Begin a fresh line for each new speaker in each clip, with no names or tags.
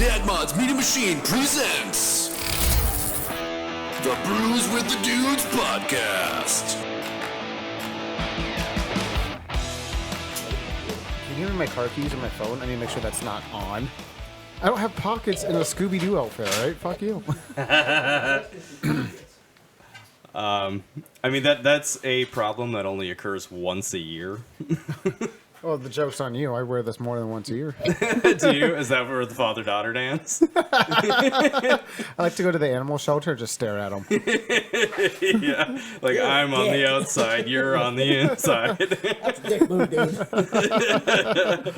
Dad Mod's Media Machine presents the Brews with the Dudes podcast.
Can you give me my car keys and my phone? I need to make sure that's not on. I don't have pockets in a Scooby-Doo outfit, all right? Fuck you.
I mean, that's a problem that only occurs once a year.
Well, the joke's on you. I wear this more than once a year.
Do you? Is that where the father-daughter dance?
I like to go to the animal shelter and just stare at them.
Yeah. Like, I'm on the outside, you're on the inside.
That's a dick move, dude.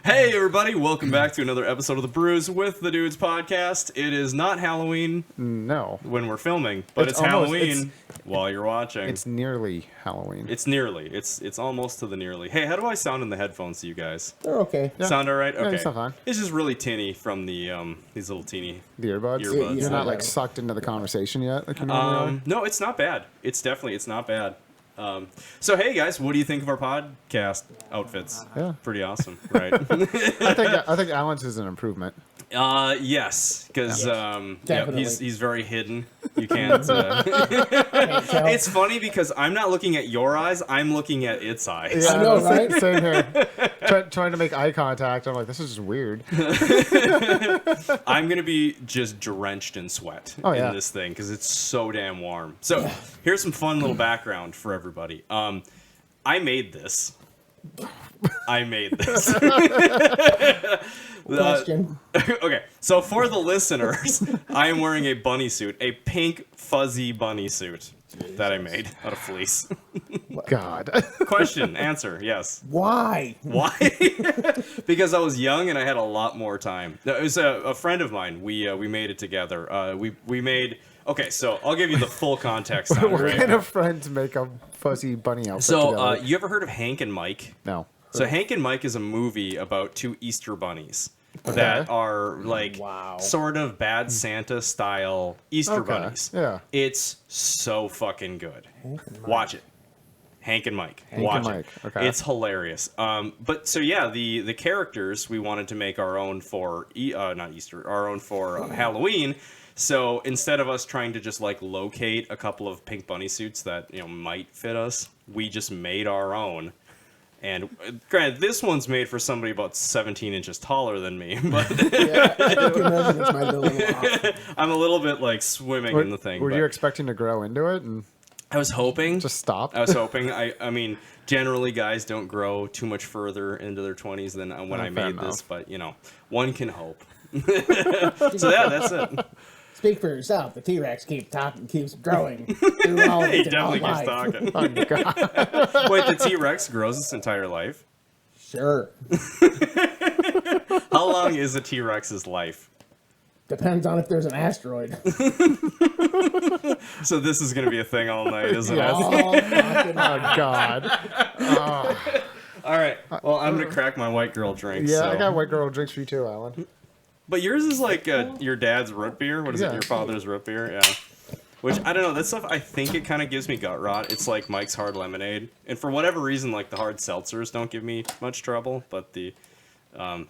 Hey, everybody. Welcome back to another episode of the Brews with the Dudes podcast. It is not Halloween
No.
when we're filming, but it's
almost-
Halloween while you're watching.
It's nearly Halloween.
It's nearly. It's almost to the nearly. Hey, how do I sound in the headphones to you guys?
They're okay.
Yeah.
Sound all right?
Yeah,
Okay.
you sound fine.
It's just really tinny from the these little teeny
The earbuds?
earbuds.
You're not,
Yeah.
like, sucked into the conversation yet? Like you normally are?
No, it's not bad. It's not bad. So hey guys, what do you think of our podcast outfits?
Yeah.
Pretty awesome, right?
I think Alan's is an improvement.
Yes, because
Definitely.
he's very hidden. You can't.
Can't tell.
It's funny because I'm not looking at your eyes. I'm looking at its eyes.
Yeah,
I know, right?
Same here. Trying to make eye contact. I'm like, this is just weird.
I'm gonna be just drenched in sweat in this thing because it's so damn warm. So here's some fun little background for everybody. I made this.
Question.
Okay, so for the listeners, I am wearing a bunny suit, a pink fuzzy bunny suit that I made out of fleece.
God.
Question, answer, yes.
Why?
Why? Because I was young and I had a lot more time. It was a friend of mine. We made it together. We made. Okay, so I'll give you the full context. on it,
What
right?
kind of friends make a fuzzy bunny outfit
So,
together?
you ever heard of Hank and Mike?
No.
So Hank and Mike is a movie about two Easter bunnies that are like
Wow.
sort of bad Santa style Easter
Okay,
bunnies.
yeah.
It's so fucking good. Watch it. Hank and Mike.
Hank
Watch
and
it.
Mike, okay.
It's hilarious. But so yeah, the characters we wanted to make our own for not Easter, our own for Halloween. So instead of us trying to just like locate a couple of pink bunny suits that might fit us, we just made our own. And granted, this one's made for somebody about 17 inches taller than me, but
Yeah, I think your measurements might be a little off.
I'm a little bit like swimming in the thing.
Were
but
you expecting to grow into it and
I was hoping.
just stop?
I was hoping. I mean, generally guys don't grow too much further into their 20s than when I
fair
made this,
enough.
but one can hope. So yeah, that's it.
Speak for yourself. The T-Rex keeps growing through all of
He
its
definitely
life.
keeps talking.
Oh, God.
Wait, the T-Rex grows its entire life?
Sure.
How long is a T-Rex's life?
Depends on if there's an asteroid.
So this is going to be a thing all night, isn't
Yeah.
it?
Oh, fucking
Oh, God.
All right. Well, I'm going to crack my white girl drink.
Yeah,
so.
I got white girl drinks for you too, Alan.
But yours is like your dad's root beer. What is it?
Yeah.
Your father's root beer? Yeah. Which, I don't know. That stuff, I think it kind of gives me gut rot. It's like Mike's Hard Lemonade. And for whatever reason, like the hard seltzers don't give me much trouble. But the...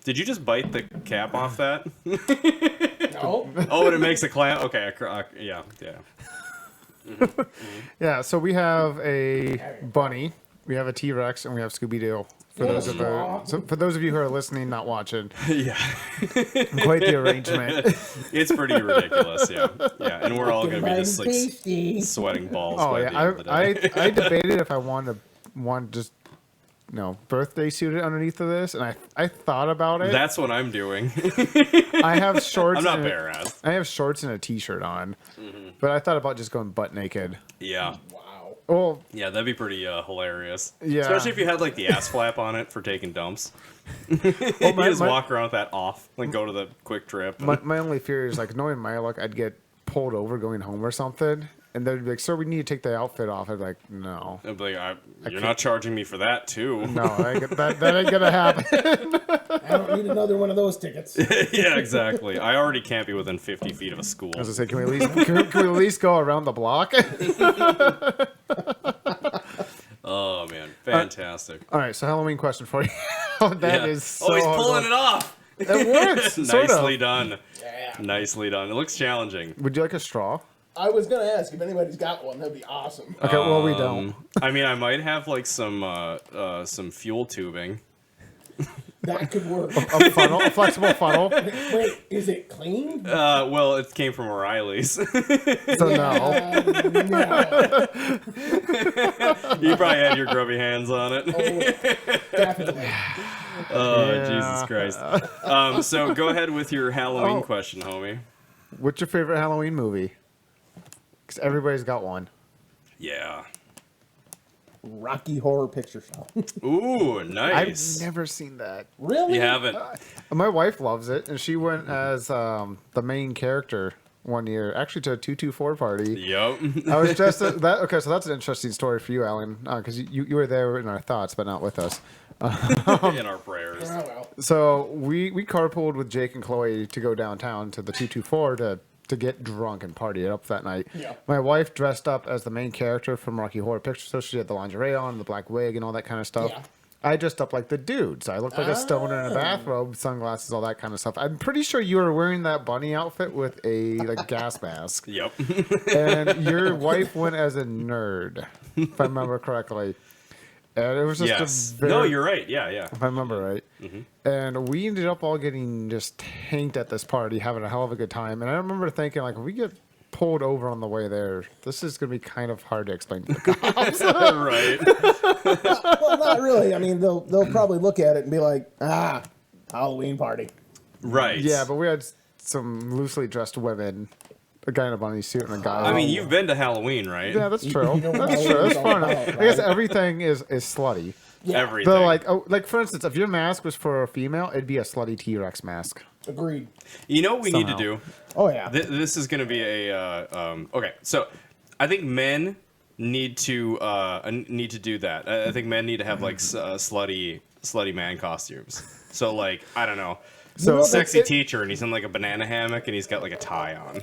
did you just bite the cap off that?
no.
Oh, and it makes a clam? Okay, yeah.
Yeah, so we have a bunny, we have a T-Rex, and we have Scooby-Doo. For those of you who are listening, not watching,
Yeah.
quite the arrangement.
It's pretty ridiculous, yeah. Yeah, and we're all going to be just like
Tasty.
sweating balls
Oh
by
yeah,
the end of the day.
I debated if I wanted just birthday suit it underneath of this, and I thought about it.
That's what I'm doing.
I have shorts.
I'm not
and
bare-ass.
I have shorts and a T-shirt on, but I thought about just going butt naked.
Yeah.
Wow.
Well,
Yeah, that'd be pretty hilarious.
Yeah.
Especially if you had like the ass flap on it for taking dumps. You
my-
just
my-
walk around with that off, like go to the quick trip.
my only fear is like knowing my luck, I'd get pulled over going home or something, and they'd be like, "Sir, we need to take the outfit off." I'd be like, "No,
I'd be like, you're not charging me for that too.
no, that ain't gonna happen."
I don't need another one of those tickets.
Yeah, exactly. I already can't be within 50 feet of a school.
As I say, can we at least go around the block?
Oh man, fantastic.
All right, so Halloween question for you. That
Yeah.
is so
oh, he's
hard
pulling
one.
it off.
It works. Sort
Nicely
of.
done.
Yeah.
Nicely done. It looks challenging.
Would you like a straw?
I was gonna ask if anybody's got one. That'd be awesome.
Okay, well, we don't.
I mean, I might have like some fuel tubing.
That could work.
A funnel, a flexible funnel.
Wait, is it clean?
Well, it came from O'Reilly's.
So no.
No.
You probably had your grubby hands on it.
Oh, definitely.
Oh,
Yeah.
Jesus Christ. So go ahead with your Halloween question, homie.
What's your favorite Halloween movie? Because everybody's got one.
Yeah.
Rocky Horror Picture Show.
Ooh, nice.
I've never seen that.
Really?
You haven't?
My wife loves it, and she went as the main character one year, actually to a 224 party.
Yep.
I was just that. Okay, so that's an interesting story for you, Alan, because you were there in our thoughts, but not with us.
In our prayers.
Oh, well.
So we carpooled with Jake and Chloe to go downtown to the 224 to get drunk and party it up that night.
Yeah.
My wife dressed up as the main character from Rocky Horror Picture Show. She had the lingerie on, the black wig, and all that kind of stuff.
Yeah.
I dressed up like the dude, so I looked like a stoner in a bathrobe, sunglasses, all that kind of stuff. I'm pretty sure you were wearing that bunny outfit with a gas mask,
Yep.
and your wife went as a nerd, if I remember correctly. And it was just
Yes.
a very,
No, you're right. Yeah, yeah.
if I remember right. And we ended up all getting just tanked at this party, having a hell of a good time. And I remember thinking, like, if we get pulled over on the way there, this is going to be kind of hard to explain to the cops.
Right.
Well, not really. I mean, they'll probably look at it and be like, Halloween party.
Right.
Yeah, but we had some loosely dressed women, a guy in a bunny suit and a guy.
I mean, you've been to Halloween, right?
yeah, that's true.
You know what
That's true.
Halloween's
That's
all
fun.
about,
I guess
right?
everything is slutty.
Yeah.
Everything.
But like for instance, if your mask was for a female, it'd be a slutty T-Rex mask.
Agreed.
You know what we need to
Somehow.
do?
Oh, yeah.
This is going to be a okay. So I think men need to do that. I think men need to have like slutty man costumes. So like I don't know.
So
Sexy teacher, and he's in like a banana hammock, and he's got like a tie on.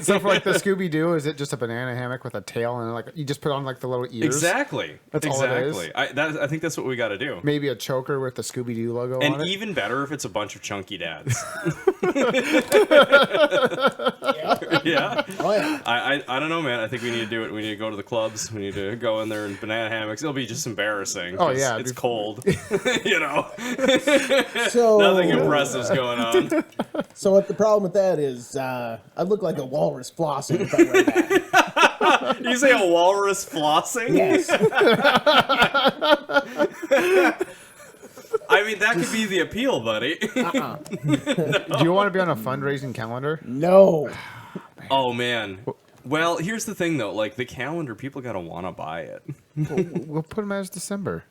So for like the Scooby Doo, is it just a banana hammock with a tail and like you just put on like the little ears?
Exactly.
That's all it is?
I think that's what we got to do.
Maybe a choker with the Scooby Doo logo on
And
it.
even better if it's a bunch of chunky dads.
Yeah.
Yeah.
Oh, yeah.
I don't know, man. I think we need to do it. We need to go to the clubs. We need to go in there in banana hammocks. It'll be just embarrassing.
Oh,
'cause
yeah,
it's
it'd be-
cold. You know,
So,
nothing impressive's going on.
so what the problem with that is, I look like a walrus flossing if I wear that.
You say a walrus flossing?
Yes.
I mean, that could be the appeal, buddy.
Do you want to be on a fundraising calendar?
No.
Oh man. Well, here's the thing though. Like the calendar, people gotta want to buy it.
We'll put them as December.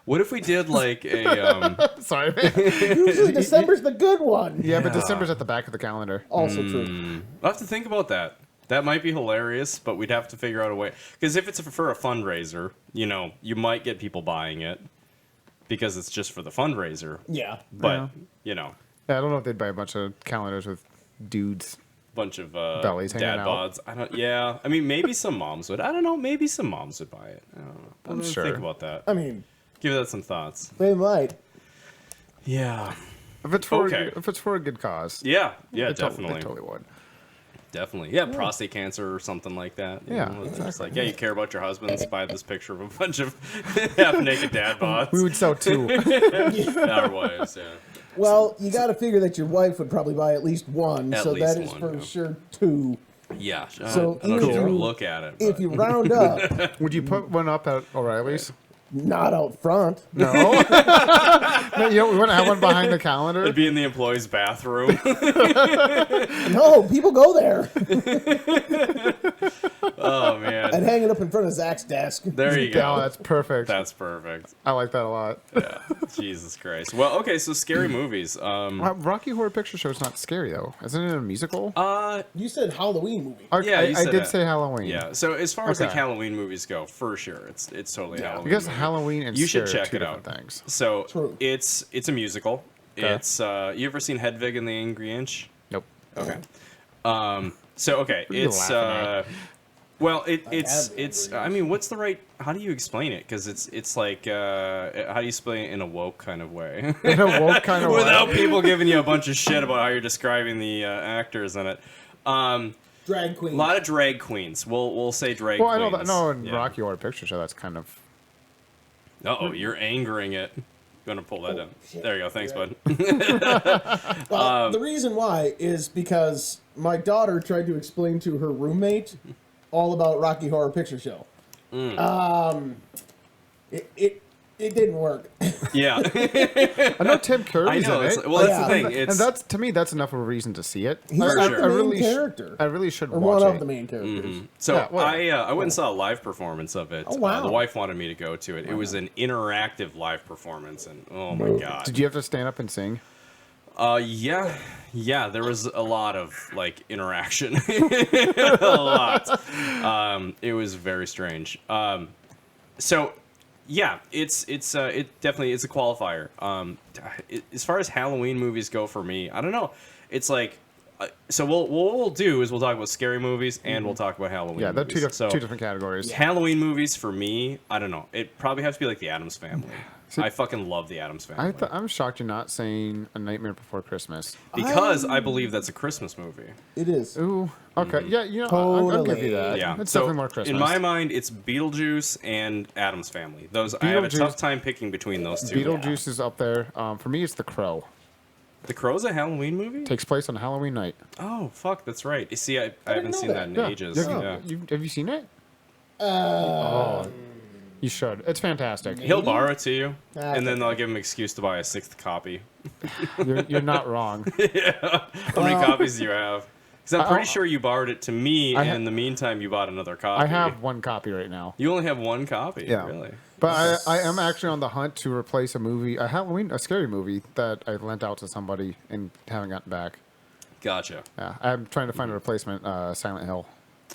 What if we did like a
Sorry, man.
Usually December's the good one.
Yeah, but December's at the back of the calendar.
Also true.
I'll have to think about that. That might be hilarious, but we'd have to figure out a way. Because if it's for a fundraiser, you know, you might get people buying it because it's just for the fundraiser.
Yeah.
But,
Yeah.
you know,
Yeah, I don't know if they'd buy a bunch of calendars with dudes.
bunch of
Bellies hanging
dad
out.
bods. I don't. Yeah, I mean, maybe some moms would. I don't know. Maybe some moms would buy it. I don't know.
I'm
Think
sure.
about that.
I mean,
Give that some thoughts.
they might.
Yeah.
If it's for
Okay.
if it's for a good cause.
Yeah. Yeah.
they
Definitely.
totally would.
Definitely. Yeah. Prostate cancer or something like that. You
Yeah,
know, it's just like, yeah, you care about your husbands. Buy this picture of a bunch of half-naked dad bods.
We would sell two.
Our wives. Yeah.
Well, you got to figure that your wife would probably buy at least one,
At
so
least
that is
one,
for
yeah.
sure two.
Yeah.
So
I don't
if
know
you-
look at it.
If
but-
you round up,
Would you put one up at O'Reilly's?
not out front.
No. No, you don't, we wouldn't have one behind the calendar.
It'd be in the employee's bathroom.
No, people go there.
Oh man.
I'd hang it up in front of Zach's desk.
There you
Oh,
go.
that's perfect.
That's perfect.
I like that a lot.
Yeah. Jesus Christ. Well, okay, so scary movies.
Rocky Horror Picture Show is not scary though. Isn't it a musical?
You said Halloween movie.
Okay,
yeah, you
I
said
did
that.
say Halloween.
Yeah. So as far as like
Okay.
Halloween movies go, for sure, it's totally Halloween.
I guess
movie.
Halloween and
You should
Scare are
check
two
it out.
different things.
So
True.
it's a musical.
Okay.
It's you ever seen Hedwig and the Angry Inch?
Nope.
Okay. So okay,
What are you
it's
laughing
Well, it's. I mean, what's the right? How do you explain it? Because it's like how do you explain it in a woke kind of way?
In a woke kind of way.
Without people giving you a bunch of shit about how you're describing the actors in it.
Drag queens.
A lot of drag queens. We'll say drag
Well,
queens.
I know that. No, in
Yeah.
Rocky Horror Picture Show, that's kind of.
Uh-oh, you're angering it. Gonna pull that down.
shit.
There you go. Thanks, bud.
Well, the reason why is because my daughter tried to explain to her roommate all about Rocky Horror Picture Show. It didn't work.
Yeah.
I know Tim Curry's
I know.
in
It's,
it.
well, that's
Yeah.
the thing.
and
It's
that's to me, that's enough of a reason to see it.
He's
For
like
sure.
the main
really
character.
I really should
or
watch
one
it.
of the main characters.
so
Yeah, well,
I went and saw a live performance of it.
Oh, wow.
The wife wanted me to go to it. It was an interactive live performance, and oh my god.
Did you have to stand up and sing?
Yeah, there was a lot of like interaction, a lot. It was very strange. So yeah, it definitely is a qualifier. As far as Halloween movies go for me, I don't know. It's like, so what we'll do is we'll talk about scary movies and we'll talk about Halloween.
Yeah, they're
movies.
two different categories.
Halloween movies for me, I don't know. It probably has to be like the Addams Family.
See,
I fucking love the Addams Family.
I'm shocked you're not saying A Nightmare Before Christmas.
Because I believe that's a Christmas movie.
It is.
Ooh, okay, yeah, you know, I'll give you that.
Yeah,
It's
so
definitely more Christmas.
in my mind, it's Beetlejuice and Addams Family. Those I have a
Beetlejuice-
tough time picking between those two.
Beetlejuice is up there. For me, it's The Crow.
The Crow's a Halloween movie?
Takes place on Halloween night.
Oh fuck, that's right. You see, I haven't
know
seen
that.
that in ages. Yeah.
Have you seen it? Oh, you should. It's fantastic.
He'll borrow it to you,
Ah,
and then they'll give him an excuse to buy a 6th copy.
You're not wrong.
How many copies do you have? Because I'm pretty sure you borrowed it to me,
I
and
ha-
in the meantime, you bought another copy.
I have one copy right now.
You only have one copy.
Yeah.
Really?
But I am actually on the hunt to replace a scary movie that I lent out to somebody and haven't gotten back.
Gotcha.
Yeah, I'm trying to find a replacement. Silent Hill.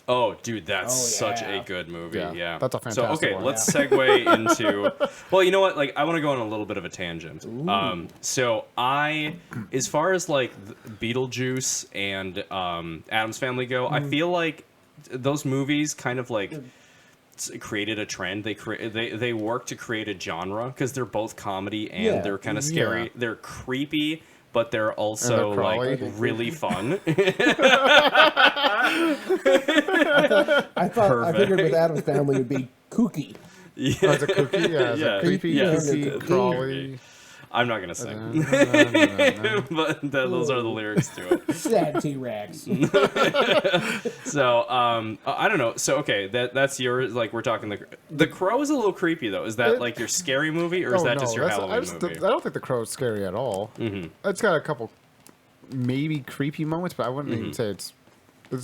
Oh, dude, that's
Oh,
such
yeah.
a good movie.
Yeah,
Yeah,
that's a fantastic
So, okay,
one.
let's segue into. Well, you know what? Like, I want to go on a little bit of a tangent. So as far as like Beetlejuice and Addams Family go, I feel like those movies kind of like created a trend. They work to create a genre because they're both comedy and
Yeah.
they're kind of scary.
Yeah.
They're creepy, but they're also
And they're
like
crawly.
really fun.
I figured with Addams Family it would be kooky.
Oh, it's a cookie. Yeah, it's
Yeah.
a creepy,
Yeah.
kooky,
Creepy.
crawly.
I'm not gonna sing, but those are the lyrics to it.
Sad T-Rex.
So I don't know. So okay, that's your like we're talking the Crow is a little creepy though. Is that like your scary movie or is that just your Halloween movie?
I don't think The Crow is scary at all. Mm-hmm. It's got a couple maybe creepy moments, but I wouldn't even say it's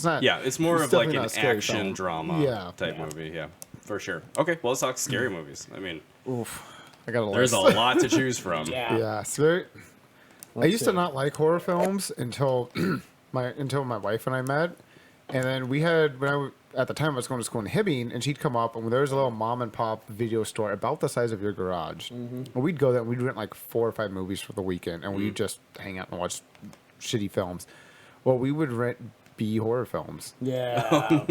not.
Yeah, it's more of like
definitely
an
not a scary
action
film.
drama
Yeah.
type movie. Yeah, for sure. Okay, well let's talk scary movies. I mean,
Oof, I got a
there's
list.
a lot to choose from.
Yeah.
Yeah, it's very. I used to not like horror films until my wife and I met, and then we had at the time I was going to school in Hibbing, and she'd come up, and there was a little mom and pop video store about the size of your garage, and we'd go there and we'd rent like 4 or 5 movies for the weekend, and we'd just hang out and watch shitty films. Well, we would rent B horror films,
Yeah.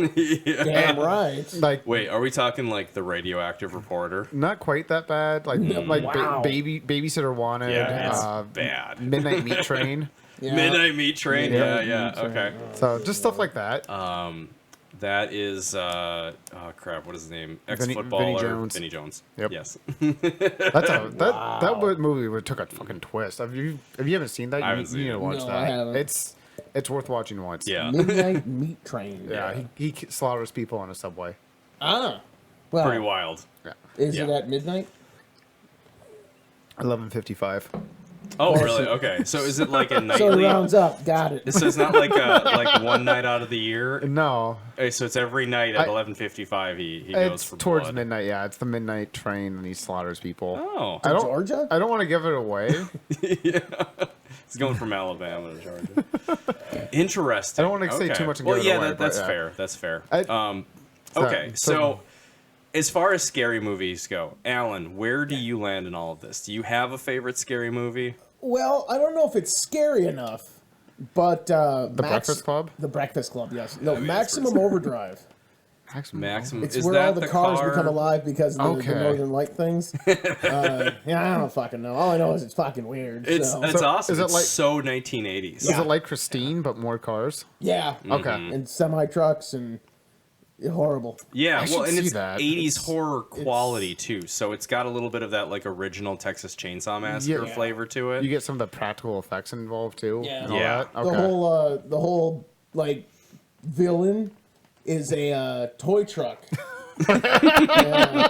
Damn right.
like
Wait, are we talking like the Radioactive Reporter?
not quite that bad, like
Wow.
Babysitter Wanted,
Yeah, that's bad.
Midnight Meat Train.
Yeah.
Midnight Meat Train. Yeah,
Midnight
yeah.
Meat Train,
Okay.
So just stuff like that.
That is, oh crap, what is his name?
Vinny
Ex-footballer
Jones.
Vinny Jones.
Yep.
Yes.
That movie took a fucking twist. If you haven't seen that,
I haven't
you
seen
need
it.
to watch
No,
that.
I haven't.
It's worth watching once.
Yeah.
Midnight Meat Train.
Yeah. He slaughters people on a subway.
Ah. Well,
Pretty wild.
Yeah.
is
Yeah.
it at midnight?
11:55.
Oh, really? Okay. So is it like a
So
nightly?
it rounds up. Got it.
So it's not like like one night out of the year.
No,
Okay, so it's every night at 11:55 he goes
it's
for
towards
blood.
midnight. Yeah, it's the midnight train, and he slaughters people.
Oh,
I don't.
Georgia?
I don't want to give it away.
he's going from Alabama to Georgia. Interesting.
I don't wanna say too much and
Well,
give it
yeah,
away,
that's
but, yeah.
fair. That's fair.
I-
Okay,
so-
so as far as scary movies go, Alan, where do you land in all of this? Do you have a favorite scary movie?
Well, I don't know if it's scary enough, but
The Breakfast Club.
The Breakfast Club, yes. No,
mean,
Maximum Overdrive.
Maximum.
It's
Is
where
that
all the cars
car?
become alive because of the
Okay.
Northern Light things. Yeah, I don't fucking know. All I know is it's fucking weird.
It's
so.
awesome.
is it
It's
like-
so 1980s.
Is it like Christine but more cars?
Yeah.
Okay.
And semi trucks and horrible.
Yeah,
I
well,
should
and
see
it's
that.
80s horror quality too. So it's got a little bit of that like original Texas Chainsaw Massacre
Yeah.
flavor to it.
You get some of the practical effects involved too.
Yeah.
and all
Yeah.
that? Okay.
The whole like villain is a toy truck. Yeah.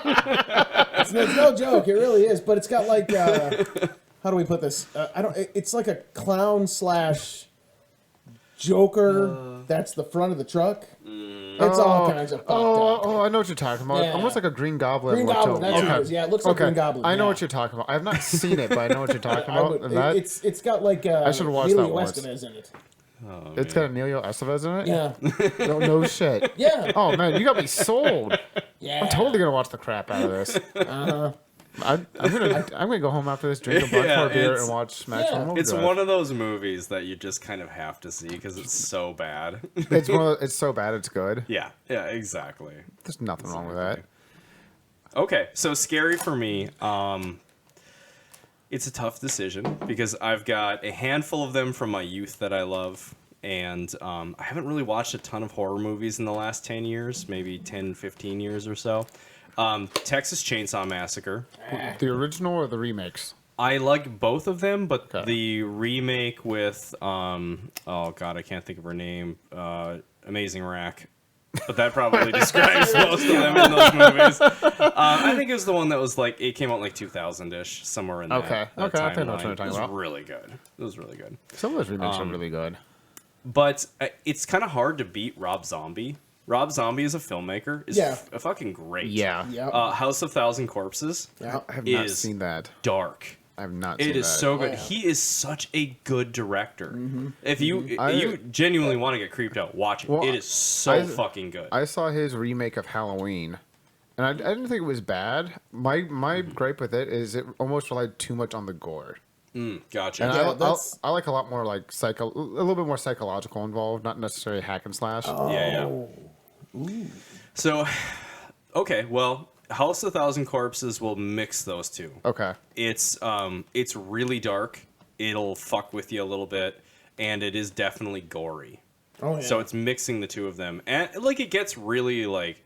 It's no joke. It really is. But it's got like how do we put this? It's like a clown slash Joker. That's the front of the truck. It's all kinds of fucked up.
I know what you're talking about.
Yeah.
Almost like a Green Goblin.
Green
look to
Goblin,
it.
that's what it is. Yeah, it looks like Green Goblin.
I know
yeah.
what you're talking about. I have not seen it, but I know what you're talking about. And that,
It's got like
I should've watched
Emilio
that once.
Estevez in it.
it's got Emilio Estevez in it?
Yeah,
No shit.
yeah,
Oh, man, you got me sold.
yeah.
I'm totally going to watch the crap out of this. I'm gonna go home after this, drink a bunch
Yeah,
more beer,
it's-
and watch Smash
yeah.
Home
It's
Overdrive.
one of those movies that you just kind of have to see because it's so bad.
It's so bad it's good.
yeah, exactly.
There's nothing wrong with that.
Okay, so scary for me. It's a tough decision because I've got a handful of them from my youth that I love, and I haven't really watched a ton of horror movies in the last 10 years, maybe 10, 15 years or so. Texas Chainsaw Massacre.
The original or the remakes?
I like both of them, but
Okay.
the remake with oh god, I can't think of her name. Amazing Rack. But that probably describes most of them in those movies. I think it was the one that was like it came out like 2000-ish, somewhere in that.
Okay.
that
Okay, I think I know what
timeline.
you're talking
It was
about.
really good. It was really good.
Some of those remakes are really good.
But it's kind of hard to beat Rob Zombie. Rob Zombie as a filmmaker is
Yeah.
fucking great.
Yeah.
Yeah.
House of Thousand Corpses.
Yeah.
I have not
is
seen that.
Dark.
I have not seen
It is
that.
so good.
yeah.
He is such a good director. If you
I-
you genuinely want to get creeped out, watch it.
Well,
It is so
I-
fucking good.
I saw his remake of Halloween, and I didn't think it was bad. My gripe with it is it almost relied too much on the gore.
Gotcha.
And
Yeah, that's-
I like a lot more like a little bit more psychological involved, not necessarily hack and slash.
Yeah. So, okay, well, House of Thousand Corpses will mix those two.
Okay.
It's really dark. It'll fuck with you a little bit, and it is definitely gory.
Oh, yeah.
So it's mixing the two of them, and like it gets really like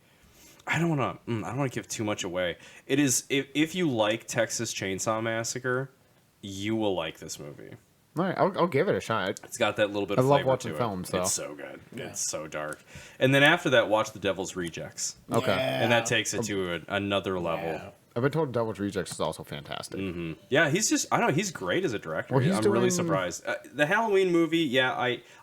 I don't want to give too much away. It is if you like Texas Chainsaw Massacre, you will like this movie.
All right, I'll give it a shot.
It's got that little bit
I
of
love
flavor
watching
to
films,
it.
though.
It's so good. It's so dark. And then after that, watch The Devil's Rejects,
Okay.
and that takes it to another level.
Yeah.
I've been told Devil's Rejects is also fantastic.
Yeah, he's just I don't know, he's great as a director.
Well, he's
I'm really
doing-
surprised. The Halloween movie, yeah,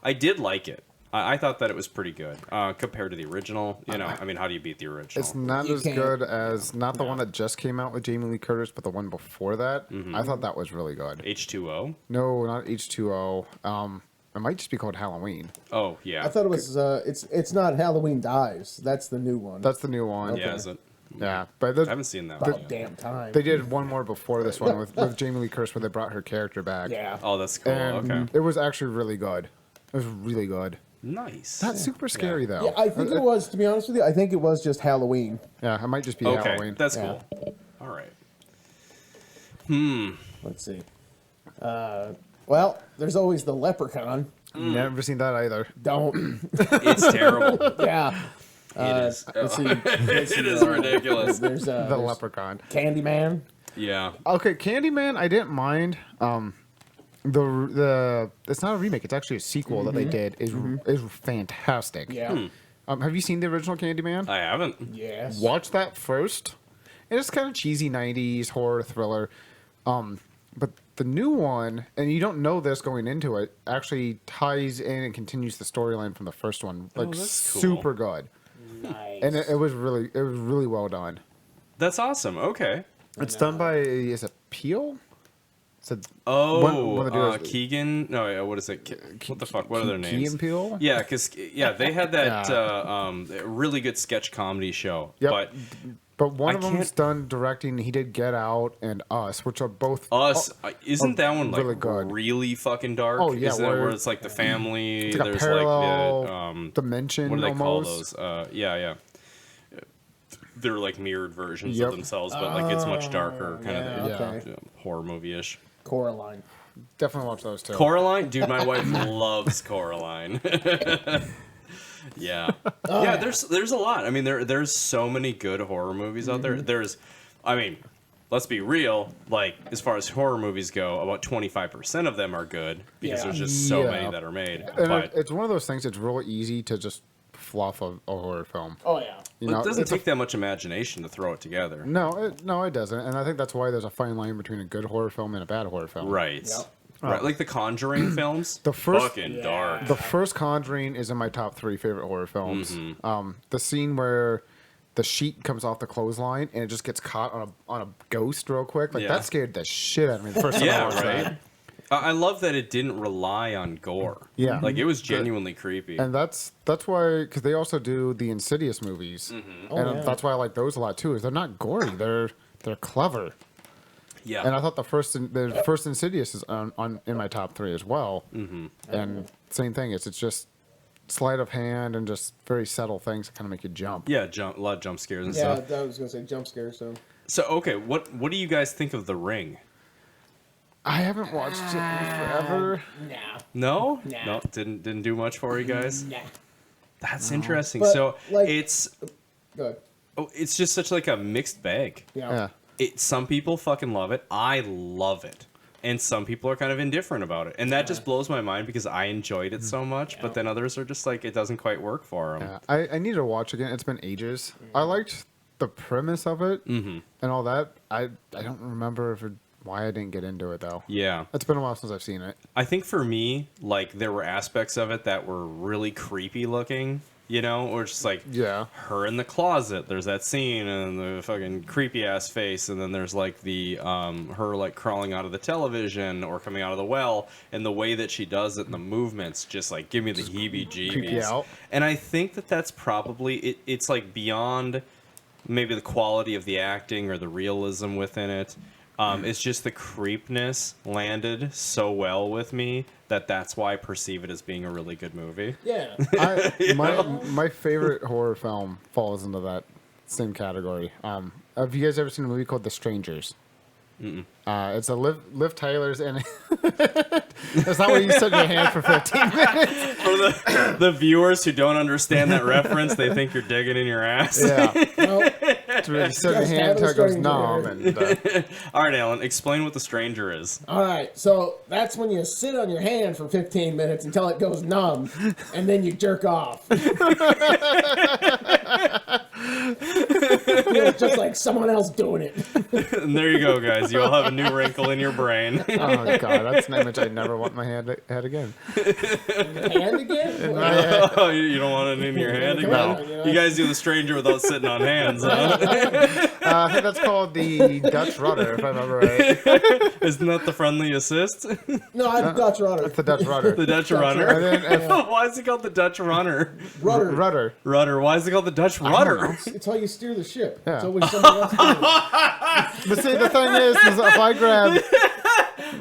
I did like it. I thought that it was pretty good compared to the original. You know, I mean, how do you beat the original?
It's not
You
as
can't-
good as not the one that just came out with Jamie Lee Curtis, but the one before that. I thought that was really good.
H2O.
No, not H2O. It might just be called Halloween.
Oh yeah,
I thought it was. It's not Halloween Dies. That's the new one.
That's the new one.
yeah. Is it?
Yeah, but
I haven't seen that one
About
yet.
damn time.
they did one more before this one with Jamie Lee Curtis, where they brought her character back.
Yeah.
Oh, that's cool.
and
Okay,
it was actually really good. It was really good.
nice.
Not super scary though.
Yeah, I think it was. To be honest with you, I think it was just Halloween.
Yeah, it might just be
Okay,
Halloween.
that's
Yeah.
cool. All right.
Let's see. Well, there's always the Leprechaun.
Never seen that either.
Don't.
It's terrible.
Yeah.
It is.
Let's see.
It is ridiculous.
There's
The Leprechaun.
Candyman.
Yeah.
Okay, Candyman, I didn't mind. The it's not a remake; it's actually a sequel that they did. Is fantastic.
Yeah.
Have you seen the original Candyman?
I haven't.
Yes.
Watch that first. And it's kind of cheesy '90s horror thriller. But the new one, and you don't know this going into it, actually ties in and continues the storyline from the first one. Like
that's cool.
super good.
Nice.
And it was really well done.
That's awesome. Okay.
It's done by is it Peel? It's a,
Oh,
one of the duos-
Keegan. No, what is it? What the fuck? What are their
Key
names?
and Peele?
Yeah, because they had that really good sketch comedy show.
Yep. But one
I
of them's
can't-
done directing. He did Get Out and Us, which are both
Us, isn't that one like
really good.
really fucking dark?
Oh, yeah,
Isn't it
where-
where it's like the family?
It's like a
there's
parallel
like the
dimension
what do they
almost.
call those? Yeah. they're like mirrored versions of themselves, but like it's much darker, kind of
okay.
horror movie-ish.
Coraline.
Definitely watch those too.
Coraline, dude, my wife loves Coraline. Yeah, yeah. There's a lot. I mean, there's so many good horror movies out there. I mean, let's be real. Like as far as horror movies go, about 25% of them are good because there's just so many that are made.
And
But
it's one of those things. It's real easy to just fluff a horror film.
Oh yeah.
You know,
it doesn't take that much imagination to throw it together.
No, it doesn't. And I think that's why there's a fine line between a good horror film and a bad horror film.
Right.
Yep.
Right. Like the Conjuring films.
The first,
fucking dark.
The first Conjuring is in my top 3 favorite horror films.
Mm-hmm.
The scene where the sheet comes off the clothesline and it just gets caught on a ghost real quick, like that scared the shit out of me the first time I watched that.
I love that it didn't rely on gore.
Yeah.
Like it was genuinely creepy.
And that's why, because they also do the Insidious movies, and that's why I like those a lot too. Is they're not gory, they're clever.
Yeah.
And I thought the first Insidious is on in my top 3 as well. And same thing, it's just sleight of hand and just very subtle things that kind of make you jump.
Yeah, a lot of jump scares and stuff.
Yeah, I was gonna say jump scares.
So okay, what do you guys think of The Ring?
I haven't watched it in forever.
Nah.
No,
Nah.
no, didn't do much for you guys.
Nah.
That's interesting.
But,
So
like-
it's
Good.
it's just such like a mixed bag.
Yeah.
Some people fucking love it. I love it. And some people are kind of indifferent about it. And that just blows my mind because I enjoyed it so much, but then others are just like, it doesn't quite work for them.
Yeah. I need to watch again. It's been ages. I liked the premise of it and all that. I don't remember why I didn't get into it though.
Yeah.
It's been a while since I've seen it.
I think for me, like, there were aspects of it that were really creepy looking, you know? Or just like her in the closet. There's that scene and the fucking creepy ass face. And then there's like the, her like crawling out of the television or coming out of the well. And the way that she does it and the movements just like give me the heebie-jeebies.
creep you out.
And I think that's probably, it's like beyond maybe the quality of the acting or the realism within it. It's just the creepness landed so well with me that's why I perceive it as being a really good movie.
Yeah.
My favorite horror film falls into that same category. Have you guys ever seen a movie called The Strangers? It's a Liv Tyler's in it. That's not where you sit in your hand for 15 minutes.
For the viewers who don't understand that reference, they think you're digging in your ass.
Yeah.
Well,
It's where you sit in your
Just
hand
have
until
a
it goes
stranger
numb.
here.
And,
All right, Alan, explain what The Stranger is.
all right. So that's when you sit on your hand for 15 minutes until it goes numb, and then you jerk off. Feels just like someone else doing it.
And there you go, guys. You all have a new wrinkle in your brain.
oh god, that's an image I never want in my head again.
Hand again?
Oh, you don't want it in your hand again?
No.
You guys do The Stranger without sitting on hands, huh?
I think that's called the Dutch rudder, if I remember right.
Isn't that the friendly assist?
No, I'm Dutch rudder.
It's the Dutch rudder.
The Dutch
And
runner?
then if,
Why is it called the Dutch runner?
Rudder.
rudder.
Rudder. Why is it called the Dutch rudder?
It's how you steer the ship.
Yeah.
It's always somebody else doing it.
But see, the thing is if I grab,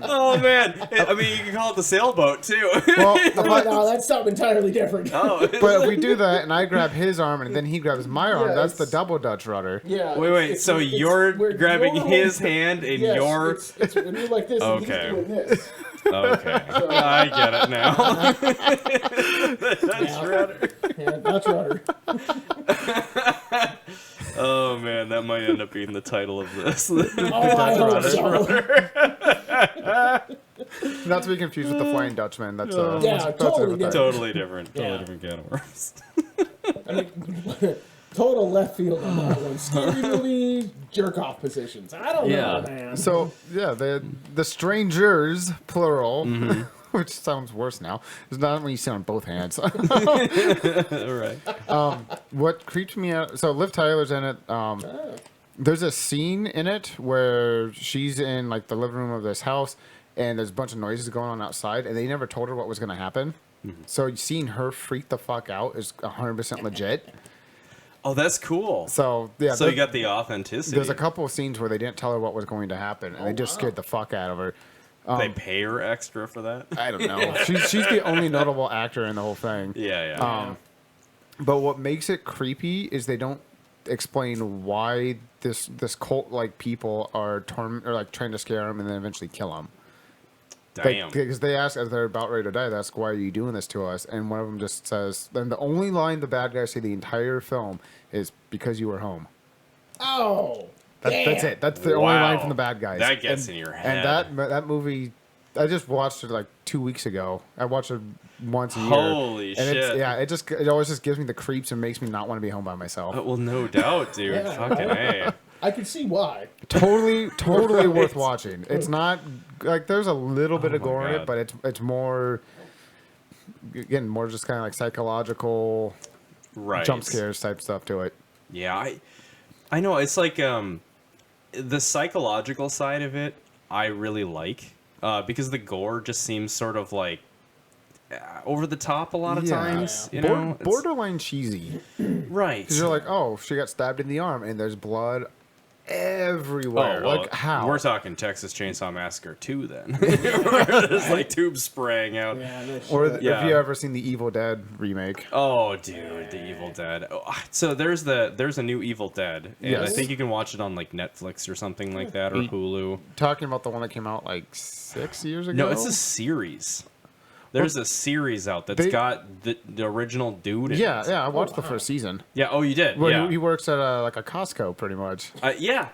Oh, man. I mean, you can call it the sailboat, too.
well, if I,
No, that's something entirely different.
Oh.
but if we do that and I grab his arm and then he grabs my arm,
Yeah,
that's the
it's-
double Dutch rudder.
Yeah.
Wait. So you're
where
grabbing
your
his
whole-
hand and
Yes,
your...
It's when you're like this and
Okay.
he's doing this.
Okay. I get it now. That's
Yeah.
rudder.
Yeah, Dutch rudder.
Oh, man. That might end up being the title of this.
Oh, I hope so.
Not to be confused with the Flying Dutchman. That's
Yeah,
that's a
totally
different thing.
Totally different.
Yeah.
Totally different can of worms.
I mean, total left field on that one. Scary movie, jerk off positions. I don't know, man.
So yeah, the strangers plural, which sounds worse now. It's not when you sit on both hands.
All right.
What creeps me out? So Liv Tyler's in it. There's a scene in it where she's in like the living room of this house, and there's a bunch of noises going on outside, and they never told her what was going to happen. So seeing her freak the fuck out is 100% legit.
Oh, that's cool.
So yeah,
So you got the authenticity.
there's a couple of scenes where they didn't tell her what was going to happen, and they just scared the fuck out of her.
They pay her extra for that?
I don't know. She's the only notable actor in the whole thing.
Yeah.
But what makes it creepy is they don't explain why this cult like people are trying to scare him and then eventually kill him.
Damn.
Because they ask, as they're about ready to die, they ask, why are you doing this to us? And one of them just says, then the only line the bad guys say the entire film is, because you were home.
Oh,
that's it. That's the only line from the bad guys.
That gets in your head.
And that movie, I just watched it like 2 weeks ago. I watch it once a year.
Holy
and
shit.
It always just gives me the creeps and makes me not want to be home by myself.
Well, no doubt, dude.
Yeah.
Fucking A.
I can see why.
Totally worth watching. It's not like there's a little bit of gore in it, but it's more, again, more just kind of like psychological jump scares type stuff to it.
Yeah, I know. It's like the psychological side of it I really like because the gore just seems sort of like over the top a lot of times. You know,
borderline cheesy.
Right.
Because you're like, oh, she got stabbed in the arm and there's blood everywhere.
Oh, well,
like, how?
We're talking Texas Chainsaw Massacre 2 then. Where there's like tubes spraying out.
Or if you ever seen the Evil Dead remake.
Oh, dude, the Evil Dead. Oh, so there's a new Evil Dead, and I think you can watch it on like Netflix or something like that, or Hulu.
Talking about the one that came out like 6 years ago?
No, it's a series. There's a series out that's got the original dude in it.
Yeah, I watched the first season.
Yeah, oh, you did?
Well,
yeah.
he works at like a Costco, pretty much.
Yeah.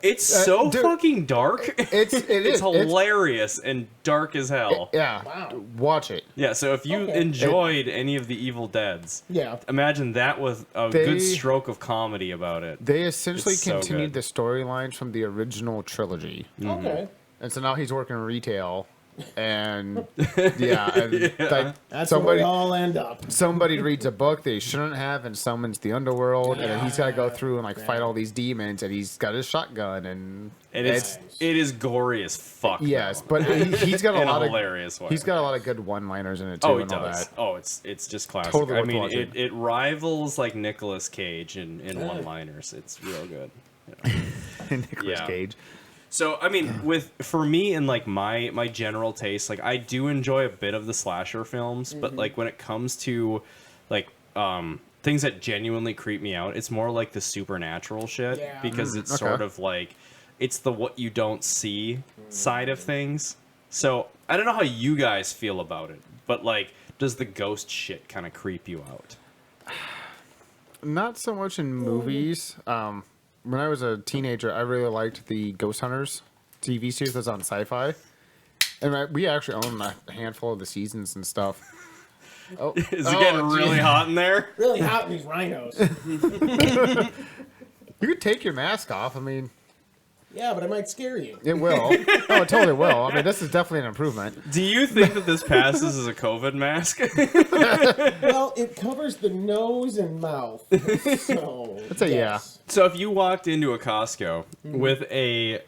It's so
dude,
fucking dark.
It's
hilarious and dark as hell.
Wow.
Watch it.
Yeah, so if you enjoyed any of the Evil Deads, imagine that with a good stroke of comedy about it.
They essentially
It's so
continued
good.
the storylines from the original trilogy.
Okay.
And so now he's working retail. And like
That's where we all end up.
somebody reads a book they shouldn't have and summons the underworld, and then he's got to go through and like fight all these demons, and he's got his shotgun, and
it is gory as fuck.
yes,
though.
but he's got a
In a
lot of
hilarious way.
He's got a lot of good one-liners in it too.
Oh, it
and all
does.
that.
Oh, it's just classic.
Totally
I
worth
mean,
watching.
it rivals like Nicolas Cage in one-liners. It's real good. Yeah.
Nicolas
Yeah.
Cage.
So I mean, for me and like my general taste, like I do enjoy a bit of the slasher films, but like when it comes to like things that genuinely creep me out, it's more like the supernatural shit because it's sort of like it's the what you don't see side of things. So I don't know how you guys feel about it, but like, does the ghost shit kind of creep you out?
Not so much in movies. When I was a teenager, I really liked the Ghost Hunters TV series that's on Sci-Fi, and we actually own a handful of the seasons and stuff. Oh,
Is it getting really hot in there?
Really hot in these rhinos.
You could take your mask off. I mean,
Yeah, but it might scare you.
it will. Oh, it totally will. I mean, this is definitely an improvement.
Do you think that this passes as a COVID mask?
Well, it covers the nose and mouth. So
I'd say
yes.
So if you walked into a Costco with a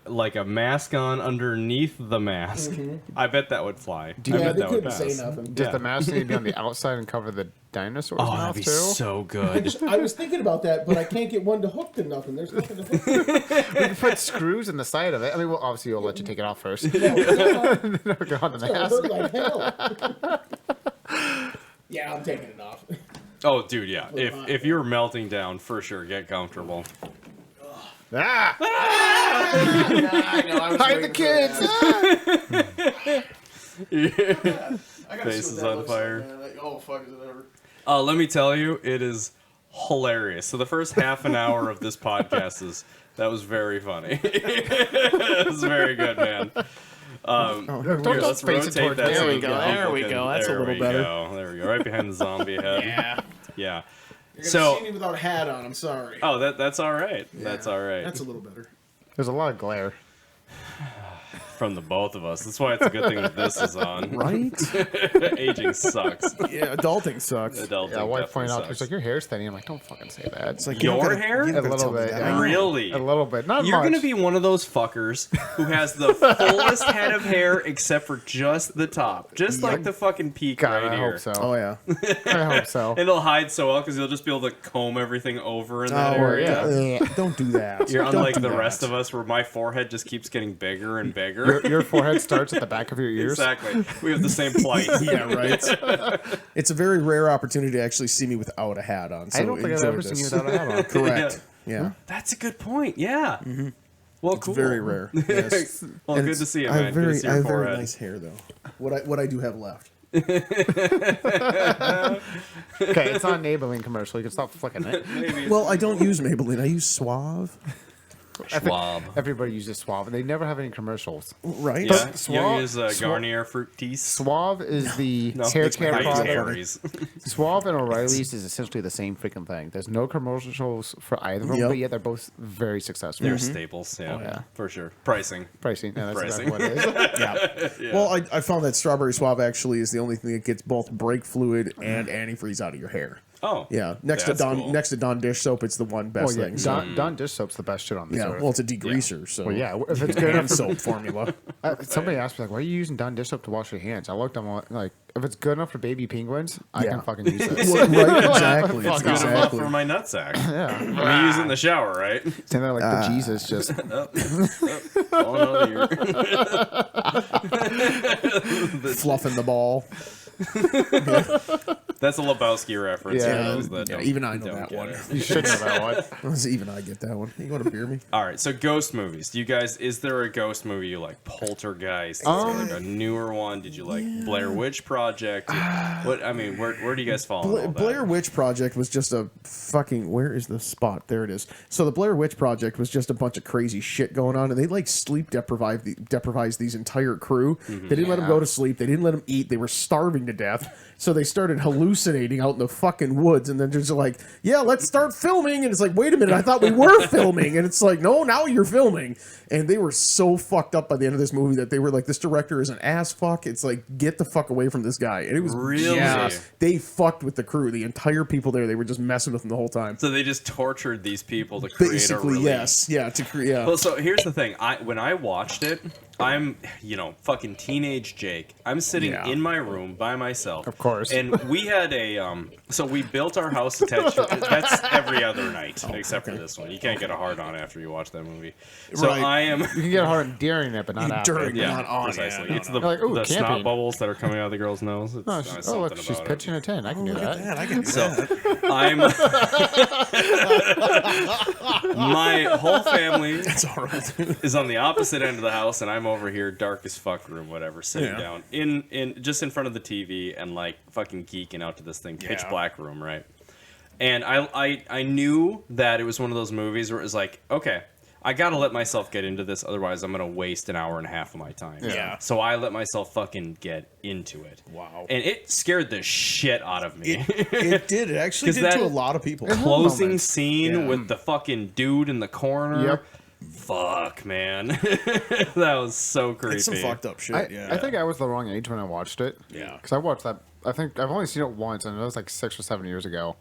mask on underneath the mask, I bet that would fly. I
Yeah,
bet
they
that would
couldn't
pass.
say nothing.
Does the mask need to be on the outside and cover the dinosaur's
Oh,
mouth
that'd be
too?
so good.
I was thinking about that, but I can't get one to hook to nothing. There's nothing to hook to.
We can put screws in the side of it. I mean, well, obviously, we'll let you take it off first.
No, yeah,
Go on the
it'll
mask.
hurt like hell. Yeah, I'm taking it off.
Oh, dude, yeah. If you're melting down, for sure, get comfortable.
Ah!
I know, I was
Hide the
waiting for
kids!
I gotta
Face
see what
is
that
on
looks
fire.
Like, man. Like, oh, fuck, is it ever?
Let me tell you, it is hilarious. So the first half an hour of this podcast that was very funny. It was very good, man.
Don't
Let's
face it
rotate
towards
that.
me.
so
There we go,
can-
there we
can-
go. That's a
there
little
we
better.
go, There we go. Right behind the zombie head.
Yeah.
Yeah.
You're gonna
So-
see me without a hat on. I'm sorry.
Oh, that's all right.
Yeah,
That's all right.
That's a little better.
There's a lot of glare.
From the both of us. That's why it's a good thing that this is on.
Right?
Aging sucks.
Yeah, adulting sucks.
Adulting
Yeah, wife
definitely
pointed out,
sucks.
she's like, your hair's thinning. I'm like, don't fucking say that.
It's like
Your
you don't gotta-
hair?
you don't
A
gotta
little
tell me
bit,
that.
yeah.
Really?
A little bit. Not
You're
much.
going to be one of those fuckers who has the fullest head of hair except for just the top. Just like the fucking peak
God,
right
I
here.
hope so.
Oh, yeah.
I hope so.
And it'll hide so well because you'll just be able to comb everything over in that area.
yeah.
Don't do that.
You're
Don't
unlike
do
the
that.
rest of us where my forehead just keeps getting bigger and bigger.
your forehead starts at the back of your ears.
Exactly. We have the same plight.
Yeah, right. It's a very rare opportunity to actually see me without a hat on. So
I don't think I've ever seen you without a hat on.
Correct. Yeah.
That's a good point. Yeah. Mm-hmm. Well,
It's
cool.
very rare. Yes.
Well,
And
good to see you,
I
man.
have
Good
very,
to see
I
your
have very
forehead.
nice hair, though. What I do have left.
Okay, it's not an Maybelline commercial. You can stop flicking it.
Maybe.
Well, I don't use Maybelline. I use Suave.
Schwab.
Everybody uses Suave, and they never have any commercials.
Right?
Yeah. You
Suave-
use Garnier Fructis.
Suave is the
No,
hair
it's
care
I use
product.
Harry's.
Suave and O'Reilly's is essentially the same freaking thing. There's no commercials for either of them,
Yep.
but yet they're both very successful.
They're staples. Yeah,
yeah.
for sure. Pricing.
Pricing. Yeah, that's
Pricing.
exactly what it is.
Yeah. Well, I found that Strawberry Suave actually is the only thing that gets both brake fluid and antifreeze out of your hair.
Oh.
Yeah. Next
That's
to Dawn
cool.
next to Dawn dish soap, it's the one best
Well, yeah,
thing.
Dawn dish soap's the best shit on this
Yeah.
earth.
Well, it's a degreaser, so
Well, yeah, if it's good enough
hand
for,
soap formula.
somebody asked me like, "Why are you using Dawn dish soap to wash your hands?" I looked, I'm like, if it's good enough for baby penguins, I
Yeah.
can fucking use it.
Well, right? Exactly.
Fuck
Good enough
Exactly.
for my nutsack.
Yeah,
I use it in the shower, right?
stand there like the Jesus just.
Oh, another year.
Fluffing the ball.
That's a Lebowski reference.
Yeah.
for those that
Yeah,
don't-
even I know
don't
that
get
one.
it.
You should know that one.
Even I get that one. You want to beer me?
All right, so ghost movies. Do you guys? Is there a ghost movie you like? Poltergeist. Is there like a newer one? Did you like Blair Witch Project? What I mean, where do you guys fall? on all that?
Blair Witch Project was just a fucking. Where is the spot? There it is. So the Blair Witch Project was just a bunch of crazy shit going on, and they like sleep deprived these entire crew.
Mm-hmm.
They didn't let them go to sleep. They didn't let them eat. They were starving to death. So they started hallucinating out in the fucking woods, and then just like, yeah, let's start filming. And it's like, wait a minute, I thought we were filming, and it's like, no, now you're filming. And they were so fucked up by the end of this movie that they were like, this director is an ass fuck. It's like, get the fuck away from this guy. And it was
Really?
they fucked with the crew, the entire people there. They were just messing with them the whole time.
So they just tortured these people to create
Basically,
a release.
yes, yeah, to create. Yeah.
Well, so here's the thing. When I watched it, I'm, fucking teenage Jake. I'm sitting
Yeah.
in my room by myself.
Of course.
And we had so we built our house attached to, that's every other night, except for this one. You can't get a hard on after you watch that movie. So
Right.
I am,
You can get hard during it, but not after.
During-
yeah,
Not on,
precisely.
yeah,
It's
no,
the,
Like, ooh,
the snot
camping.
bubbles that are coming out of the girl's nose. It's,
Oh,
something
look, she's
about it.
pitching a 10. I can do that.
Man, I can do
So
that.
I'm my whole family
That's horrible.
is on the opposite end of the house, and I'm over here, dark as fuck room, whatever, sitting
Yeah.
down in just in front of the TV and like fucking geeking out to this thing, pitch
Yeah.
black room, right? And I knew that it was one of those movies where it was like, okay, I gotta let myself get into this, otherwise I'm gonna waste an hour and a half of my time.
Yeah.
So I let myself fucking get into it.
Wow.
And it scared the shit out of me.
It did. It actually
'Cause
did
that-
to a lot of people.
Closing
moments.
scene
Yeah.
with the fucking dude in the corner.
Yep.
Fuck, man. That was so creepy.
It's some fucked up shit.
I think I was the wrong age when I watched it.
Yeah.
Because I watched that. I think I've only seen it once, and it was like 6 or 7 years ago.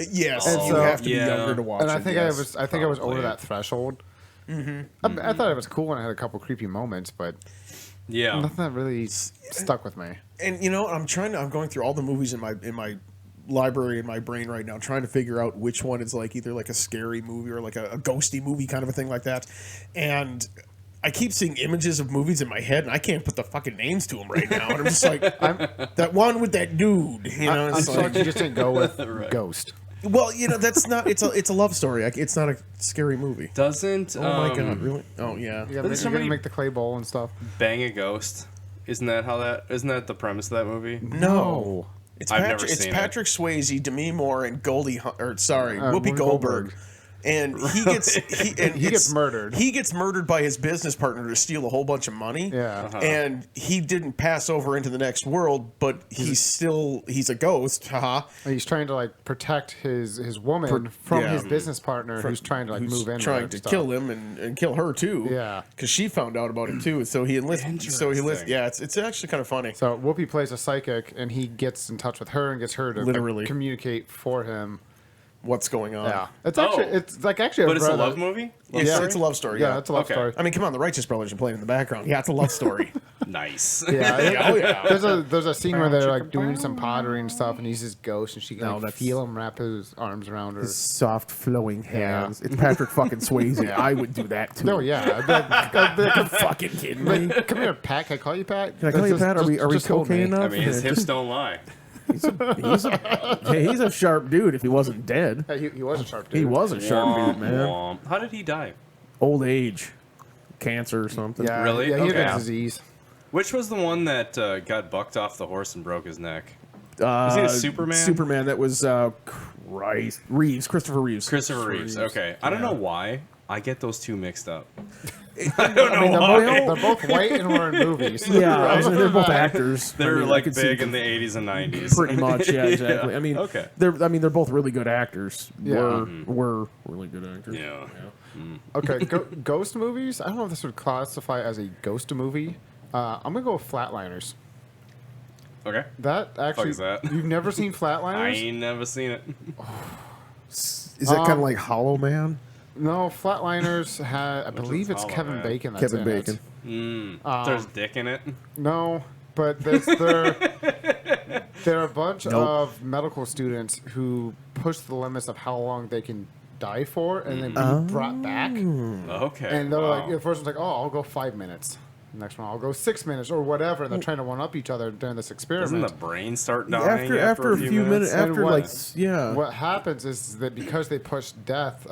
Yes,
And
you
so-
have to be
yeah.
younger to watch
And I
it.
think
yes.
I was over
probably.
that threshold. I thought it was cool, and I had a couple creepy moments, but
Yeah.
nothing that really stuck with me.
And you know, I'm going through all the movies in my library in my brain right now, trying to figure out which one is like either like a scary movie or like a ghosty movie kind of a thing like that. And I keep seeing images of movies in my head, and I can't put the fucking names to them right now. And I'm just like, that one with that dude. You know,
I'm
it's
shocked
like,
you just didn't go with Ghost.
well, you know, that's not. It's a love story. It's not a scary movie.
Doesn't
Oh my god, really? Oh yeah.
You gotta
Doesn't
you gotta
somebody-
make the clay bowl and stuff.
Bang a Ghost? Isn't that the premise of that movie?
No. It's
I've
Patrick,
never
it's
seen
Patrick Swayze, Demi Moore, and Whoopi
Whoopi
Goldberg. And he gets
He gets murdered.
He gets murdered by his business partner to steal a whole bunch of money.
Yeah.
Uh-huh.
And he didn't pass over into the next world, but he's a ghost. Haha.
He's trying to like protect his woman from
yeah.
his business partner who's trying to like
Who's
move in.
trying to kill him and kill her too.
Yeah.
Because she found out about it too. So he enlists.
Interesting.
Yeah, it's actually kind of funny.
So Whoopi plays a psychic, and he gets in touch with her and gets her to like,
Literally.
communicate for him.
What's going on?
Yeah, it's actually it's actually.
But it's a love movie?
It's a love story.
Yeah, it's a love
Okay.
story.
I mean, come on, the Righteous Brothers are playing in the background. Yeah, it's a love story.
Nice.
Yeah, there's a scene where they're like doing some pottery and stuff, and he's this ghost, and she can like, feel him wrap his arms around her.
His soft flowing hands. It's Patrick fucking Swayze. I would do that too.
Oh yeah,
You're fucking kidding me.
come here, Pat. Can I call you Pat?
Can I call you Pat? Are we
just hold
cocaine
me.
enough?
I mean, his hips don't lie.
He's a sharp dude if he wasn't dead.
Yeah, he was a sharp dude.
He was a sharp dude, man.
Womp. How did he die?
Old age. Cancer or something.
Yeah,
Really?
Yeah, he
Okay.
had a disease.
Which was the one that got bucked off the horse and broke his neck? Was he a Superman?
Superman, that was Christopher Reeves.
Christopher Reeves. Okay. I don't know why I get those two mixed up.
I mean, they're both white and were in movies.
Yeah, I mean, they're both actors.
They're
I mean, I
like
could see
big in the 80s and 90s.
pretty much. Yeah, exactly. I mean,
Okay.
They're both really good actors.
Yeah.
Were really good actors.
Yeah.
Okay, ghost movies. I don't know if this would classify as a ghost movie. I'm gonna go with Flatliners.
Okay.
That actually,
is that?
you've never seen
I
Flatliners?
ain't never seen it.
Is that kind of like Hollow Man?
No, Flatliners had. I believe it's
Hollow
Kevin
Man?
Bacon. That's
Kevin
in
Bacon.
It.
There's dick in it.
No, but there are a bunch of medical students who push the limits of how long they can die for, and then be brought back.
Okay.
And they're
wow.
like, the first one's like, "Oh, I'll go 5 minutes." The next one, I'll go 6 minutes or whatever. And they're trying to one up each other during this experiment.
Doesn't the brain start dying
After a few minutes,
And
after
what happens is that because they push death,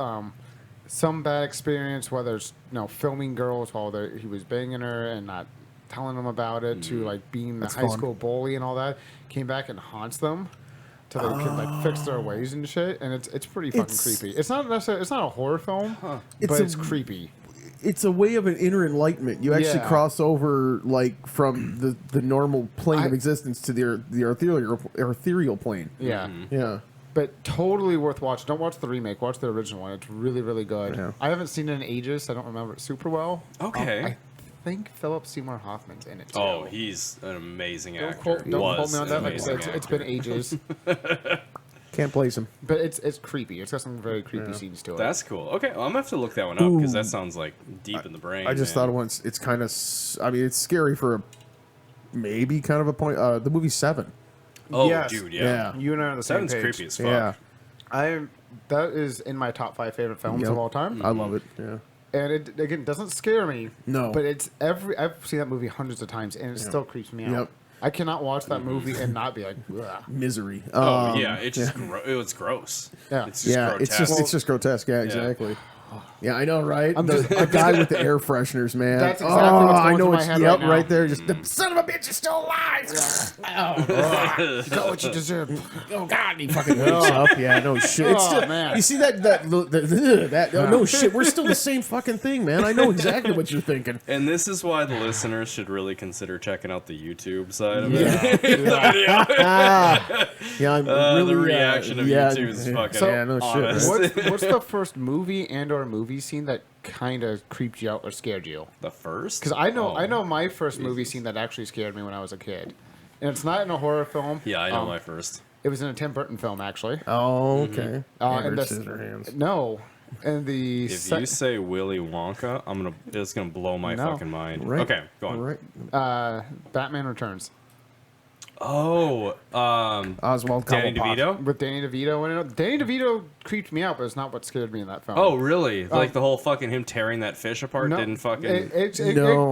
some bad experience, whether it's filming girls while he was banging her and not telling them about it, to like being the high school bully and all that, came back and haunts them till they can like fix their ways and shit. And it's pretty fucking creepy. It's not necessarily it's not a horror film, but it's creepy.
It's a way of an inner enlightenment. You actually cross over like from the normal plane of existence to the ethereal plane.
Yeah.
Yeah.
But totally worth watching. Don't watch the remake. Watch the original one. It's really, really good.
Yeah.
I haven't seen it in ages. So I don't remember it super well.
Okay.
I think Philip Seymour Hoffman's in it too.
Oh, he's an amazing actor.
Don't quote
Was
me on that.
an
Like I said,
amazing
it's been
actor.
ages.
Can't place him.
But it's creepy. It's got some very creepy scenes to it.
That's cool. Okay, well, I'm gonna have to look that one up because that sounds like deep in the brain.
I just
man.
thought once it's kind of. I mean, it's scary for maybe kind of a point. The movie Seven.
Oh,
Yes.
dude, yeah.
You and I are on the same
Seven's
page.
creepy as fuck.
Yeah,
That is in my top 5 favorite films
Yep.
of all time.
I love it. Yeah.
And it again doesn't scare me.
No.
But I've seen that movie hundreds of times and it still creeps me out.
Yep.
I cannot watch that movie and not be like, ugh.
Misery.
Oh, yeah, it's just it's gross.
Yeah.
It's just
Yeah,
grotesque.
it's just grotesque. Yeah, exactly. Yeah, I know, right? A guy with the air fresheners, man.
That's exactly what's going
I know
through my
it's
head
yep
right now.
right there. Just the son of a bitch is still alive.
You got what you deserve.
Oh God, he fucking wakes up. Yeah, no shit. It's
Oh,
still,
man.
You see that no shit. We're still the same fucking thing, man. I know exactly what you're thinking.
And this is why the listeners should really consider checking out the YouTube side of it.
Yeah, I'm really
The reaction of YouTube is fucking
So-
yeah, no shit.
honest.
Right?
What's the first movie or movie scene that kind of creeped you out or scared you?
The first?
Because I know
Oh,
my first movie scene that actually scared me when I was a kid, and it's not in a horror film.
Yeah, I know my first.
It was in a Tim Burton film actually.
Oh, okay.
and
Edward
the-
Scissorhands.
No, and the
If you say Willy Wonka, it's gonna blow my
No.
fucking mind.
Right.
Okay, go on.
Right.
Batman Returns
Oh,
Oswald
Danny
Cobblepot.
DeVito.
with Danny DeVito in it. Danny DeVito creeped me out, but it's not what scared me in that film.
Oh, really? Like the whole fucking him tearing that fish apart
no,
didn't fucking.
No.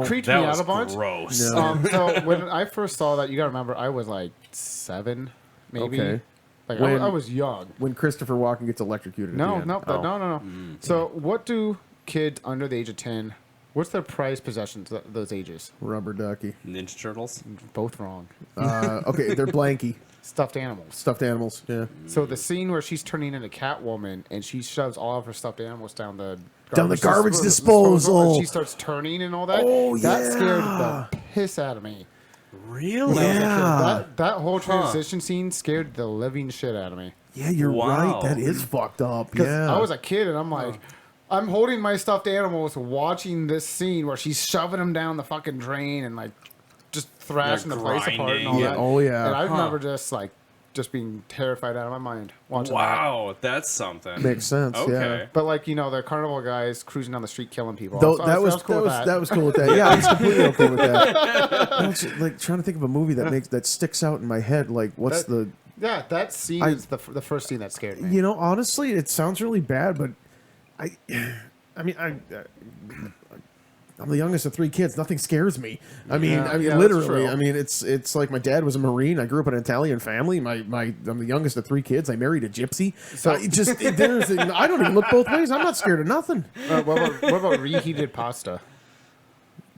it creeped
that
me
was
out a bunch.
gross.
No.
So when I first saw that, you gotta remember I was like 7, maybe.
Okay.
Like
When-
I was young.
When Christopher Walken gets electrocuted.
No,
at the
no,
end. Oh.
no. So what do kids under the age of 10? What's their prized possessions at those ages?
Rubber ducky.
Ninja Turtles.
Both wrong.
Okay, they're blanky.
Stuffed animals.
Stuffed animals. Yeah.
So the scene where she's turning into Catwoman and she shoves all of her stuffed animals down the
garbage disposal.
and she starts turning and all that.
Oh,
that
yeah.
scared the piss out of me.
Really?
Yeah.
That whole transition scene scared the living shit out of me.
Yeah, you're
Wow.
right. That is fucked up.
Because
Yeah.
I was a kid and I'm like, I'm holding my stuffed animals watching this scene where she's shoving them down the fucking drain and like just thrashing the place apart and all
grinding.
that.
Oh, yeah.
And I remember just like just being terrified out of my mind watching that.
Wow, that's something.
Makes sense.
Okay.
Yeah.
But like the carnival guys cruising down the street killing people.
Though,
So
that was
cool with
that was cool with that. Yeah, I was completely okay with that. I was like trying to think of a movie that sticks out in my head. Like, what's
that scene is the first scene that scared me.
You know, honestly, it sounds really bad, but I'm the youngest of 3 kids. Nothing scares me. I mean, literally. I mean, it's like my dad was a Marine. I grew up in an Italian family. I'm the youngest of 3 kids. I married a gypsy. So I don't even look both ways. I'm not scared of nothing.
What about reheated pasta?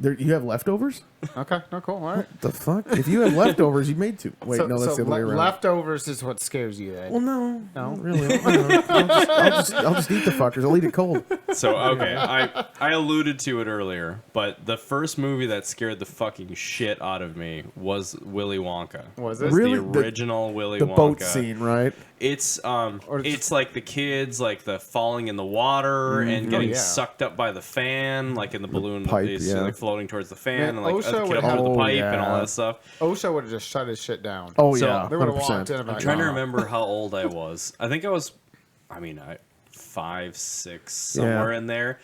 You have leftovers?
Okay, no, cool. All right.
The fuck? If you have leftovers, you made 2. Wait, no, that's the other way around.
Leftovers is what scares you, then.
Well, no, not really. I'll just eat the fuckers. I'll eat it cold.
So, okay, I alluded to it earlier, but the first movie that scared the fucking shit out of me was Willy Wonka.
Was it?
Really?
The original Willy
The
Wonka.
boat scene, right?
It's like the kids, like the falling in the water and getting sucked up by the fan, like in the balloon,
pipe,
like floating towards the fan,
Man,
and like
OSHA
the kid up
would
under the
have-
pipe
Oh,
and all
yeah.
that stuff.
OSHA would have just shut his shit down.
Oh,
So,
yeah.
They would have
100%.
walked in and
I'm
like,
trying to
"Oh."
remember how old I was. I think I was, 5, 6, somewhere in there,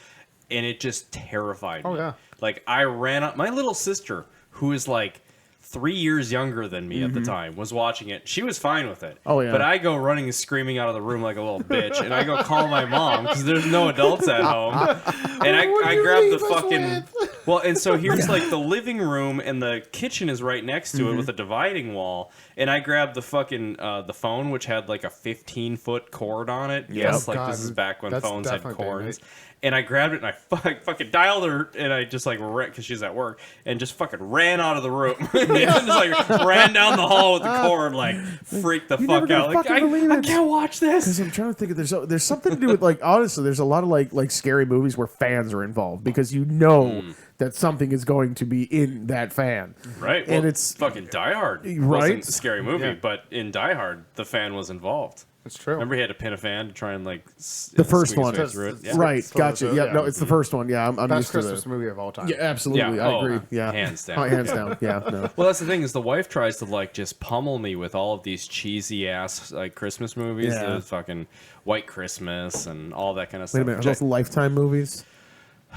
and it just terrified me.
Oh, yeah.
Like I ran up. My little sister, who is like 3 years younger than me at the time, was watching it. She was fine with it.
Oh, yeah.
But I go running and screaming out of the room like a little bitch, and I go call my mom because there's no adults at home, and I grab the fucking. Well, and so here's like the living room, and the kitchen is right next to it with a dividing wall. And I grabbed the fucking the phone, which had like a 15-foot cord on it.
Yeah.
Yes, like
God,
this is back when
that's
phones had
definitely been
cords.
it.
And I grabbed it and I fucking dialed her, and I just like because she's at work, and just fucking ran out of the room. And just like ran down the hall with the cord, like freaked the
never
fuck
gonna
out. Like
fucking believe
I
it.
can't watch this.
Because I'm trying to think of there's something to do with like honestly there's a lot of like scary movies where fans are involved because you know that something is going to be in that fan,
Right,
and
well,
it's
fucking Die Hard.
Right?
Wasn't a scary movie,
Yeah.
but in Die Hard, the fan was involved.
It's true.
Remember, he had to pin a fan to try and like
The first
squeeze
one.
his way through it. Yeah.
right.
Slow
Gotcha.
down,
Yeah,
yeah.
no, it's the first one. Yeah, I'm
Best
used to
Christmas
that.
movie of all time.
Yeah, absolutely.
Yeah,
I agree. Yeah,
hands down.
Oh, hands down. Yeah, no.
Well, that's the thing is the wife tries to like just pummel me with all of these cheesy ass like Christmas movies,
Yeah.
the fucking White Christmas and all that kind of
Wait
stuff.
a minute, are
which I-
those Lifetime movies?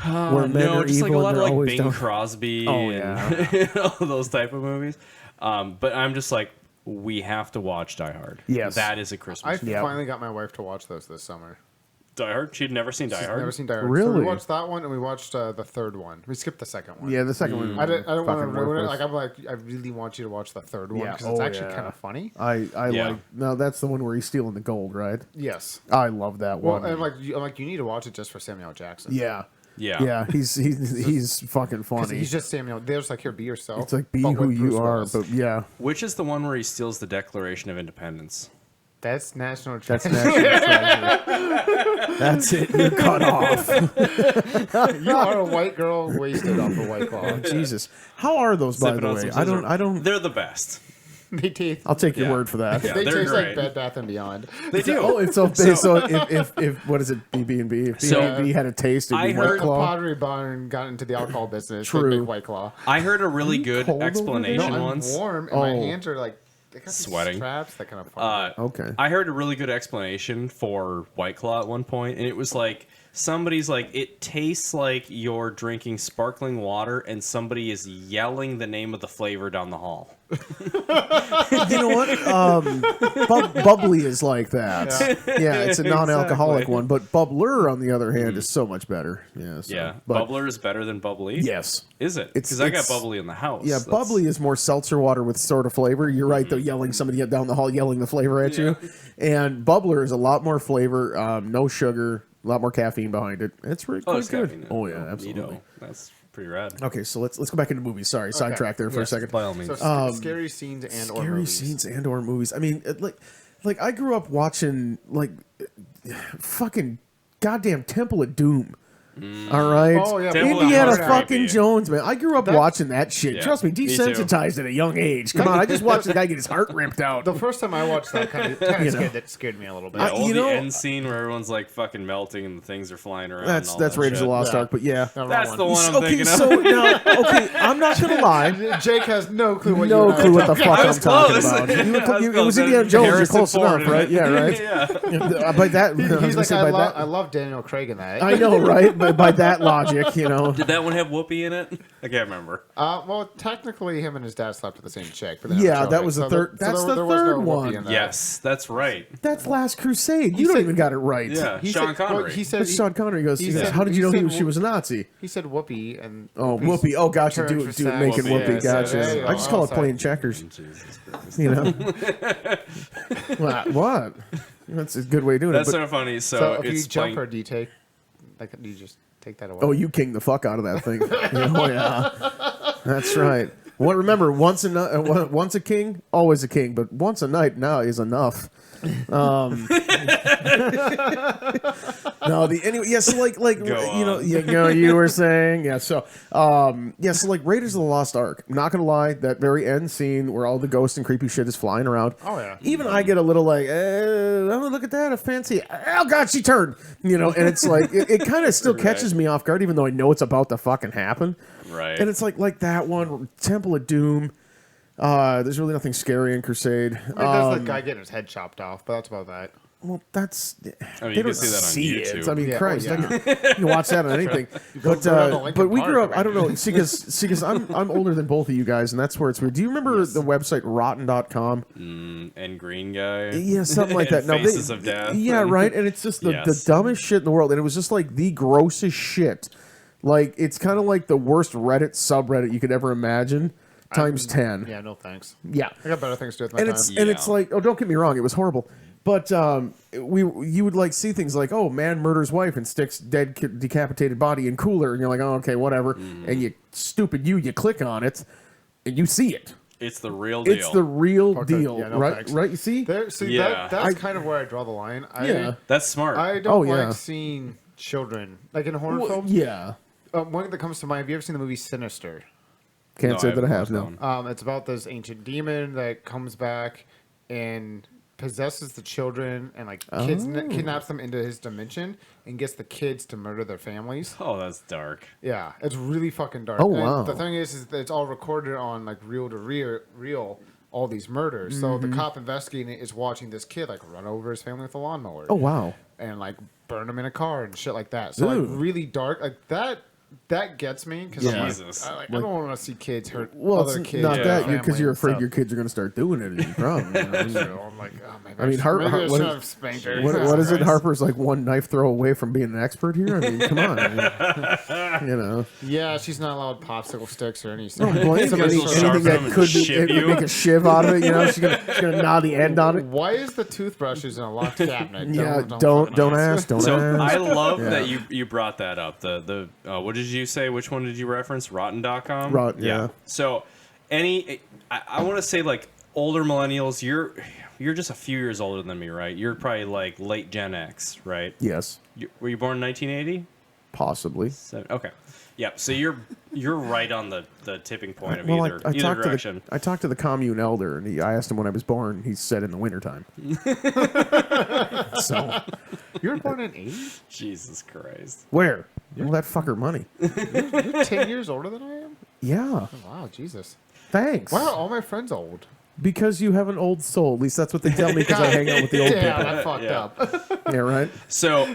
Where men
no,
are
just like a
evil
lot
and
of
they're
like
always
Bing
dumb?
Crosby
Oh,
and all those type of movies. But I'm just like, we have to watch Die Hard.
Yes.
That is a Christmas
I
movie.
finally got my wife to watch those this summer.
Die Hard? She'd never seen Die
She's
Hard?
never seen Die Hard. So
Really?
we watched that one and we watched the third one. We skipped the second one.
Yeah, the second one.
I don't want to
fucking
ruin it.
worthless.
Like I'm like, I really want you to watch the third one
Yeah.
because it's
Oh,
actually
yeah.
kind of funny.
I
Yeah.
like. No, that's the one where he's stealing the gold, right?
Yes.
I love that
Well,
one.
and I'm like, you need to watch it just for Samuel L. Jackson.
yeah.
Yeah.
Yeah, he's fucking
'Cause
funny.
he's just Samuel. They're just like, here, be yourself.
It's like be
but
who
with
you
Bruce
are,
Willis.
but yeah,
Which is the one where he steals the Declaration of Independence?
That's National
that's
Treasure.
national treasure. That's it. You're cut off.
You are a white girl wasted off a White Claw.
Jesus, how are those by
Sipping
the
on
way?
some scissor.
I don't.
They're the best.
They taste.
I'll take your
Yeah.
word for that.
Yeah.
They
they're
taste
great.
like Bed Bath and Beyond.
They do.
Oh, it's so if what is it? BB&B. If
So-
BB&B had a taste, it'd
I
be
heard
White
The
Claw.
Pottery Barn got into the alcohol business.
True.
They make White Claw.
I heard a really good
cold over there?
explanation
No, I'm
once.
warm and my
Oh.
hands are like they got these
Sweating.
straps that kind of funny.
Okay.
I heard a really good explanation for White Claw at one point, and it was like somebody's like, it tastes like you're drinking sparkling water, and somebody is yelling the name of the flavor down the hall.
You know what? Bubbly is like that. Yeah, it's a non-alcoholic
Exactly.
one, but Bubbler, on the other hand, is so much better. Yeah. So,
Yeah,
but,
Bubbler is better than bubbly.
Yes.
Is it?
It's-
Because I got
it's-
bubbly in the house.
Yeah,
That's-
bubbly is more seltzer water with sort of flavor. You're right, though, yelling somebody down the hall, yelling the flavor at you. And bubbler is a lot more flavor, no sugar, a lot more caffeine behind it. It's really
Oh,
quite
there's
good.
caffeine in it.
Oh yeah, absolutely.
Neato. That's pretty rad.
Okay, so let's go back into movies. Sorry, sidetrack there for a
Yes.
second.
By all means.
So scary scenes and or
Scary
movies.
scenes and or movies. I mean, like I grew up watching like fucking goddamn Temple of Doom. All right,
Oh, yeah,
Indiana
Temple of
fucking
Creepy.
Jones, man. I grew up watching that shit.
Yeah,
Trust me,
me too.
desensitized at a young age. Come on, I just watched the guy get his heart ripped out.
The first time I watched that kind of scared me a little bit.
Yeah,
you
the
know-
end scene where everyone's like fucking melting and the things are flying around.
That's
and all that
Raiders of
shit.
the Lost
Yeah.
Ark, but yeah.
That's the one I'm
Okay,
thinking
so
of.
now, okay, I'm not gonna lie.
Jake has no clue what
No
you're
clue what the fuck
I
I'm
was
talking
close.
about.
I was
It
close.
was Indiana Jones. You're
Harrison
close
Ford
enough, right? Yeah, right.
yeah.
By that, I was
He's
gonna
like,
say
I
by that.
love Daniel Craig in that.
I know, right? But by that logic, you know.
Did that one have Whoopi in it? I can't remember.
Well, technically, him and his dad slept with the same chick. But they never
Yeah,
showed
that
it.
was the
So
third.
there-
That's
so
the
there was no
third
Whoopi
one.
in that.
Yes, that's right.
That's Last Crusade. You don't even got it right.
Yeah,
He
Sean
said,
Connery.
well, he said,
That's Sean Connery goes,
he
he goes,
said-
how did
he
you know
said
she was a Nazi?
he said Whoopi and
Oh, Whoopi. Oh, gotcha.
Turned
Do
for
it,
sex.
making
Whoopi,
Whoopi.
yeah,
Gotcha.
there you go.
I just call it
Sorry.
playing checkers.
Jesus Christ.
You know? What? That's a good way of doing
That's
it. But,
so funny.
So
So
if you
it's
jump
playing.
or do you take? Like, do you just take that away?
oh, you king the fuck out of that thing. Oh, yeah. That's right. Well, remember, once a king, always a king. But once a night now is enough. No, anyway, yeah. So like
Go
you know,
on.
you were saying, yeah. So so like Raiders of the Lost Ark. Not gonna lie, that very end scene where all the ghosts and creepy shit is flying around.
Oh, yeah.
Even I get a little like, oh, look at that, a fancy. Oh God, she turned. You know, and it's like it kind of still catches me off guard, even though I know it's about to fucking happen.
Right.
And it's like that one, Temple of Doom. There's really nothing scary in Crusade.
I mean, there's the guy getting his head chopped off, but that's about that.
Well, that's
I mean,
they
you
don't
can see that on
see
YouTube.
it. I mean,
Yeah,
Christ,
oh, yeah.
you can watch that on anything.
go down to Lincoln
But we grew
Park,
up. I don't know. See, because I'm older than both of you guys, and that's where it's weird. Do you remember the website Rotten.com?
And Green Guy.
Yeah, something like that.
And
No,
Faces of Death.
Yeah, right. And it's just the
Yes.
dumbest shit in the world, and it was just like the grossest shit. Like it's kind of like the worst Reddit subreddit you could ever imagine, times 10.
Yeah, no thanks.
Yeah.
I got better things to do with my
And
time.
it's
Yeah.
like, oh, don't get me wrong, it was horrible, but you would like see things like, oh, man murders wife and sticks dead decapitated body in cooler, and you're like, oh, okay, whatever, and you click on it, and you see it.
It's the real deal.
It's the real
Okay,
deal,
yeah, no
right?
thanks.
Right? You see?
Yeah.
That's kind of where I draw the line.
Yeah.
That's smart.
I don't
Oh, yeah.
like seeing children like in horror
Well,
films.
yeah.
One that comes to mind. Have you ever seen the movie Sinister?
Can't
No,
say
I
that I have.
haven't
No.
watched
It's about this ancient demon that comes back and possesses the children and like kidnaps them into his dimension and gets the kids to murder their families.
Oh, that's dark.
Yeah, it's really fucking dark.
Oh,
And
wow.
the thing is that it's all recorded on like reel to reel all these murders. So
Mm-hmm.
the cop investigating it is watching this kid like run over his family with a lawnmower.
Oh, wow.
And like burn them in a car and shit like that. So
Ooh.
like really dark. Like that gets me because
Yeah.
Jesus.
I don't want to see kids hurt
Well,
other
it's
kids.
not
or
that
family
because you're
and
afraid
stuff.
your kids are going to start doing it. Is your problem? You know?
So I'm like, oh, maybe
I mean,
maybe I
what
should
is-
have spanked her.
What is it?
Christ.
Harper's like one knife throw away from being an expert here. I mean, come on. You know,
Yeah, she's not allowed popsicle sticks or anything.
don't blame
Somebody
any,
will sharpen
anything that
them and
could be
shiv
it would
you.
make a shiv out of it. You know, she's gonna nod the end on it.
Why is the toothbrushes in a locked cabinet?
Yeah,
fucking
don't
ask.
ask. Don't
So
ask.
I love
Yeah.
that you brought that up. The what did you say? Which one did you reference? Rotten.com?
Yeah.
So I want to say like older millennials, you're just a few years older than me, right? You're probably like late Gen X, right?
Yes,
Were you born in 1980?
possibly.
Okay. Yeah, so you're right on the tipping point of
Well,
either
I talked
direction.
I talked to the commune elder, and I asked him when I was born. He said in the wintertime. So
You were born in 80?
Jesus Christ.
where? Well, that fucker money.
You're 10 years older than I am?
Yeah.
Oh, wow, Jesus.
Thanks.
Why are all my friends old?
Because you have an old soul. At least that's what they tell me because I hang out with the old
Damn,
people.
I fucked
Yeah.
up.
Yeah, right?
So,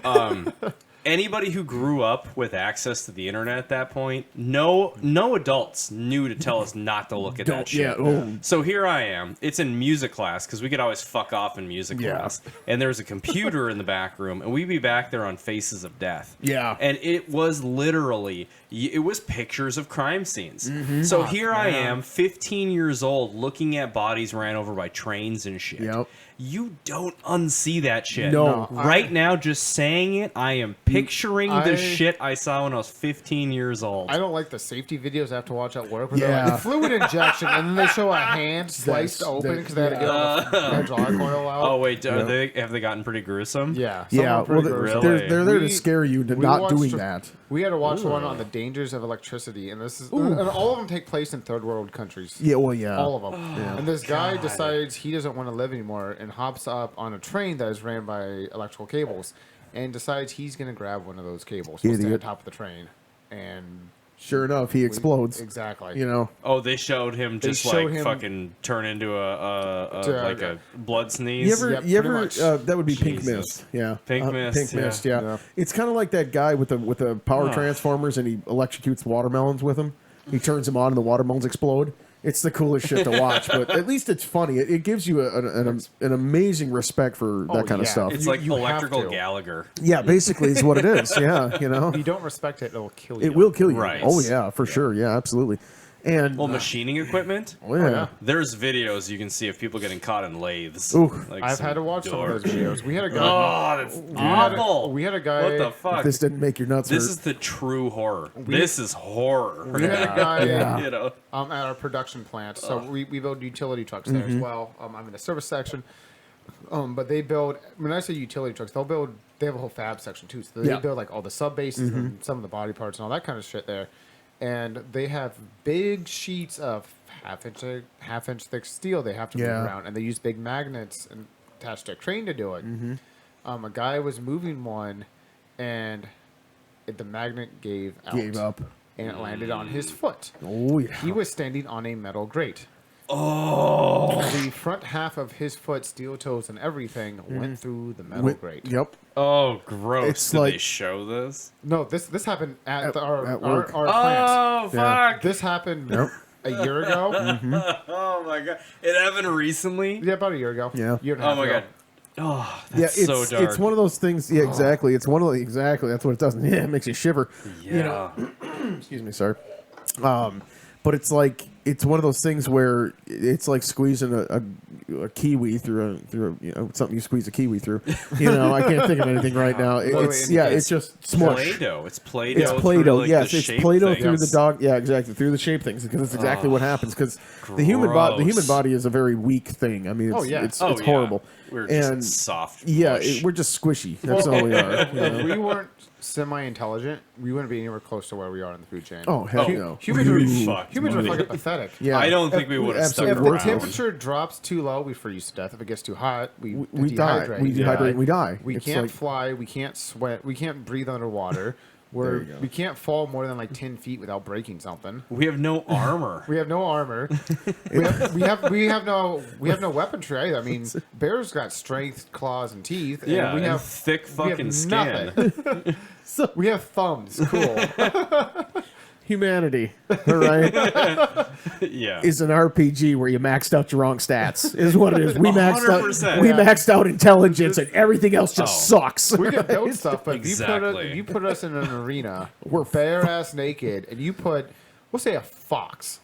anybody who grew up with access to the internet at that point, no adults knew to tell us not to look at that shit.
Yeah. Oh,
So here I am. It's in music class because we could always fuck off in music
Yeah.
class. And there's a computer in the back room, and we'd be back there on Faces of Death.
Yeah.
And it was literally, it was pictures of crime scenes.
Mm-hmm.
So here I am, 15 years old, looking at bodies ran over by trains and shit.
Yep.
You don't unsee that shit.
No.
Right now, just saying it, I am picturing the shit I saw when I was 15 years old.
I don't like the safety videos I have to watch at work. Where
Yeah.
they're like, fluid injection, and then they show a hand sliced open because they had to get all the hydraulic oil out.
Oh wait, have they gotten pretty gruesome?
Yeah. some
Yeah,
are pretty
well,
gruesome.
they're there to
We-
scare you into
we
not
watched-
doing that.
We had to watch one on the dangers of electricity, and this is and all of them take place in third world countries.
Yeah, well, yeah.
All of them. And this guy decides he doesn't want to live anymore and hops up on a train that is ran by electrical cables and decides he's going to grab one of those cables, stay on
Idiot.
top of the train, and
Sure enough, he explodes.
exactly.
You know.
Oh, they showed him just
showed
like
him-
fucking turn into like a blood sneeze.
You ever?
Yep,
you
pretty
ever?
much.
That would be Pink
Jesus.
Mist. Yeah,
Pink Mist,
Pink
yeah.
Mist. Yeah.
Yeah.
It's kind of like that guy with the power transformers, and he electrocutes watermelons with them. He turns them on, and the watermelons explode. It's the coolest shit to watch, but at least it's funny. It gives you an amazing respect for that kind of
yeah.
stuff.
It's
You-
like
you have
electrical
to.
Gallagher.
Yeah, basically, is what it is. Yeah, you know,
If you don't respect it, it'll kill you.
it will kill you.
Right.
Oh yeah, for sure. Yeah, absolutely. And
Well, machining equipment.
oh, yeah.
There's videos you can see of people getting caught in lathes.
Ooh.
Like
I've
some
had to watch some of those
dork.
videos. We had a guy.
Oh, that's awful.
We had a guy.
What the fuck?
This didn't make your nuts
This
hurt.
is the true horror. This is horror.
We had a guy.
Yeah.
You know.
At our production plant. So we build utility trucks there as well. I'm in the service section. But they build, when I say utility trucks, they have a whole fab section too. So they
Yeah.
build like all the sub bases and some of the body parts and all that kind of shit there. And they have big sheets of half inch thick steel they have to
Yeah.
move around. And they use big magnets and attached to a crane to do it. A guy was moving one and the magnet gave out.
Gave up.
And it landed on his foot.
Oh yeah.
He was standing on a metal grate.
Oh.
The front half of his foot, steel toes and everything, went through the metal grate.
Yep.
Oh, gross.
It's
Did they
like-
show this?
No, this happened at
at work.
our plant.
Oh,
Yeah.
fuck.
This happened a year ago.
Oh, my God. It happened recently?
Yeah, about a year ago.
Yeah.
Year and a
Oh,
half
my
ago.
God. Oh,
Yeah,
that's
it's
so dark.
it's one of those things. Yeah, exactly. It's one of the, exactly. That's what it does. Yeah, it makes you shiver.
Yeah.
You know. Excuse me, sorry. But it's like it's one of those things where it's like squeezing a kiwi through something you squeeze a kiwi through. You know, I can't think of anything right now. It's
wait,
it's just smush.
Play-Doh. It's Play-Doh.
It's Play-Doh,
through, like,
yes.
the
It's
shape
Play-Doh
thing.
through the dog. Yeah, exactly, through the shape things, because that's exactly what happens. Because the human
gross.
body is a very weak thing. I mean, it's,
Oh, yeah.
it's,
Oh,
it's
yeah.
horrible.
We're just
and
soft.
yeah,
mush.
we're just squishy. That's all we are. you know?
If we weren't semi-intelligent, we wouldn't be anywhere close to where we are in the food chain.
Oh hell no!
Humans
Ooh.
are
Fucked,
humans are
buddy.
fucking pathetic.
Yeah,
I don't think we would have stuck
If
absolutely.
the
around.
temperature drops too low, we freeze to death. If it gets too hot, we
die.
dehydrate.
We dehydrate. We die.
We
It's
can't
like-
fly. We can't sweat. We can't breathe underwater.
There you go.
We can't fall more than like 10 feet without breaking something.
We have no armor.
We have no armor. we have no weaponry either. I mean, bears got strength, claws, and teeth. And
Yeah,
we
and
have
thick
we have
fucking skin.
nothing. We have thumbs. Cool.
Humanity, all right,
Yeah.
is an RPG where you maxed out your wrong stats. Is what it is. We maxed
100%.
out. We maxed out intelligence, and everything else just sucks.
We can build stuff, but
Exactly.
if you put us in an arena, we're bare ass naked, and you put, we'll say, a fox.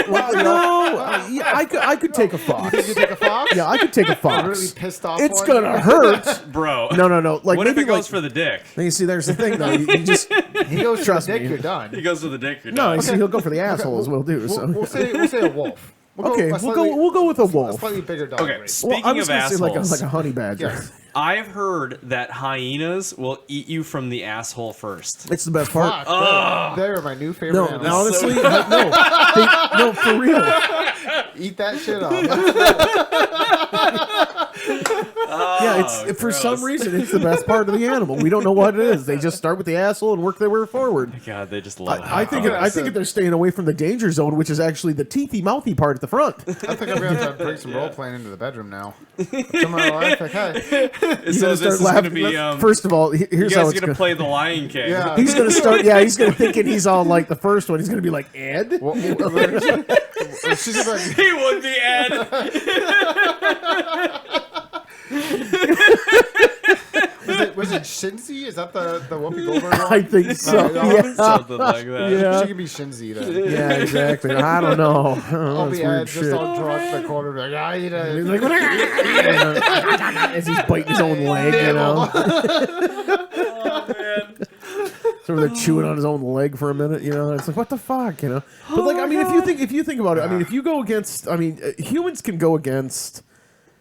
Well, no, yeah, I could take a fox.
You take a fox?
Yeah, I could take a fox.
Really pissed off.
It's
one?
gonna hurt.
Bro.
No. Like
What if
maybe
it goes
like.
for the dick?
You see, there's the thing though. You just
He goes
Trust
to the dick,
me.
you're done.
He goes for the dick. You're
no.
done.
You see, he'll go for the asshole as well do. So
We'll say a wolf.
okay, we'll go with a
A
wolf.
slightly bigger dog.
Okay,
breed.
speaking
I was
of
gonna say
assholes,
like a honey badger.
Yes.
I've heard that hyenas will eat you from the asshole first.
It's the best part.
Fuck, they're my new favorite
No,
animals.
honestly, no, for real.
Eat that shit up.
Yeah, it's for some reason it's the best part of the animal. We don't know what it is. They just start with the asshole and work their way forward.
God, they just love it.
I think they're staying away from the danger zone, which is actually the teethy mouthy part at the front.
I think I'm gonna have to bring some role playing into the bedroom now. Come on, wife, like, hey,
So this is going to be.
First of all,
You
here's how
guys
it's
going to play the Lion King.
yeah.
He's gonna start. Yeah, he's gonna thinking he's all like the first one. He's gonna be like Ed.
She's gonna be like,
He would be Ed.
was it Shinzi? Is that the Whoopi Goldberg one?
I think so. Yeah,
Something like that.
yeah,
She could be Shinzi then.
yeah, exactly. I don't know. Oh,
I'll
that's
be
weird
Ed,
shit.
just all drunk in the corner, like, I eat
He's
it.
like, as he's biting his own leg, you know. So they're chewing on his own leg for a minute, you know. It's like, what the fuck, you know? But like, I mean, if you think about it, I mean, if you go against, I mean, humans can go against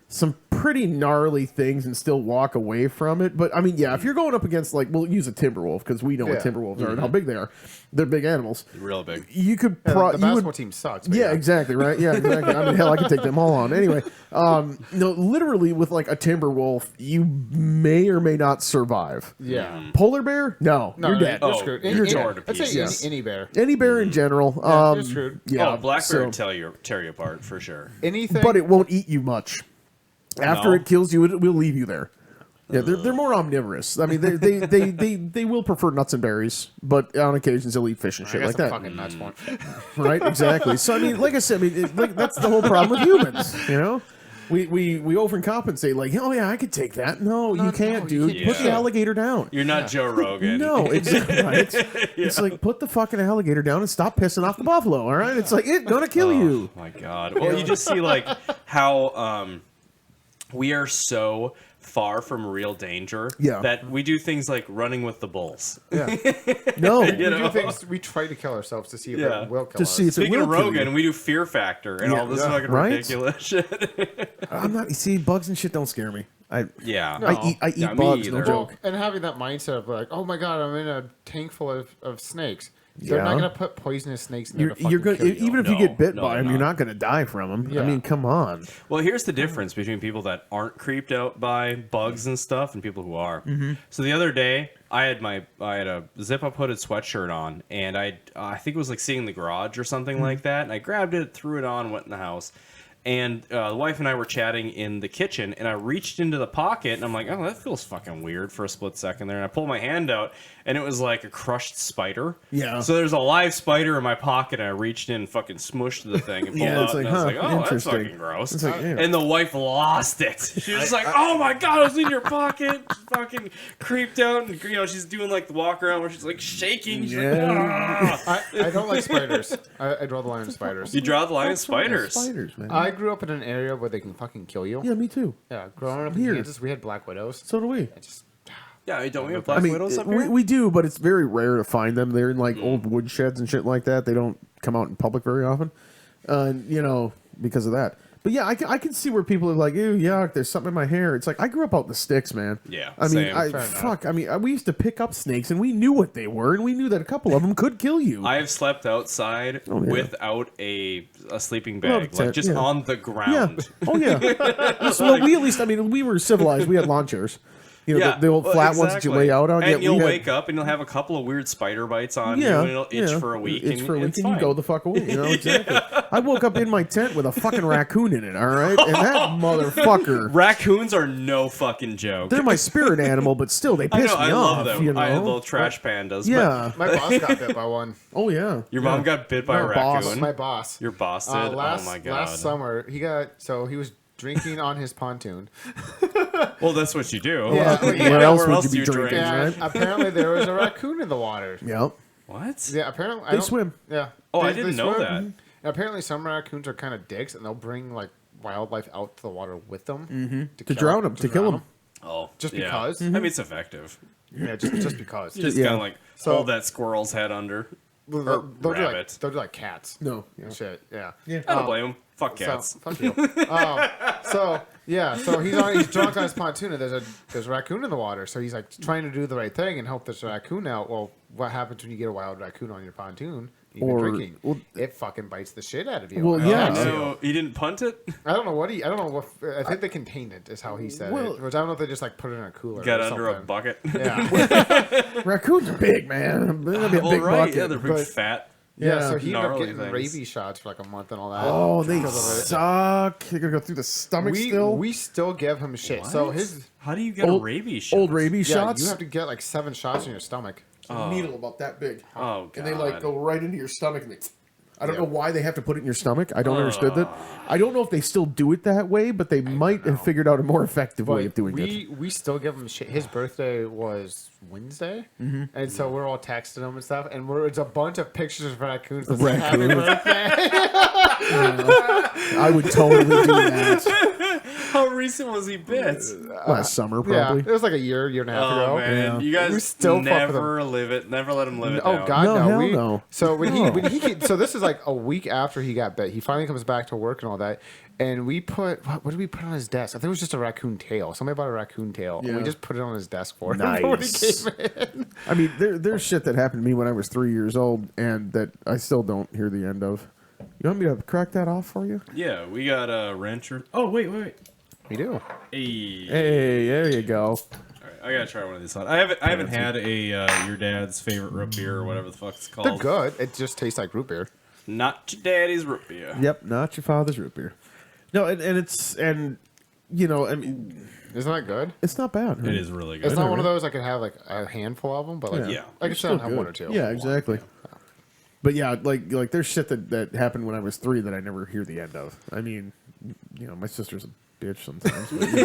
some pretty gnarly things and still walk away from it. But I mean, yeah, if you're going up against, like, we'll use a timber wolf because we know what timber wolves are and how big they are. They're big animals.
Real big.
You could
the basketball team sucks.
Yeah, exactly, right? Yeah, exactly. I mean, hell, I could take them all on. Anyway, no, literally with like a timber wolf, you may or may not survive.
Yeah.
Polar bear? No, you're dead.
You're screwed.
You're torn to
I'd
pieces.
say any bear.
Any bear in general.
You're screwed.
Yeah,
Oh, black bear
so-
would tear you apart for sure.
Anything.
but it won't eat you much. After
No.
it kills you, it will leave you there. Yeah, they're more omnivorous. I mean, they will prefer nuts and berries, but on occasions they'll eat fish and shit
I got
like
some
that.
fucking nuts one.
Right? Exactly. So I mean, like I said, I mean, that's the whole problem with humans. You know, we overcompensate. Like, oh yeah, I could take that. No, you can't,
no,
dude.
you
Put the
can't.
alligator down.
You're not Joe Rogan.
No, exactly. Right? It's like put the fucking alligator down and stop pissing off the buffalo. All right? It's like it's gonna kill you.
Oh my god. Well, you just see like how we are so far from real danger that we do things like running with the bulls.
Yeah.
No,
We do things. We try to kill ourselves to see if it will kill
To
us.
see if it
Speaking
will
of
kill
Rogan,
you.
we do Fear Factor and all this fucking
Right?
ridiculous shit.
I'm not. You see, bugs and shit don't scare me.
Yeah.
I eat
Yeah, me
bugs. No
either.
joke.
And having that mindset of like, oh my god, I'm in a tank full of snakes. They're
Yeah.
not gonna put poisonous snakes in there.
You're
going
good. Even if you
No,
get bit
no,
by
they're
them, you're
not.
not going to die from them. I
Yeah.
mean, come on.
Well, here's the difference between people that aren't creeped out by bugs and stuff and people who are. So the other day, I had a zip-up hooded sweatshirt on, and I think it was like sitting in the garage or something like that, and I grabbed it, threw it on, went in the house. And the wife and I were chatting in the kitchen, and I reached into the pocket, and I'm like, oh, that feels fucking weird for a split second there. And I pulled my hand out, and it was like a crushed spider.
Yeah.
So there's a live spider in my pocket, and I reached in and fucking smushed the thing and pulled
Yeah,
out,
it's like,
and I was like,
huh,
oh, that's
interesting.
fucking gross.
It's like, yeah.
And the wife lost it. She was just like, oh my god, it was in your pocket. She fucking creeped out, and she's doing like the walk around where she's like shaking. She's
Yeah.
like,
I don't like spiders. I draw the line of spiders.
you draw the line of spiders.
Spiders, man.
I grew up in an area where they can fucking kill you.
yeah, me too.
Yeah, growing up in
Here.
Kansas, we had black widows.
So do we.
I just
Yeah, don't we have black
I mean,
widows up here?
we do, but it's very rare to find them. They're in like old wood sheds and shit like that. They don't come out in public very often, because of that. But yeah, I can see where people are like, ew, yuck, there's something in my hair. It's like, I grew up out in the sticks, man.
Yeah,
I mean,
same.
Fair enough.
we used to pick up snakes and we knew what they were and we knew that a couple of them could kill you.
I have slept outside
yeah.
without a sleeping
Well,
bag, like just
yeah.
on the
yeah.
ground.
Oh, yeah. So we at least, we were civilized. We had lawn chairs. The old flat ones that you lay out on.
And
Yeah,
you'll
we had-
wake up and you'll have a couple of weird spider bites on
Yeah,
you, and it'll itch for a week.
Itch
and
for a week,
it's
and you
fine.
go the fuck away. You know exactly. I woke up in my tent with a fucking raccoon in it. All right, and that motherfucker.
Raccoons are no fucking joke.
They're my spirit animal, but still, they
I
piss
know,
me
I
off.
love them.
You know?
I have little trash pandas.
Yeah.
my boss got bit by one.
Oh yeah.
But your mom got bit by a
My boss.
raccoon.
My boss.
Your boss did.
Last,
oh my god.
Last summer, he was drinking on his pontoon.
Well, that's what you do.
Yeah.
Where else would you be
do
drinking?
drink?
And
right?
apparently there was a raccoon in the water.
Yep.
What?
Yeah, apparently
They swim.
Yeah.
Oh, I
They
didn't know
swim.
that.
And apparently some raccoons are kind of dicks, and they'll bring like wildlife out to the water with them
To drown them, to kill them.
Oh,
Just
yeah.
because?
I mean, it's effective.
Yeah, just because.
You just
Yeah.
kind of like
So-
hold that squirrel's head under.
They'll
or
do
rabbit.
they'll do like cats.
No.
And shit. Yeah.
Yeah.
I don't blame him. Fuck cats.
So, fuck you. So he's drunk on his pontoon, and there's a raccoon in the water. So he's like trying to do the right thing and help this raccoon out. Well, what happens when you get a wild raccoon on your pontoon? You've been
Or-
drinking.
well-
It fucking bites the shit out of you.
Well, yeah.
So he didn't punt it.
I don't know what I think they contained it. Is how he said
Well-
it. Which I don't know if they just like put it in a cooler.
Got
or
under a
something.
bucket.
Yeah.
Raccoons are big, man. They're gonna be a
Well,
big
right.
bucket.
Yeah, they're big
but-
fat.
Yeah, so he ended up
gnarly
getting
things.
rabies shots for like a month and all that.
Oh, they
Because of it.
suck. They're gonna go through the stomach still.
We still give him shit. So his
How do you get
Old-
a rabies shot?
Old rabies
yeah,
shots.
you have to get like 7 shots in your stomach.
needle about that big.
Oh, God.
And they like go right into your stomach and they. I don't know why they have to put it in your stomach. I don't understand that. I don't know if they still do it that way, but they might have figured out a more effective way of doing it.
We still give him shit. His birthday was Wednesday, and so we're all texting him and stuff, and it's a bunch of pictures of raccoons that say happy birthday.
I would totally do that.
How recent was he bit?
Last summer,
Yeah,
probably.
it was like a year and a half ago.
Oh man,
Yeah.
you guys
We still fuck with
never live it. Never let him live it.
Oh
down.
God,
No,
no!
hell
We,
no.
So when he so this is like a week after he got bit. He finally comes back to work and all that, and we put what did we put on his desk? I think it was just a raccoon tail. Somebody bought a raccoon tail, and we
Yeah.
just put it on his desk for him when he
Nice.
came in.
I mean, there's shit that happened to me when I was 3 years old, and that I still don't hear the end of. You want me to crack that off for you?
Yeah, we got a rancher. Oh wait.
We do.
Hey.
Hey, there you go.
All right, I gotta try one of these. I haven't had a your dad's favorite root beer or whatever the fuck it's called.
They're good. It just tastes like root beer.
Not your daddy's root beer.
Yep, not your father's root beer. No, and you know, I mean,
Isn't that good?
it's not bad.
It is really good.
It's not
know,
one of
right?
those I could have like a handful of them, but like
Yeah.
I could still have one or two.
Yeah, exactly. But yeah, like there's shit that happened when I was 3 that I never hear the end of. I mean, you know, my sister's a bitch sometimes. But, you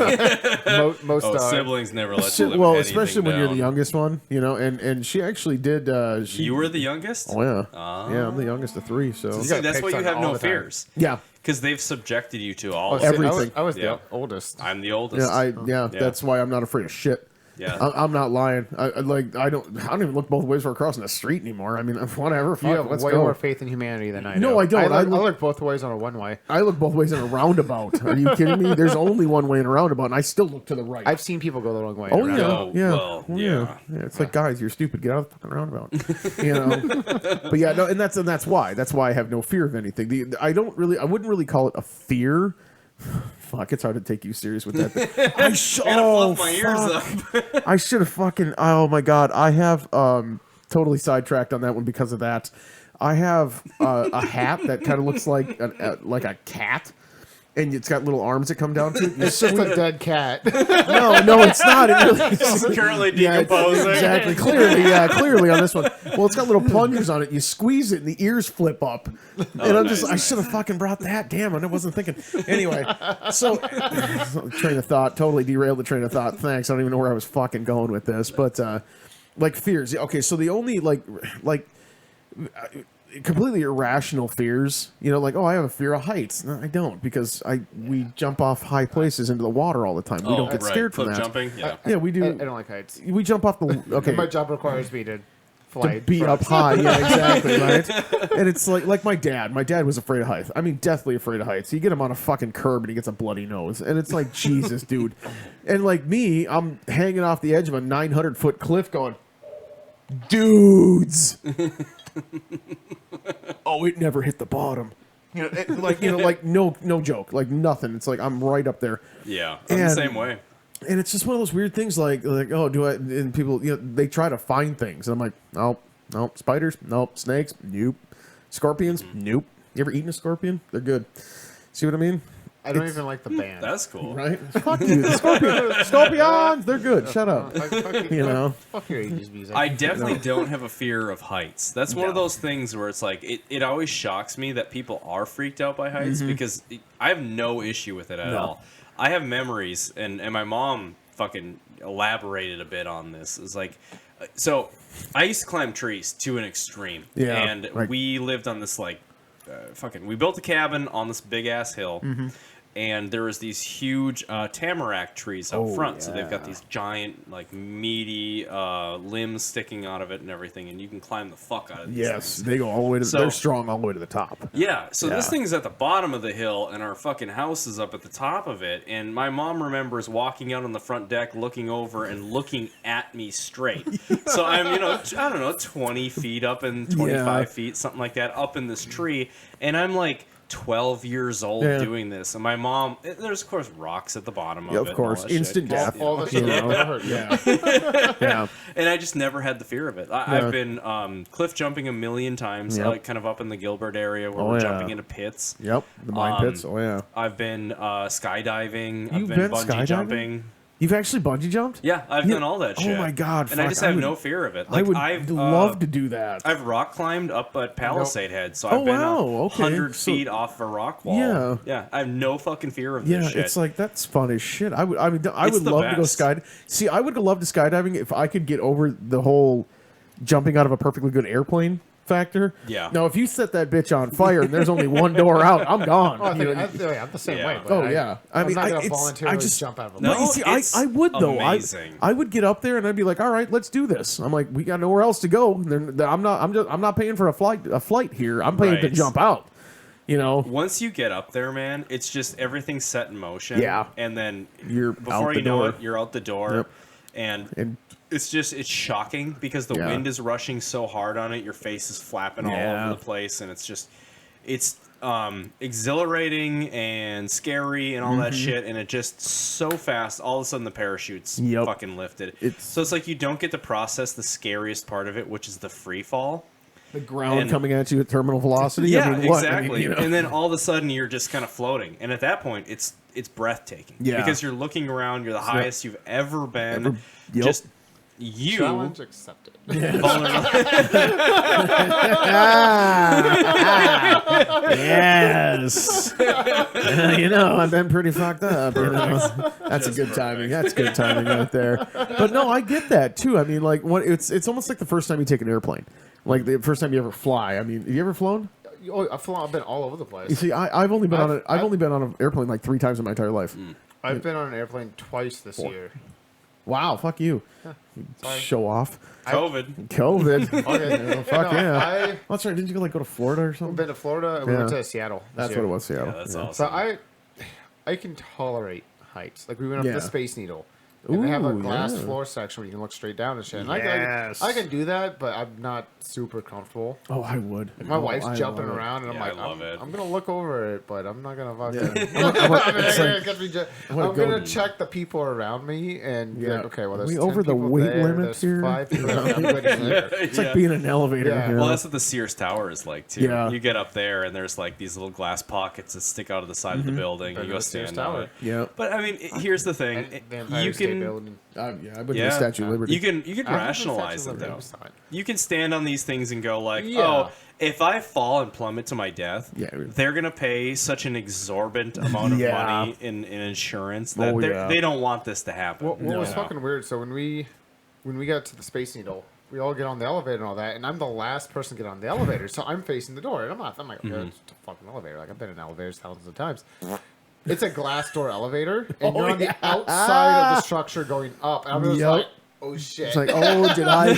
know.
Most
Siblings never let you
Shit,
live
well,
anything
especially when you're the
down.
youngest one, you know, and she actually did.
You were the youngest?
Oh yeah, yeah, I'm the youngest of 3. So
See,
got
that's
picked
why you
on
have
all
no
the time.
fears.
yeah,
Because they've subjected you to all of
see,
it.
everything.
I was
Yeah.
the oldest.
I'm the oldest.
yeah. That's why I'm not afraid of shit.
Yeah.
I'm not lying. I don't even look both ways for crossing the street anymore. I mean, whatever. Fuck,
You have
let's
way
go.
more faith in humanity than I do.
No, I don't.
I
I
look both ways on a one way.
I look both ways in a roundabout. Are you kidding me? There's only one way in a roundabout, and I still look to the right.
I've seen people go the wrong way.
Oh
around.
yeah,
Oh,
yeah,
well,
Oh,
yeah.
yeah. It's like, guys, you're stupid. Get out of the fucking roundabout. You know. But yeah, no, and that's why I have no fear of anything. I wouldn't really call it a fear. Fuck, it's hard to take you serious with that. I
Fluff my ears up.
I should have fucking. Oh my god, I have totally sidetracked on that one because of that. I have a hat that kind of looks like a cat. And it's got little arms that come down to it.
It's just a dead cat.
No, it's not. It really
It's currently
Yeah,
decomposing.
exactly. Clearly on this one. Well, it's got little plungers on it. You squeeze it, and the ears flip up. And I'm
nice,
I should have fucking brought that. Damn, I wasn't thinking. Anyway, so train of thought totally derailed the train of thought. Thanks. I don't even know where I was fucking going with this, but like fears. Okay, so the only like completely irrational fears, you know, like, oh, I have a fear of heights. No, I don't, because we jump off high places into the water all the time. We don't get scared from
Cliff
that.
jumping? Yeah.
Yeah, we do.
I don't like heights.
We jump off the okay.
My job requires me to fly.
To be up high, yeah, exactly, right? And it's like my dad. My dad was afraid of heights. I mean, deathly afraid of heights. You get him on a fucking curb and he gets a bloody nose, and it's like, Jesus, dude. And like me, I'm hanging off the edge of a 900-foot cliff, going, dudes. Oh, it never hit the bottom. You know, like no joke, like nothing. It's like I'm right up there.
Yeah. I'm the same way.
And it's just one of those weird things, like oh, do I? And people, you know, they try to find things, and I'm like, nope, spiders, nope, snakes, nope, scorpions, nope. You ever eaten a scorpion? They're good. See what I mean?
I don't even like the band.
That's cool.
Right? Fuck you, the scorpions. They're good. Shut up. You know.
Fuck your 80s music.
I definitely don't have a fear of heights. That's one of those things where it's like, it always shocks me that people are freaked out by heights, because I have no issue with it at all. I have memories, and my mom fucking elaborated a bit on this. It's like, so I used to climb trees to an extreme.
Yeah,
And
like-
we lived on this, like, we built a cabin on this big ass hill. And there was these huge tamarack trees up front. So they've got these giant, like, meaty limbs sticking out of it and everything. And you can climb the fuck out of these
Yes,
things.
they go all the way to.
So-
they're strong all the way to the top.
Yeah, so this
Yeah.
thing's at the bottom of the hill, and our fucking house is up at the top of it. And my mom remembers walking out on the front deck, looking over, and looking at me straight. So I'm, you know, I don't know, 20 feet up and 25 feet, something like that, up in this tree. And I'm like 12 years old doing this. And my mom, there's of course rocks at the bottom of it.
Of course,
and all that
instant
shit.
death.
all the shit
You
I've
know?
ever heard.
Yeah.
And I just never had the fear of it. I've been cliff jumping a million times, like kind of up in the Gilbert area where we're jumping into pits.
Yep. The mine pits. Oh yeah.
I've been skydiving. I've
You've
been
been
bungee
skydiving?
jumping.
You've actually bungee jumped?
Yeah, I've done all that shit.
Oh my god!
And I
fuck,
just have
would-
no fear of it.
I
Like,
would
I've
love to do that.
I've rock climbed up at Palisade Head, so
Oh,
I've been
wow, okay.
100
So-
feet off a rock wall.
Yeah.
Yeah, I have no fucking fear of
Yeah,
this shit.
it's like that's fun as shit. I would
It's
would
the
love to go
best.
See, I would love to skydiving if I could get over the whole jumping out of a perfectly good airplane factor.
Yeah.
Now, if you set that bitch on fire and there's only one door out, I'm gone.
Oh,
You know,
I'm the same
Yeah.
way. But
oh yeah.
I'm not gonna
it's-
voluntarily
I just
jump out of a
No,
plane.
You see,
it's
I would though.
amazing.
I would get up there and I'd be like, all right, let's do this. I'm like, we got nowhere else to go. I'm not paying for a flight here. I'm paying to
Right.
jump out. You know,
Once you get up there, man, it's just everything's set in motion.
Yeah.
And then
You're
before
out
you
the
know
door.
it, you're out the door.
Yep.
And it's shocking because the
Yeah.
wind is rushing so hard on it. Your face is flapping all
Yeah.
over the place, and it's exhilarating and scary and all that shit. And it just so fast, all of a sudden the parachute's
Yep.
fucking lifted.
It's-
So it's like you don't get to process the scariest part of it, which is the free fall.
the ground
And-
coming at you at terminal velocity.
Yeah,
I mean, what?
exactly.
I mean, you know.
And then all of a sudden you're just kind of floating, and at that point it's breathtaking.
Yeah.
Because you're looking around, you're the highest you've ever been.
Yep.
Just you.
Challenge accepted.
vulnerable.
Yes. You know, I've been pretty fucked up. You know? That's a good timing. That's good timing right there. But no, I get that too. I mean, like, it's almost like the first time you take an airplane. Like the first time you ever fly. I mean, have you ever flown?
Oh, I've been all over the
You
place.
see, I've only been
I've-
I've only been on an airplane like 3 times in my entire life.
I've been on an airplane twice this year.
Wow, fuck you.
Sorry.
Show off.
COVID.
COVID.
Okay.
Oh, fuck
No,
yeah.
I've
That's right. Didn't you go to Florida or something?
been to Florida and we
Yeah.
went to Seattle. this
That's
year.
what it was. Seattle.
Yeah, that's
Yeah.
awesome.
So I can tolerate heights. Like we went up
Yeah.
the Space Needle. And they have a
Ooh,
glass
yeah.
floor section where you can look straight down and shit. And
Yes.
I can do that, but I'm not super comfortable.
Oh, I would.
My
Oh,
wife's
I
jumping
love it.
around, and
Yeah,
I'm like,
I love it.
I'm gonna look over it, but I'm not gonna fucking.
Yeah. It's like-
I'm
wanna
gonna
go-
check the people around me and be
Yeah.
like, okay, well,
Are
there's
we
10
over the
people
weight
there,
limit
there's
here?
5 people. I'm good here.
It's like being in an elevator.
Yeah.
you
Well,
know?
that's what the Sears Tower is like too.
Yeah.
You get up there and there's like these little glass pockets that stick out of the side of the building.
Better
You go
than the Sears
stand on
Tower.
it.
Yeah.
But I mean, here's the thing:
And the Empire
you
State
can,
Building.
Yeah, I've been to
yeah,
the Statue of Liberty.
you can
I haven't
rationalize
been
it
to
though.
Statue of Liberty.
You can stand on these things and go like,
Yeah.
oh, if I fall and plummet to my death,
Yeah.
they're gonna pay such an exorbitant amount of
Yeah.
money in insurance that
Oh, yeah.
they don't want this to happen.
What was
No.
fucking weird? So when we got to the Space Needle, we all get on the elevator and all that, and I'm the last person to get on the elevator, so I'm facing the door, and I'm like, okay, it's just a fucking elevator. Like I've been in elevators thousands of times. It's a glass door elevator, and you're on the outside of the structure going up, and I'm just
Yep.
like, oh shit.
It's like, oh, did I?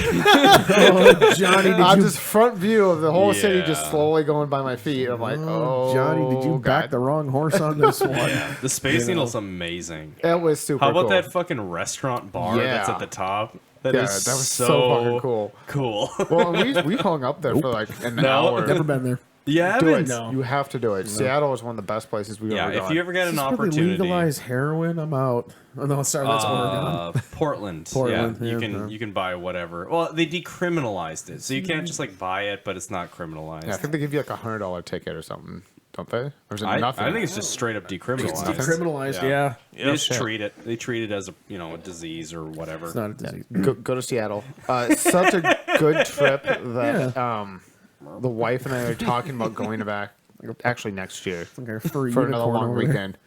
Oh, Johnny, did
I'm
you?
just front view of the whole city just
Yeah.
slowly going by my feet. I'm like, oh,
Johnny, did you back
God.
the wrong horse on this one?
Yeah, the Space
You know.
Needle's amazing.
It was super
How about
cool.
that fucking restaurant bar that's
Yeah.
at the top? That
Yeah,
is
that was
so,
so fucking cool.
Cool.
Well, we hung up there for like an
No.
hour.
Never been there.
yeah,
Do it.
No.
You have to do it. Seattle is one of the best places we've
Yeah,
ever
if
gone.
you ever get an
Just probably
opportunity.
legalize heroin. I'm out. Oh no, sorry, that's Oregon.
Portland.
Portland,
Yeah,
yeah.
you can buy whatever. Well, they decriminalized it, so you can't just like buy it, but it's not criminalized.
Yeah, I think they give you like $100 ticket or something, don't they? Or is it
I
nothing?
think it's just straight up decriminalized.
Decriminalized,
Yeah.
yeah.
They just
shit.
treat it. They treat it as a a disease or whatever.
It's not a disease.
Go to Seattle. Such a good trip that the wife and I are talking about going back. Actually, next year
Like a furry
for another
unicorn
long
over
weekend.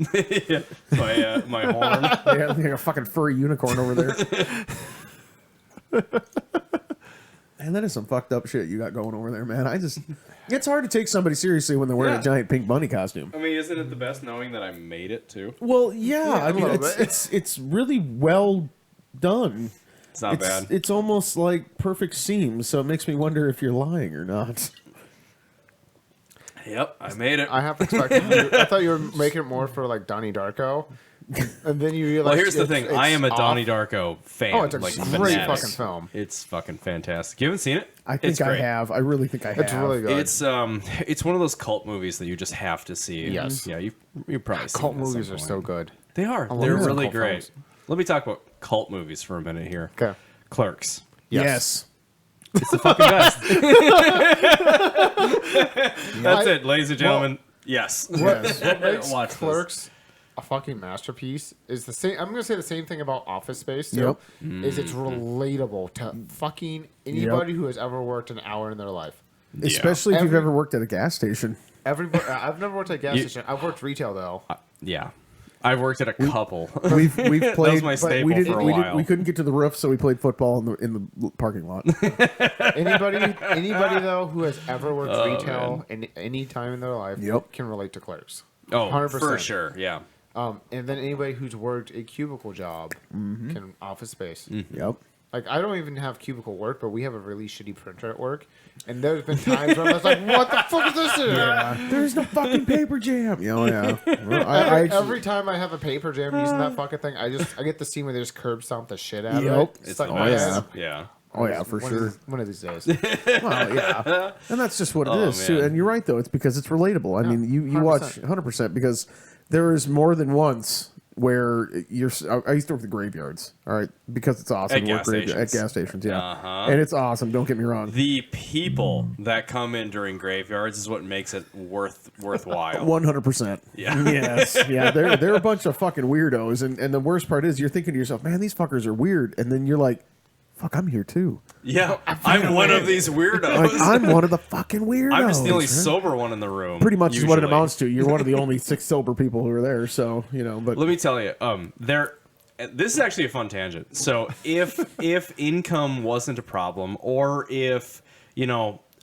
My horn.
there. Yeah, like a fucking furry unicorn over there. Man, that is some fucked up shit you got going over there, man. It's hard to take somebody seriously when they're wearing
Yeah.
a giant pink bunny costume.
I mean, isn't it the best knowing that I made it too?
Well, yeah, I
a
mean,
little bit.
it's really well done.
It's not
It's,
bad.
it's almost like perfect seams, so it makes me wonder if you're lying or not.
Yep, I made it.
I have expected. I thought you were making it more for like Donnie Darko, and then you realize.
Well, here's the
it's-
thing. I am a
it's
Donnie
off.
Darko fan.
Oh, it's a
like,
great
fanatic.
fucking film.
It's fucking fantastic. You haven't seen it?
I think
It's
I
great.
have. I really think I have.
It's really good.
It's one of those cult movies that you just have to see.
Yes.
Yeah, you probably seen
Cult
it at some
movies are
point.
so good.
They are.
love
They're
some
really
cult
great.
films.
Let me talk about cult movies for a minute here.
Okay.
Clerks.
Yes.
It's the fucking best. That's it, ladies and gentlemen. Yes.
What makes
Watch this.
Clerks a fucking masterpiece is the same. I'm gonna say the same thing about Office Space too.
Yep.
Is it's relatable to fucking anybody who has ever worked an hour in their life.
Especially if you've
Every-
ever worked at a gas station.
Everybody. I've never worked at a gas
You-
station. I've worked retail though.
Yeah. I've worked at a couple.
We've played.
That was my
but
staple for a while.
We couldn't get to the roof, so we played football in the parking lot.
Anybody though who has ever worked retail in any time in their life can relate to clerks.
Oh,
100%.
for sure, yeah.
And then anybody who's worked a cubicle job can office space.
Yep.
Like, I don't even have cubicle work, but we have a really shitty printer at work. And there's been times where I was like, what the fuck is this in?
Yeah. There's no fucking paper jam. Yeah. Well,
every time I have a paper jam using that fucking thing, I get the scene where they just curb stomp the shit out of it.
It's
like,
nice. Yeah.
Oh, yeah, for sure.
One of these days.
Well, yeah. And that's just what it is, too. And you're right, though. It's because it's relatable. I mean, you watch 100% because there is more than once where I used to work the graveyards, all right, because it's awesome to work at gas stations, yeah. And it's awesome, don't get me wrong.
The people that come in during graveyards is what makes it worthwhile.
100%.
Yeah.
Yes. Yeah, they're a bunch of fucking weirdos, and the worst part is you're thinking to yourself, man, these fuckers are weird, and then you're like, fuck, I'm here too.
Yeah, I'm one of these weirdos.
Like, I'm one of the fucking weirdos.
I'm just the only sober one in the room.
Pretty much is what it amounts to. You're one of the only 6 sober people who are there, so, but...
Let me tell you, this is actually a fun tangent. So if income wasn't a problem, or if,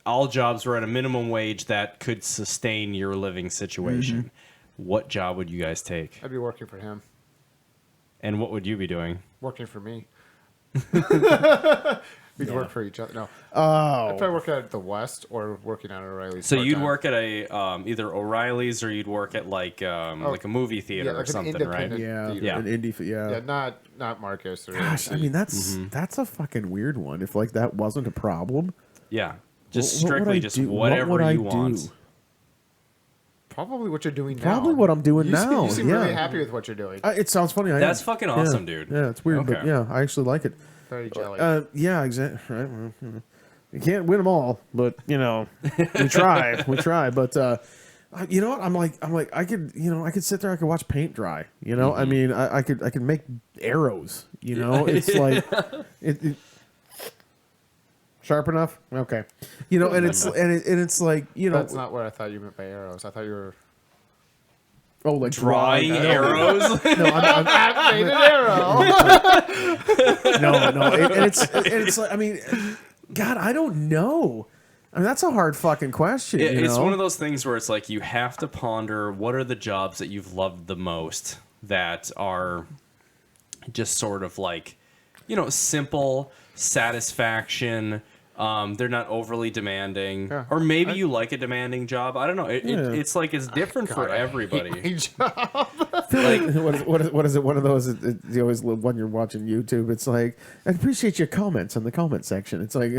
all jobs were at a minimum wage that could sustain your living situation, what job would you guys take?
I'd be working for him.
And what would you be doing?
Working for me. We'd work for each other. No.
Oh.
I'd probably work at the West or working at O'Reilly's.
So you'd work at a either O'Reilly's or you'd work at like a movie theater or something, right?
Yeah,
theater.
an indie.
Yeah, not Marcus. Or
Gosh, I mean that's a fucking weird one. If like that wasn't a problem.
Yeah, just strictly just whatever you want.
Probably what you're doing now.
Probably what I'm doing now.
You seem really happy with what you're doing.
It sounds funny.
That's fucking awesome, dude.
Yeah, it's weird, but yeah, I actually like it.
Very jelly.
Yeah, exactly. Right. Well, you can't win them all, but we try. We try. But you know what? I'm like, I could sit there. I could watch paint dry. I mean, I could make arrows. It's like it sharp enough. Okay. And it's like
That's not what I thought you meant by arrows. I thought you were.
Oh, like
drawing arrows?
No,
I made an arrow.
No. And it's like, I mean, God, I don't know. I mean, that's a hard fucking question.
It's one of those things where it's like you have to ponder what are the jobs that you've loved the most that are just sort of like, simple satisfaction. They're not overly demanding, or maybe you like a demanding job. I don't know. It's like it's different for everybody.
What is it? One of those you always love when you're watching YouTube. It's like, I appreciate your comments in the comment section. It's like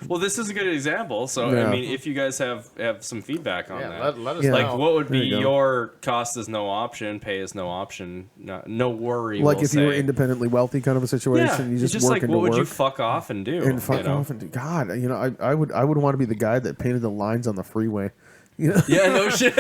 well, this is a good example. So I mean, if you guys have some feedback on that,
let us know.
Like, what would be your cost is no option, pay is no option, no worry.
Like if you were independendly wealthy, kind of a situation, you just work
like, what would you fuck off and do?
And fuck off and do. God, I would want to be the guy that painted the lines on the freeway.
Yeah, no shit.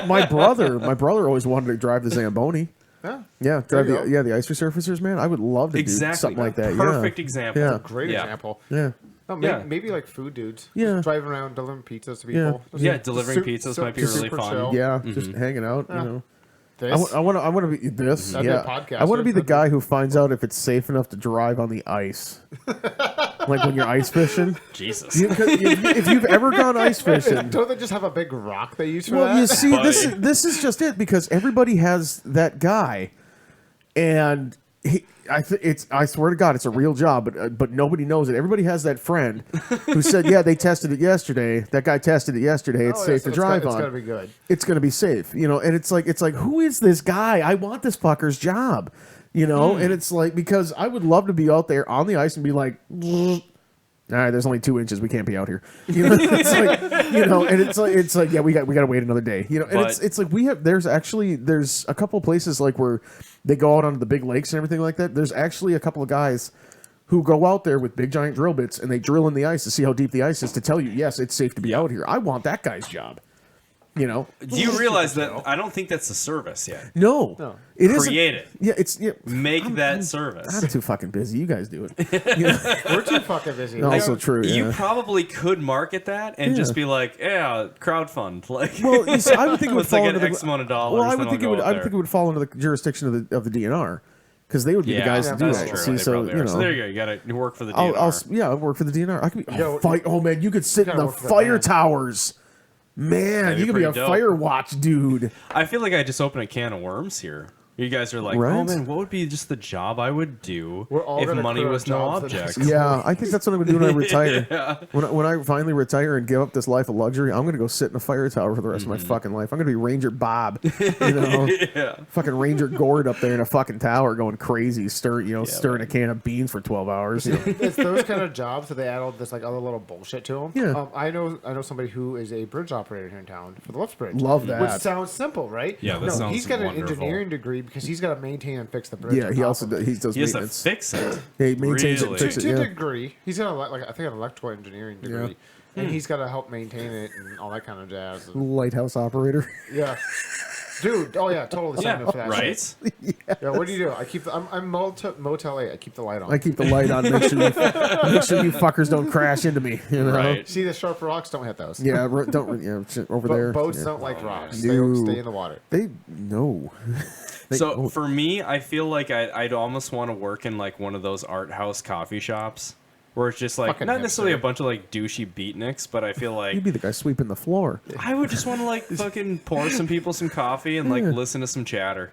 my brother always wanted to drive the Zamboni. Yeah, drive the ice resurfacers, man. I would love to do something like that.
Perfect example.
That's a great example.
Yeah.
No, maybe like food dudes.
Yeah.
Just driving around delivering pizzas to people.
Yeah, delivering pizzas might be really fun.
Chill.
Yeah, just hanging out.
This?
I want to be this.
That'd be a podcast.
I want to be the guy who finds out if it's safe enough to drive on the ice. Like when you're ice fishing.
Jesus.
If you've ever gone ice fishing,
don't they just have a big rock they use for
well,
that?
you see, this is just it because everybody has that guy, and I swear to God, it's a real job, but nobody knows it. Everybody has that friend who said, "Yeah, they tested it yesterday. That guy tested it yesterday. It's safe to drive on.
It's gonna be good.
It's gonna be safe, And it's like, who is this guy? I want this fucker's job, And it's like because I would love to be out there on the ice and be like. All right, there's only 2 inches. We can't be out here. It's like, and it's like, yeah, we got to wait another day. And it's like there's a couple places like where they go out onto the big lakes and everything like that. There's actually a couple of guys who go out there with big giant drill bits and they drill in the ice to see how deep the ice is to tell you, yes, it's safe to be out here. I want that guy's job. You know?
Do you realize that? I don't think that's a service yet.
No. It isn't.
Create it.
Yeah, it's
Make that service.
I'm too fucking busy. You guys do it. You know?
We're too fucking busy.
Also true. Yeah.
You probably could market that and just be like, yeah, crowdfund. Like,
Well, you see, I would think it would
it's
fall
like
under
an
the
X amount of dollars.
Well, I
then
would think
I'll
it would.
go
I
out
would think it
there.
would fall under the jurisdiction of the DNR, because they would be the guys to do
that's
that.
true.
See,
They
so
probably
you
are.
know.
So there you go. You got to work for the DNR.
I'll work for the DNR. I could be
Yo,
fight. Oh man, you could sit in
gotta
the
work for the
fire
band.
towers. Man,
That'd be
you could be a
pretty dope.
fire watch dude.
I feel like I just opened a can of worms here. You guys are like,
Right?
oh man, what would be just the job I would do
We're all
if
gonna
money
quit our
was no
jobs the
object?
next-
Yeah, I think that's what I'm gonna do when I retire. When I finally retire and give up this life of luxury, I'm gonna go sit in a fire tower for the rest of my fucking life. I'm gonna be Ranger Bob, you know, fucking Ranger Gord up there in a fucking tower going crazy, stirring a can of beans for 12 hours. You know?
It's those kind of jobs that they add all this like other little bullshit to them.
Yeah.
I know somebody who is a bridge operator here in town for the Lift Bridge.
Love that.
Which sounds simple, right?
Yeah, that
no,
sounds
he's got
wonderful.
an engineering degree because he's got to maintain and fix the bridge.
Yeah,
on
he
top
also
of it.
he does
He has to
maintenance.
fix it.
Yeah, he maintains it
Really?
and fixes
to
it.
a
Yeah.
degree. He's got I think an electrical engineering degree, and he's got to help maintain it and all that kind of jazz. And,
Lighthouse operator.
yeah. Dude, oh yeah, totally signed up for that.
Right?
shit. Yeah, what do you do? I keep I'm Motel 8. I keep the light on.
I keep the light on. Make sure you fuckers don't crash into me. You know?
Right.
See the sharp rocks? Don't hit those.
Yeah, shit over there.
Boats
yeah.
don't like rocks.
No.
They stay in the water.
They no.
So for me, I feel like I'd almost want to work in like one of those art house coffee shops where it's just like
Fucking
not necessarily
hipster.
a bunch of like douchey beatniks, but I feel like
You'd be the guy sweeping the floor.
I would just want to like fucking pour some people some coffee and like listen to some chatter.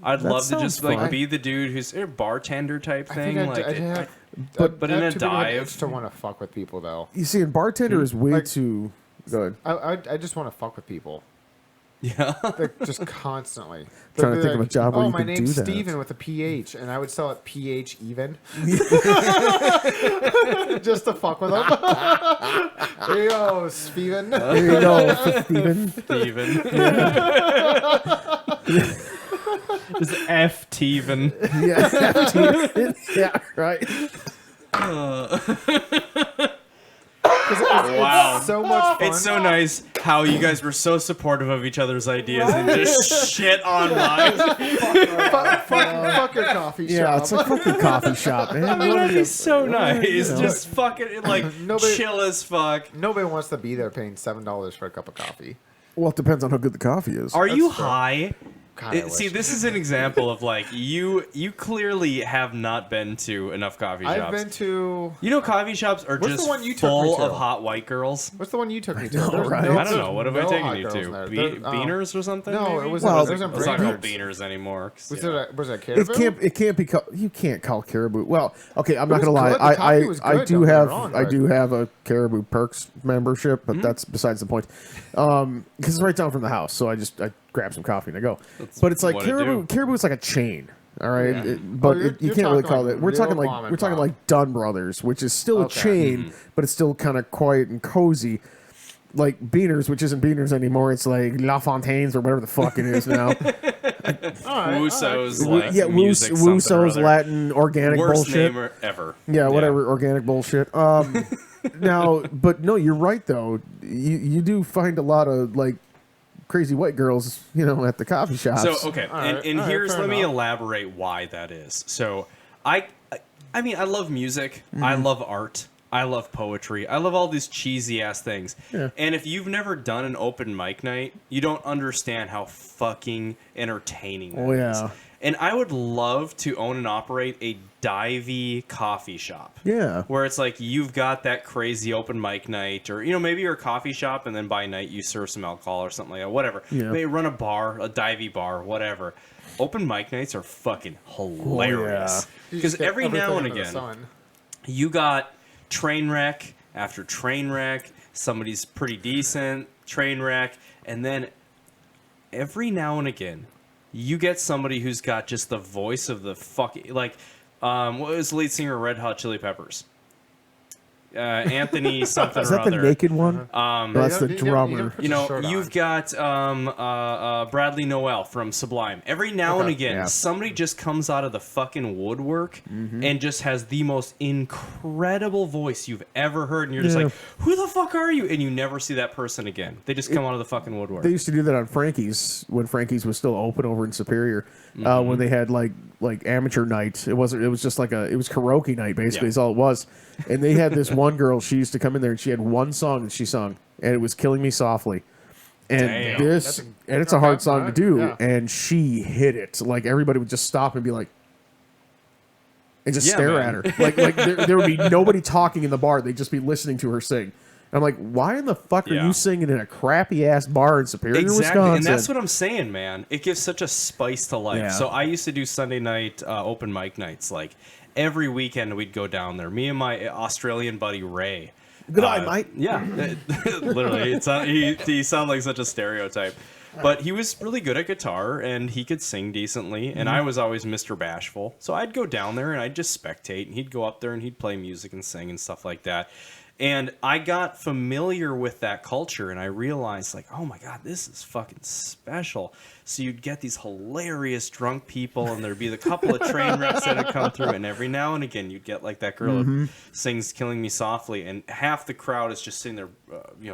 I'd
That
love to just
sounds
like
fun.
be the dude who's a bartender type thing.
I'd
Like,
have,
but in
I'd
a
have too big of an
dive.
itch to want to fuck with people though.
You see, and bartender is way
Like-
too good.
I just want to fuck with people.
Yeah.
Like, just constantly.
Trying to
They'd be
think of a job where
oh,
you
my
could
name's
do that."
Steven with a PH, and I would sell it PH even. Just to fuck with them. There you go, Steven.
There you go, Steven.
Steven. Just F Steven.
Yeah, yeah, right.
Wow.
It's so much fun.
It's so nice how you guys were so supportive of each other's ideas and just shit on mine.
fuck your coffee shop.
Yeah, it's like fucking coffee shop, man.
That'd be so nice.
know.
Just fucking like
Nobody-
chill as fuck.
Nobody wants to be there paying $7 for a cup of coffee.
Well, it depends on how good the coffee is.
Are you
fair.
high?
God, I
See,
wish.
this is an example of like you clearly have not been to enough coffee shops.
I've been to.
You know, coffee shops are
What's the
just
one you took me
full
to?
of hot white girls.
What's the one you took me to?
know,
There's
right?
I don't know. What have I
no
taken
hot
you
girls
to?
in there.
Beaners or something?
No,
maybe?
it was.
Well,
Well, there's a
It's not called
Brews.
beaners anymore. 'cause,
Was
yeah.
it a caribou?
It can't be called. You can't call caribou. Well, okay, I'm not
was
gonna lie.
good. The coffee was
I
good,
do
don't get me
have
wrong,
I
but-
do have a Caribou Perks membership, but that's besides the point. Because it's right down from the house, so I grab some coffee and I go. But it's like
what I do.
Caribou is like a chain. All right,
Yeah.
but
you're
you can't really
talking
call
like
it. We're
real
talking
mom
like
and
we're talking
pop.
like Dunn Brothers, which is still a
Okay.
chain, but it's still kind of quiet and cozy. Like Beaners, which isn't Beaners anymore. It's like La Fontaine's or whatever the fuck it is now.
Wuso's like
Yeah,
music something or
Wuso's
other.
Latin organic
Worst
bullshit.
name ever.
Yeah, whatever, organic bullshit. Now, but no, you're right though. You do find a lot of like crazy white girls, at the coffee shops.
So okay,
right,
and
all right,
here's
fair
let me
enough.
elaborate why that is. So I mean I love music, I
Mm-hmm.
love art, I love poetry, I love all these cheesy ass things.
Yeah.
And if you've never done an open mic night, you don't understand how fucking entertaining that
Oh,
is.
yeah.
And I would love to own and operate a divey coffee shop.
Yeah.
Where it's like you've got that crazy open mic night, or maybe you're a coffee shop and then by night you serve some alcohol or something like that. Whatever.
Yeah.
Maybe run a bar, a divey bar, whatever. Open mic nights are fucking hilarious.
You
Because
just get
every now and
everything under the
again,
sun.
you got train wreck after train wreck. Somebody's pretty decent, train wreck, and then every now and again, you get somebody who's got just the voice of the fucking what was the lead singer of Red Hot Chili Peppers? Anthony something
Is
or
that the
other.
naked one? No, that's the drummer.
You know, you've got Bradley Noel from Sublime. Every now and again,
Yeah.
somebody just comes out of the fucking woodwork and just has the most incredible voice you've ever heard, and you're just like, "Who the fuck are you?" And you never see that person again. They just come out of the fucking woodwork.
They used to do that on Frankie's when Frankie's was still open over in Superior. When they had like amateur night. It was just like it was karaoke night basically. Is all it was. And they had this one girl. She used to come in there and she had one song that she sung, and it was "Killing Me Softly." And it's a hard song to do, and she hit it. Like everybody would just stop and be like, and just stare at her. Like there would be nobody talking in the bar. They'd just be listening to her sing. I'm like, why in the fuck are you singing in a crappy ass bar in Superior, Wisconsin?
And that's what I'm saying, man. It gives such a spice to life.
Yeah.
So I used to do Sunday night open mic nights. Like every weekend we'd go down there. Me and my Australian buddy Ray.
Good eye, mate.
Yeah, literally. He sounded like such a stereotype. But he was really good at guitar, and he could sing decently, and I was always Mr. Bashful. So I'd go down there, and I'd just spectate, and he'd go up there, and he'd play music and sing and stuff like that. And I got familiar with that culture, and I realized, like, oh my God, this is fucking special. So you'd get these hilarious drunk people, and there'd be the couple of train wrecks that would come through, and every now and again you'd get like that girl who sings "Killing Me Softly," and half the crowd is just sitting there,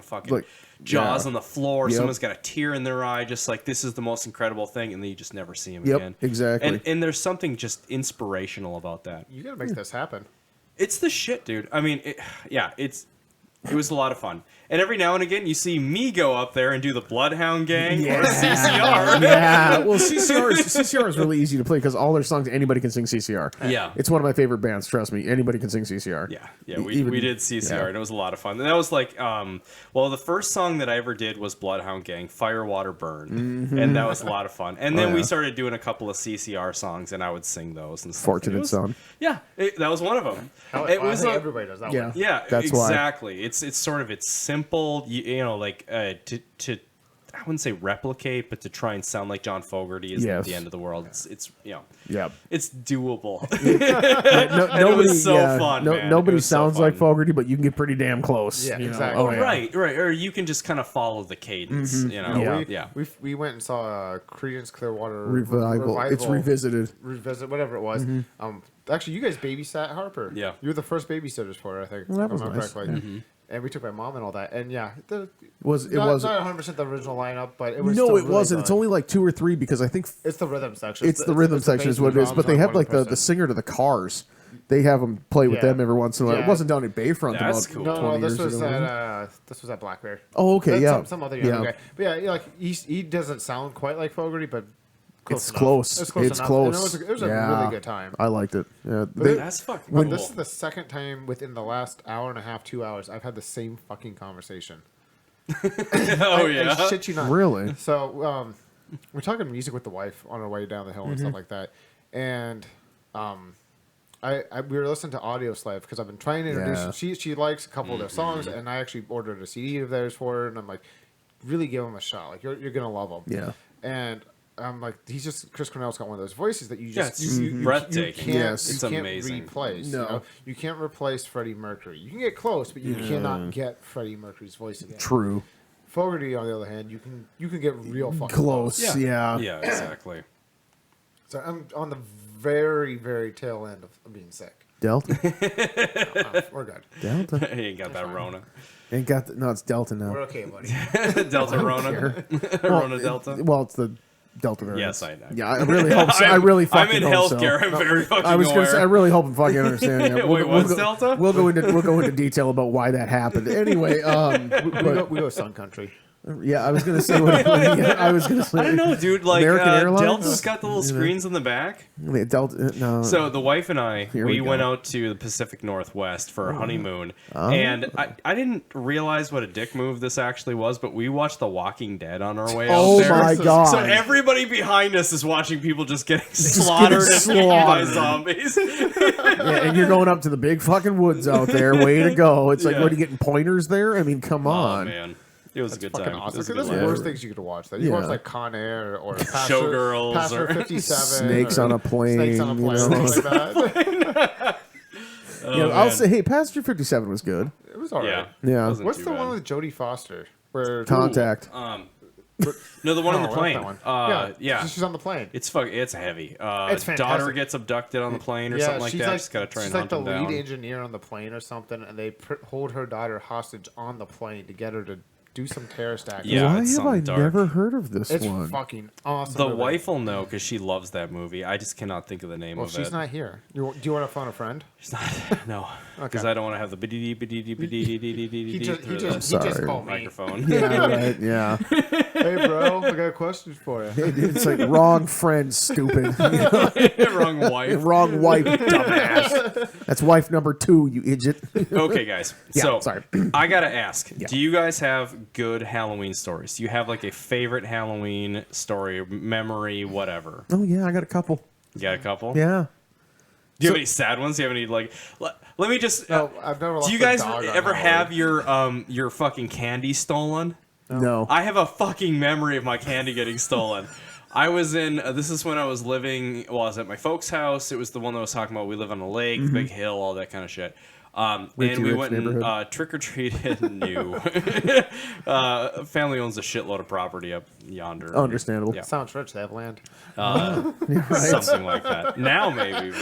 fucking jaws on the floor. Someone's got a tear in their eye, just like, this is the most incredible thing, and then you just never see him again.
Exactly.
And there's something just inspirational about that.
You gotta make this happen.
It's the shit, dude. I mean, it was a lot of fun. And every now and again, you see me go up there and do the Bloodhound Gang or CCR.
Yeah, well, CCR is really easy to play because all their songs, anybody can sing CCR.
Yeah.
It's one of my favorite bands, trust me. Anybody can sing CCR.
Yeah, we did CCR, and it was a lot of fun. And that was like, the first song that I ever did was Bloodhound Gang, Fire, Water, Burn. And that was a lot of fun. And then we started doing a couple of CCR songs, and I would sing those and stuff.
Fortunate Son.
Yeah, that was one of them.
I think everybody does that one.
Yeah,
that's
exactly.
Why.
It's sort of, it's simple, to I wouldn't say replicate, but to try and sound like John Fogerty is at the end of the world. It's it's doable. It was so fun. Man.
Nobody
so
sounds
fun.
like Fogerty, but you can get pretty damn close.
Yeah,
you know?
exactly.
Oh, yeah.
Right. Or you can just kind of follow the cadence. You know.
We went and saw Creedence Clearwater
Revival. It's revisited.
Whatever it was. Actually, you guys babysat Harper.
Yeah.
You were the first babysitters for her, I think.
Well, that was
if I remember
nice.
correctly. And we took my mom and all that. And yeah, it
wasn't
not 100% the original lineup, but it was.
No,
still
it
really
wasn't.
good.
It's only like 2 or 3 because I think
it's the rhythm section.
It's the rhythm section is what it is. But they have like the singer to the Cars. They have them play with them every once in a while. It wasn't down at Bayfront
That's
about
cool.
20
No, this
years
was
ago.
this was at Black Bear.
Oh, okay, yeah.
Some other young guy. But yeah, like he doesn't sound quite like Fogerty, but
It's close.
It's close.
It's
enough.
close.
And it was a really good time.
I liked it. Yeah,
That's fucking cool.
This is the second time within the last hour and a half, 2 hours, I've had the same fucking conversation. I shit you not.
Really?
So we're talking music with the wife on our way down the hill and stuff like that, and we were listening to Audio Slave because I've been trying to introduce. She likes a couple of their songs, and I actually ordered a CD of theirs for her, and I'm like, really give them a shot. Like you're gonna love them.
Yeah.
And I'm like, Chris Cornell's got one of those voices that you just
breathtaking.
You can't,
It's
you can't
amazing.
replace.
No.
You know? You can't replace Freddie Mercury. You can get close, but you cannot get Freddie Mercury's voice again.
True.
Fogerty, on the other hand, you can get real fucking
Close. Yeah.
Yeah, exactly.
So I'm on the very, very tail end of being sick.
Delta.
We're good.
Delta.
He ain't got that Rona.
Ain't got the, no, it's Delta now.
We're okay, buddy.
Delta Rona. Rona Delta.
Well, it's the Delta variant.
Yes, I know.
Yeah, I really hope so. I really
I'm
fucking
in
hope
healthcare.
so.
I'm very fucking
I was
aware.
gonna say, I really hope I'm fucking understanding. It.
Wait, what's Delta?
We'll go into detail about why that happened. Anyway,
we go Sun Country.
yeah, I was gonna say I was gonna say.
I don't know, dude. Like
American Airlines?
Delta's got the little screens in the back.
Delta. No.
So the wife and I,
Here we
we went
go.
out to the Pacific Northwest for a honeymoon, and I didn't realize what a dick move this actually was, but we watched The Walking Dead on our way
Oh
out there.
my God.
So everybody behind us is watching people just getting slaughtered and eaten by zombies.
Yeah, and you're going up to the big fucking woods out there. Way to go! It's like, what are you getting pointers there? I mean, come
Oh
on.
man, it was a good
Fucking
time.
awesome.
It was a
That's
good
the
time.
worst things you could watch. That you watch like Con Air or
Showgirls
Pastor
or
57,
Snakes
or
on a plane.
Snakes on a plane,
You know?
something like that.
I'll say, hey, Passenger 57 was good.
It was alright.
Yeah.
Wasn't
What's
too
the
bad.
one with Jodie Foster? Where
Contact.
No, the one on the
Oh,
plane.
that one.
Yeah.
She's on the plane.
It's heavy.
It's fantastic.
Daughter gets abducted on the plane or something like that. She's got to try and hunt
She's
him
like the
down.
lead engineer on the plane or something, and they hold her daughter hostage on the plane to get her to do some terrorist act.
Yeah,
Why
it's
have I
something dark.
never heard of this
It's
one?
fucking awesome.
The
movie.
wife will know because she loves that movie. I just cannot think of the name
Well,
of
she's
it.
not here. Do you want to phone a friend?
She's not. No, because I don't want to have the
He just
sorry.
called me.
microphone.
Yeah, right. Yeah.
Hey, bro, I got a question for you.
Hey, dude, it's like wrong friend, stupid.
Wrong wife.
Wrong wife, dumbass. That's wife number 2, you idiot.
Okay, guys.
Yeah,
So
sorry.
I gotta ask: do you guys have good Halloween stories? Do you have like a favorite Halloween story, memory, whatever?
Oh yeah, I got a couple.
You got a couple?
Yeah.
Do you have any sad ones? Do you have any like? Let me just.
No, I've never.
do you guys ever have your fucking candy stolen?
No.
I have a fucking memory of my candy getting stolen. I was in. This is when I was living. Well, I was at my folks' house. It was the one that I was talking about. We live on a lake, big hill, all that kind of shit. And we
rich
went and
neighborhood.
trick or treated. New family owns a shitload of property up yonder.
Understandable.
Yeah.
Sounds rich. They have land.
Something like that. Now maybe.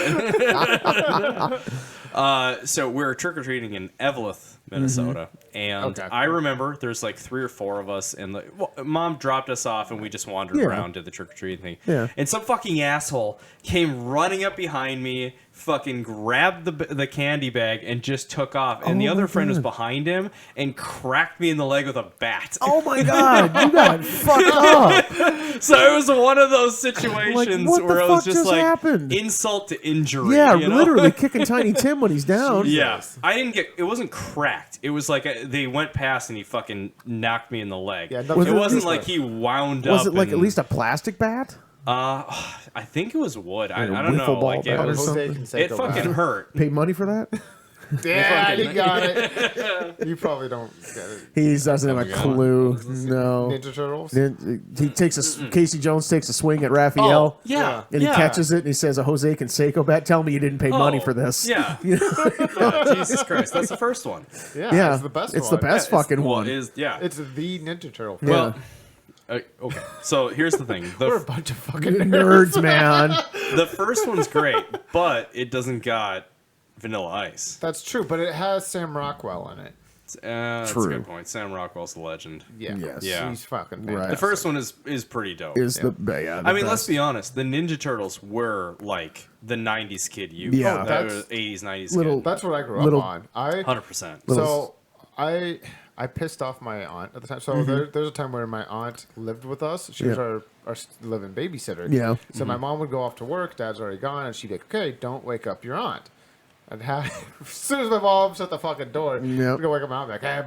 So we're trick or treating in Eveleth, Minnesota, and
Okay.
I remember there's like 3 or 4 of us, and mom dropped us off, and we just wandered
Yeah.
around, did the trick or treating thing.
Yeah.
And some fucking asshole came running up behind me, fucking grabbed the candy bag, and just took off. And the
Oh
other
my
friend was
God.
behind him and cracked me in the leg with a bat.
Oh my god, you got fucked up.
So it was one of those situations
what the
where it was
fuck
just
just
like
happened?
insult to injury.
Yeah,
you know?
literally kicking Tiny Tim when he's down.
Yeah, I didn't get. It wasn't cracked. It was like they went past and he fucking knocked me in the leg.
Yeah,
it
nothing-
wasn't like he wound up.
Was it like at
and-
least a plastic bat?
I think it was wood. I
Like a
don't know.
wiffle ball
Like it
bat or
was.
something?
Jose Canseco
It fucking
bat.
hurt.
Pay money for that?
Yeah, you got it. You probably don't get it.
He doesn't have a clue. No.
Ninja Turtles.
Then he takes a Casey Jones takes a swing at Raphael.
Oh, yeah.
And he
yeah.
catches it and he says, "A Jose Canseco bat. Tell me you didn't pay money
Oh,
for this."
Yeah.
You know?
Yeah, Jesus Christ, that's the first one.
Yeah,
Yeah,
it's the best
It's
one.
the best fucking
Well,
one.
it is yeah.
It's the Ninja Turtle.
Well, okay. So here's the thing.
We're a bunch of fucking
Nerds, man.
The first one's great, but it doesn't got Vanilla Ice.
That's true, but it has Sam Rockwell in it.
That's a
True.
good point. Sam Rockwell's the legend.
Yeah.
Yes.
Yeah.
He's fucking
Right.
fantastic.
The first one is pretty dope.
Is the yeah, the
I mean, let's
best.
be honest. The Ninja Turtles were like the '90s kid you.
Yeah.
that
That's-
was '80s, '90s
Little-
kid.
That's what I grew
Little-
up on.
100%.
So I pissed off my aunt at the time. So
Mm-hmm.
there's a time where my aunt lived with us. She was our living babysitter.
Yeah.
So my mom would go off to work. Dad's already gone, and she'd be like, "Okay, don't wake up your aunt." And as soon as my mom shut the fucking door,
Yep.
I'd go wake up my aunt. Like, I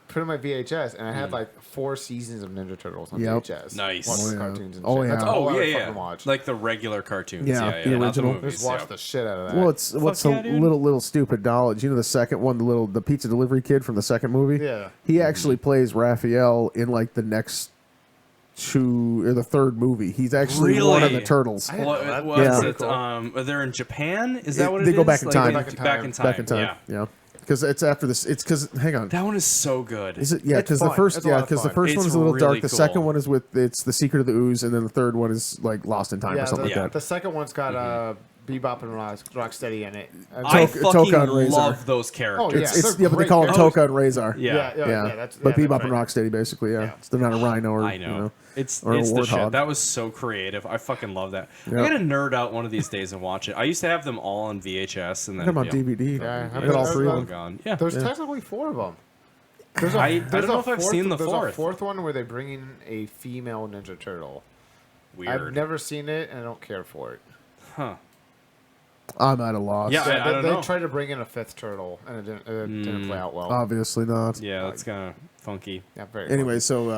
put in my VHS, and I had like 4 seasons of Ninja Turtles on
Yep.
VHS.
Nice.
Watched
Oh,
the
yeah.
cartoons and
Oh,
shit. That's
yeah.
all
Oh
I
yeah,
would
yeah.
fucking watch.
Like the regular cartoons.
Yeah,
Yeah,
the
not the
original.
movies.
Just watch
yeah.
the shit out of that.
Well, what's the
yeah, dude.
little stupid knowledge? You know the second one, the pizza delivery kid from the second movie.
Yeah.
he actually plays Raphael in like the next 2 or the third movie. He's actually one of the
Really?
turtles.
I didn't know that.
What
Yeah.
is it? They're in Japan. Is that what it
They
is?
go back in
Like,
time.
Back in time.
Back in time. Yeah, because it's after this. It's because hang on.
That one is so good.
Is it? Yeah,
It's
because the
fun.
first,
It's a lot of fun.
one
It's
is a little
really
dark. The second
cool.
one is with it's the Secret of the Ooze, and then the third one is like Lost in Time or something like
the
that.
second one's got Bebop and Rocksteady in it.
I
Toka
fucking
and Razor.
love those characters.
Oh, yeah.
It's
they're
but they
great
call them
characters.
Toka and Razor.
Yeah.
That's,
but
yeah,
Bebop
that's
and
right.
Rocksteady basically, yeah.
Yeah.
They're not a rhino or
I know.
You know
It's
or a
the shit.
warthog.
That was so creative. I fucking love that.
Yeah.
I gotta nerd out one of these days and watch it. I used to have them all on VHS and then
Come on DVD.
Yeah,
I got all 3 of
all
them.
gone. Yeah.
There's technically 4 of them.
I don't know if I've seen the
There's
fourth.
a 4th one where they bring in a female Ninja Turtle.
Weird.
I've never seen it, and I don't care for it.
Huh.
I'm at a loss.
Yeah. I don't
they
know.
tried to bring in a 5th turtle, and it didn't play out well.
Obviously not.
Yeah, that's kind of funky.
Yeah, very.
Anyway, so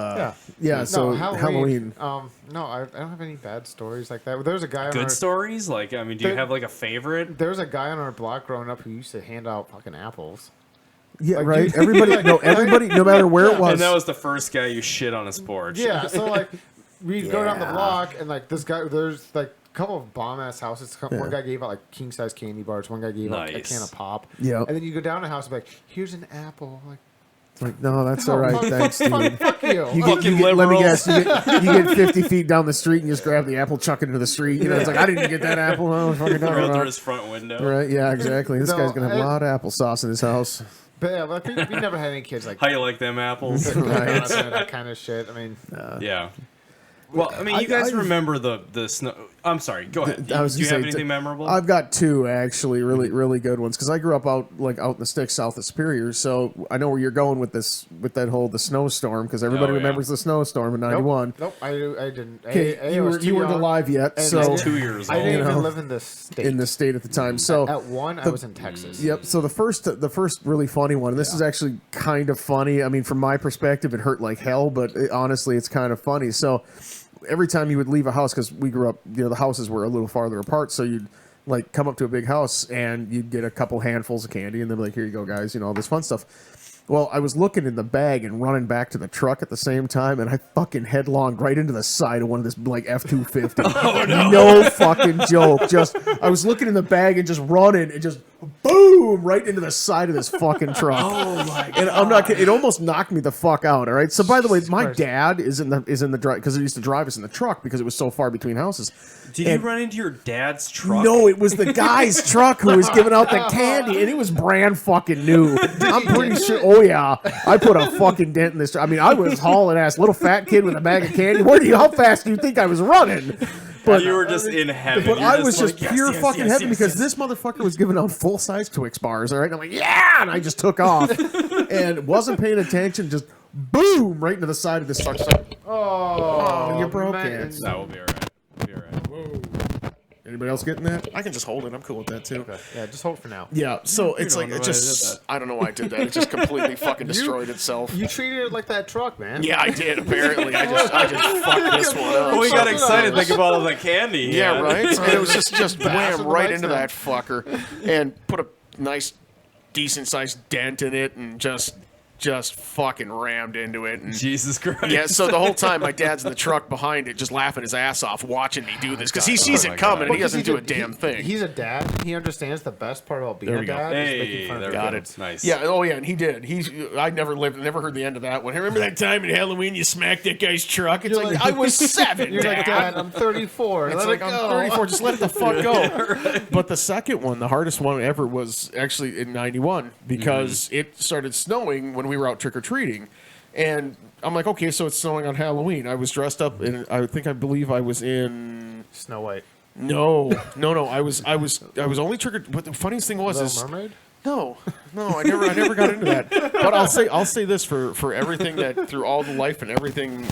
yeah, so
no,
Halloween.
No, I don't have any bad stories like that. There's a guy. On
Good
our,
stories? Like, I mean, do you
There-
have like a favorite?
There's a guy on our block growing up who used to hand out fucking apples.
Yeah,
like,
right.
you-
Everybody, no matter where it was.
And that was the first guy you shit on his porch.
Yeah, so like we'd go down the
Yeah.
block, and like this guy, there's like couple of bomb ass houses. One guy gave out like king size candy bars. One guy gave out a can of pop.
Yeah.
And then you go down to a house and be like, here's an apple. Like,
It's like, no, that's all right.
fuck,
Thanks, dude.
fuck you.
Let me guess. You get 50 feet down the street and just grab the apple, chuck it into the street. You know, it's like, I didn't get that apple. I was fucking talking
Throw it through
about.
his front window.
Right? Yeah, exactly. This
No,
guy's gonna have a lot of applesauce in his house.
But yeah, like, we never had any kids like
How you like them apples?
that kind of shit. I mean,
Yeah. Well, I mean, you guys remember the snow. I'm sorry. Go ahead. Do you have anything memorable?
I've got two actually, really good ones because I grew up out in the sticks south of Superior, so I know where you're going with this, with that whole the snowstorm because everybody remembers the snowstorm in '91.
Nope, I didn't.
Okay, you weren't alive yet, so
2 years
I
old.
didn't even live in this state.
in the state at the time. So
At one, I was in Texas.
Yep. So the first really funny one. And this is actually kind of funny. I mean, from my perspective, it hurt like hell, but honestly, it's kind of funny. So every time you would leave a house, because we grew up, the houses were a little farther apart, so you'd like come up to a big house and you'd get a couple handfuls of candy, and they'd be like, "Here you go, guys," all this fun stuff. Well, I was looking in the bag and running back to the truck at the same time, and I fucking headlonged right into the side of one of this like F-250. Oh, no. No fucking joke. Just I was looking in the bag and just running and just boom right into the side of this fucking truck. Oh my god! And I'm not kidding. It almost knocked me the fuck out. All right. So by the way, my dad is in the drive because he used to drive us in the truck because it was so far between houses.
Did you run into your dad's truck?
No, it was the guy's truck who was giving out the candy, and it was brand fucking new. I'm pretty sure. Oh yeah, I put a fucking dent in this. I mean, I was hauling ass, little fat kid with a bag of candy. How fast do you think I was running? But
you were just in heaven.
But
You're
I was just
like,
pure
yes,
fucking
yes,
heaven
yes,
because
yes.
this motherfucker was giving out full size Twix bars. All right, and I'm like, yeah, and I just took off and wasn't paying attention. Just boom, right into the side of this truck. Oh, you broke it.
No, we'll be all right. We'll be all right.
Whoa. Anybody else getting that? I can just hold it. I'm cool with that too.
Okay. Yeah, just hold for now.
Yeah, so it's like
know
it
why I
just
did that.
I don't know why I did that. It just completely fucking destroyed itself.
You treated it like that truck, man.
Yeah, I did. Apparently, I just fucked this one up.
Well, we got excited thinking about all the candy.
Yeah, right. And it was just
Bash
wham
with the
right
lights
into
down.
that fucker, and put a nice, decent sized dent in it, and just fucking rammed into it. And
Jesus Christ.
yeah, so the whole time my dad's in the truck behind it, just laughing his ass off, watching me do this because he sees
Oh my
it coming
God.
and he doesn't do a damn thing.
He's a dad. He understands the best part about being
There
a
we go.
dad. is
Hey,
making fun of
there
your
we go.
kids.
Nice.
Yeah, oh yeah, and he did. I never heard the end of that one. Hey, remember that time in Halloween you smacked that guy's truck? It's like, I was 7.
You're like, Dad, I'm 34.
It's
Let
like
it
I'm
go.
34. Just let it the fuck go. But the second one, the hardest one ever, was actually in '91 because it started snowing when we were out trick or treating, and I'm like, okay, so it's snowing on Halloween. I was dressed up, and I believe I was in.
Snow White.
No. I was only triggered. But the funniest thing was
Little Mermaid?
No, I never got into that. But I'll say this for everything that through all the life and everything.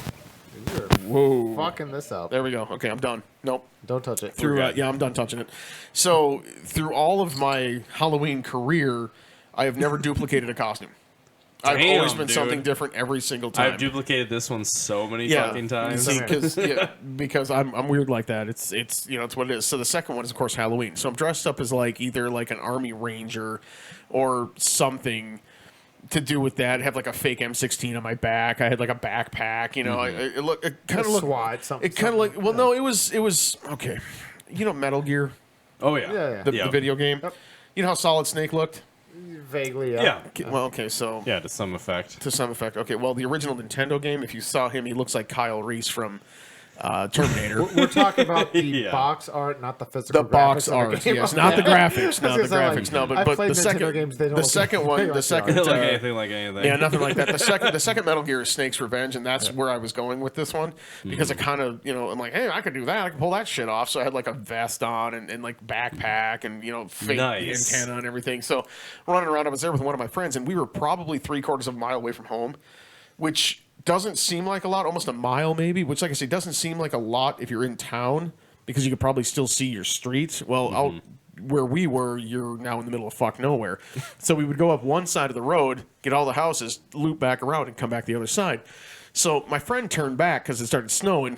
Whoa.
Fucking this up.
There we go. Okay, I'm done. Nope.
Don't touch it.
Yeah, I'm done touching it. So through all of my Halloween career, I have never duplicated a costume. I've
Damn,
always been
dude.
something different every single time.
I've duplicated this one so many fucking times.
See, because I'm weird like that. It's it's what it is. So the second one is of course Halloween. So I'm dressed up as like either like an army ranger or something to do with that. I have like a fake M16 on my back. I had like a backpack. It kind of looked
SWAT, something.
It kind of like no, it was okay. Metal Gear,
Oh, yeah.
Yeah.
the video game.
Yep.
You know how Solid Snake looked?
Vaguely,
Yeah.
Well, okay, so
Yeah, to some effect.
to some effect. Okay, well, the original Nintendo game, if you saw him, he looks like Kyle Reese from Terminator.
We're talking about the
Yeah.
box art, not the physical.
The box
graphics of the
art,
game.
yes, not the graphics, not the
Because I'm
graphics, no,
I've
but
played
the
Nintendo
second
games, they don't
the
look
second
anything
one,
like
the second,
Like anything like anything.
yeah, nothing like that. The second Metal Gear is Snake's Revenge, and that's where I was going with this one because I kind of, I'm like, hey, I could do that, I could pull that shit off. So I had like a vest on and like backpack and fake
Nice.
antenna and everything. So running around, I was there with one of my friends, and we were probably 3/4 of a mile away from home, which doesn't seem like a lot, almost a mile maybe, which, like I say, doesn't seem like a lot if you're in town because you could probably still see your streets. Well, out where we were, you're now in the middle of fuck nowhere. So we would go up one side of the road, get all the houses, loop back around, and come back the other side. So my friend turned back because it started snowing.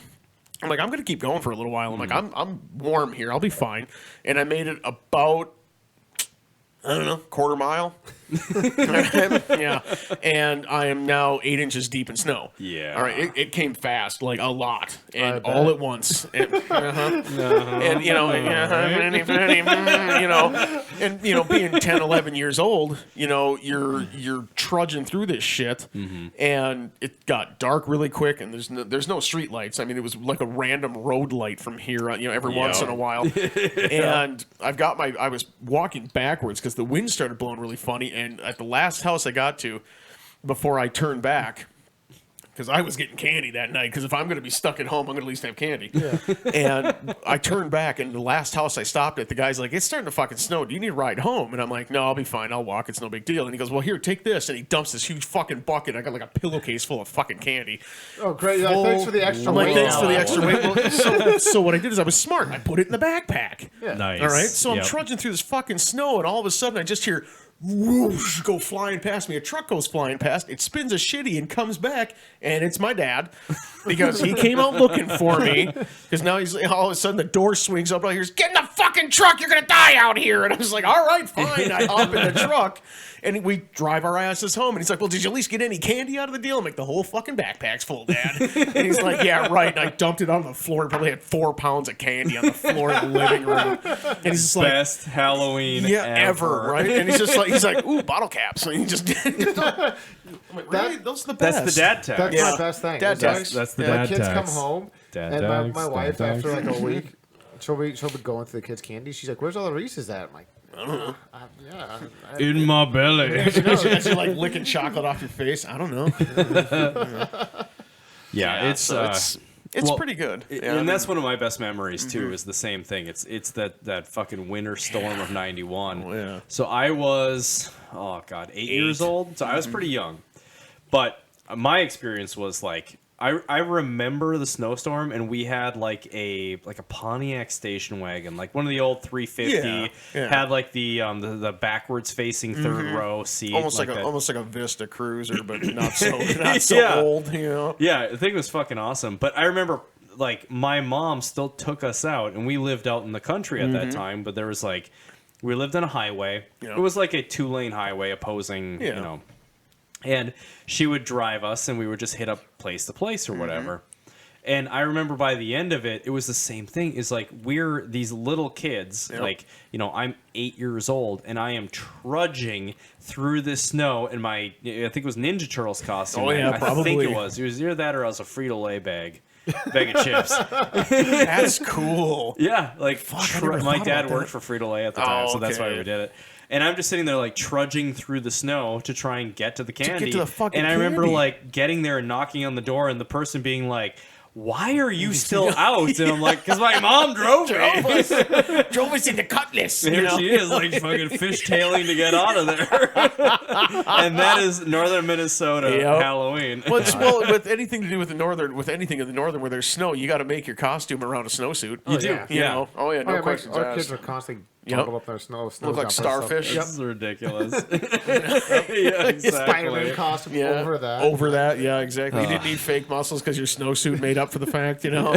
I'm like, I'm going to keep going for a little while. I'm like, I'm warm here. I'll be fine. And I made it about, I don't know, quarter mile.
Yeah, and I am now 8 inches deep in snow.
Yeah.
All right, it came fast, like a lot,
I
and
bet.
all at once. And, and you know, and being 10, 11 years old, you're trudging through this shit, and it got dark really quick, and there's no street lights. I mean, it was like a random road light from here, every once in a while. And I was walking backwards because the wind started blowing really funny, and at the last house I got to, before I turned back, because I was getting candy that night, because if I'm going to be stuck at home, I'm going to at least have candy. Yeah. And I turned back, and the last house I stopped at, the guy's like, it's starting to fucking snow. Do you need a ride home? And I'm like, no, I'll be fine. I'll walk. It's no big deal. And he goes, well, here, take this. And he dumps this huge fucking bucket. I got like a pillowcase full of fucking candy.
Oh, great. Like, thanks for the extra
I'm like,
weight.
thanks for the extra weight. Well, so what I did is I was smart. I put it in the backpack.
Yeah.
Nice.
All right? So I'm
Yep.
trudging through this fucking snow, and all of a sudden I just hear whoosh go flying past me. A truck goes flying past. It spins a shitty and comes back, and it's my dad, because he came out looking for me. Because now he's all of a sudden the door swings up. I hear, "Get in the fucking truck! You're gonna die out here!" And I was like, "All right, fine." I hop in the truck, and we drive our asses home. And he's like, "Well, did you at least get any candy out of the deal?" I'm like, "The whole fucking backpack's full, Dad." And he's like, "Yeah, right." And I dumped it on the floor. Probably had 4 pounds of candy on the floor of the living room. And he's just like,
Best Halloween
ever, right? And he's just like, ooh, bottle caps. And he just, I'm like, really? Those are the best.
That's the dad tag.
That's
Yeah.
my best thing.
Dad
It's
tax.
That's the
my
dad
kids
tax.
come home,
Dad
and
tax,
my
dad
wife,
tax.
after like a week, she'll be going through the kids' candy. She's like, "Where's all the Reese's at?" I'm like, "I don't know."
In my belly.
As you're like licking chocolate off your face. I don't know.
Yeah, it's
so it's
well,
pretty good.
and that's one of my best memories too. Is the same thing. It's that fucking winter storm of '91.
Oh, yeah.
So I was 8 years old. So I was pretty young, but my experience was like I remember the snowstorm, and we had like a Pontiac station wagon, like one of the old 350.
Yeah.
Had like the backwards facing third row seat,
almost like a Vista Cruiser, but not so
Yeah.
old.
Yeah, the thing was fucking awesome. But I remember, like, my mom still took us out, and we lived out in the country at that time. But there was like, we lived on a highway.
Yeah.
It was like a 2-lane highway opposing,
Yeah.
And she would drive us, and we would just hit up place to place or whatever. And I remember by the end of it, it was the same thing. Is like, we're these little kids, like, I'm 8 years old, and I am trudging through this snow in my, I think it was Ninja Turtles costume.
Oh, yeah,
I think
probably.
it was. It was either that or I was a Frito-Lay bag of chips.
That's cool.
Yeah, like
I never
my
thought
dad
about
worked for Frito-Lay at the time, so that's why
okay.
we did it. And I'm just sitting there like trudging through the snow to try and get to the candy.
to the fucking
and I remember
candy.
like getting there and knocking on the door, and the person being like, "Why are you still out?" And I'm like, "Because my mom drove me."
Drove us into Cutlass.
And here she is, like fucking fishtailing to get out of there. And that is northern Minnesota
Yep.
Halloween.
Well, with anything to do with anything in the northern where there's snow, you got to make your costume around a snowsuit.
You do,
yeah.
You know? Oh yeah, no questions
Our
asked.
kids are constantly
Yep.
bundled up in their snow.
Look like starfish.
This is ridiculous. Yeah, exactly.
Spider-Man costume over that.
Over that, yeah, exactly. You didn't need fake muscles because your snowsuit made up for the fact, Yeah.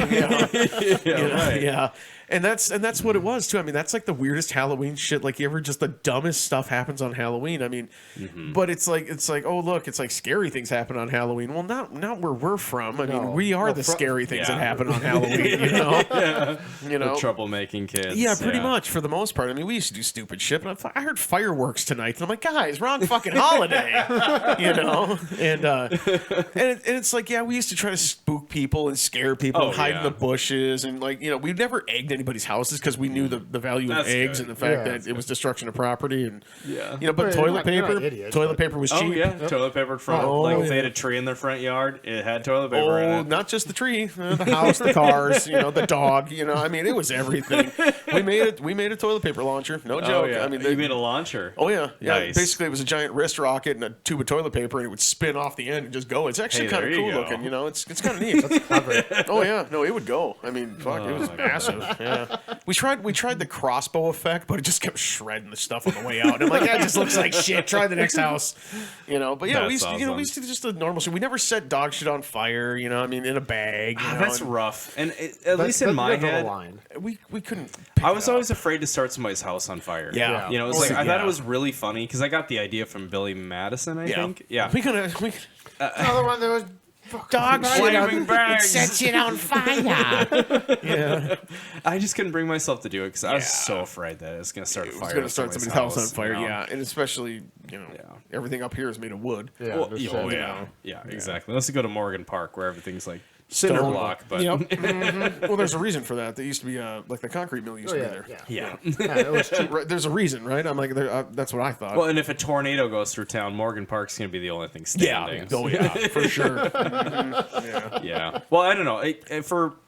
Right.
Yeah. And that's what it was too. I mean, that's like the weirdest Halloween shit. Like, the dumbest stuff happens on Halloween. I mean, but it's like, oh look, it's like scary things happen on Halloween. Well, not where we're from. I mean, we are the scary things that happen on Halloween.
The troublemaking kids.
Yeah, pretty much for the most part. I mean, we used to do stupid shit, but I heard fireworks tonight, and I'm like, guys, wrong fucking holiday, And it's like, yeah, we used to try to spook people and scare people and hide in the bushes, and like, we never egged anybody's houses because we knew the value
That's
of eggs
good.
and the fact that it was destruction of property, and but
But
toilet
you're not
paper,
idiots,
toilet paper was cheap.
Oh yeah, toilet paper front. If they had a tree in their front yard, it had toilet paper in
Oh,
it.
not just the tree, the house, the cars, the dog. I mean, it was everything. We made a toilet paper launcher. No joke.
Oh yeah,
I mean,
you made a launcher.
Oh yeah.
Nice.
Basically, it was a giant wrist rocket and a tube of toilet paper, and it would spin off the end and just go. It's actually
Hey,
kind of
there you
cool
go.
looking. It's kind of neat. Oh yeah, no, it would go. I mean, fuck, it was massive. Yeah. Yeah. We tried the crossbow effect, but it just kept shredding the stuff on the way out. And I'm like, that just looks like shit. Try the next house. But yeah, we used to do just the normal shit. We never set dog shit on fire, in a bag.
That's rough. And at least in my head,
we couldn't.
I was always afraid to start somebody's house on fire.
Yeah.
It was like, I thought it was really funny because I got the idea from Billy Madison, I think. Yeah.
Another one that was
dog
Flaming bags.
Set shit on fire. Yeah.
I just couldn't bring myself to do it because I was so afraid that it was going to start a fire.
It was going to start somebody's house on fire,
you know?
yeah. And especially, everything up here is made of wood.
Yeah,
Well, yeah, exactly. Let's go to Morgan Park where everything's like cinder block. But
Well, there's a reason for that. There used to be like the concrete mill used to be there.
yeah.
it was cheap.
Right, there's a reason, right? I'm like, that's what I thought.
Well, and if a tornado goes through town, Morgan Park's going to be the only thing standing.
For sure.
Yeah. Well, I don't know.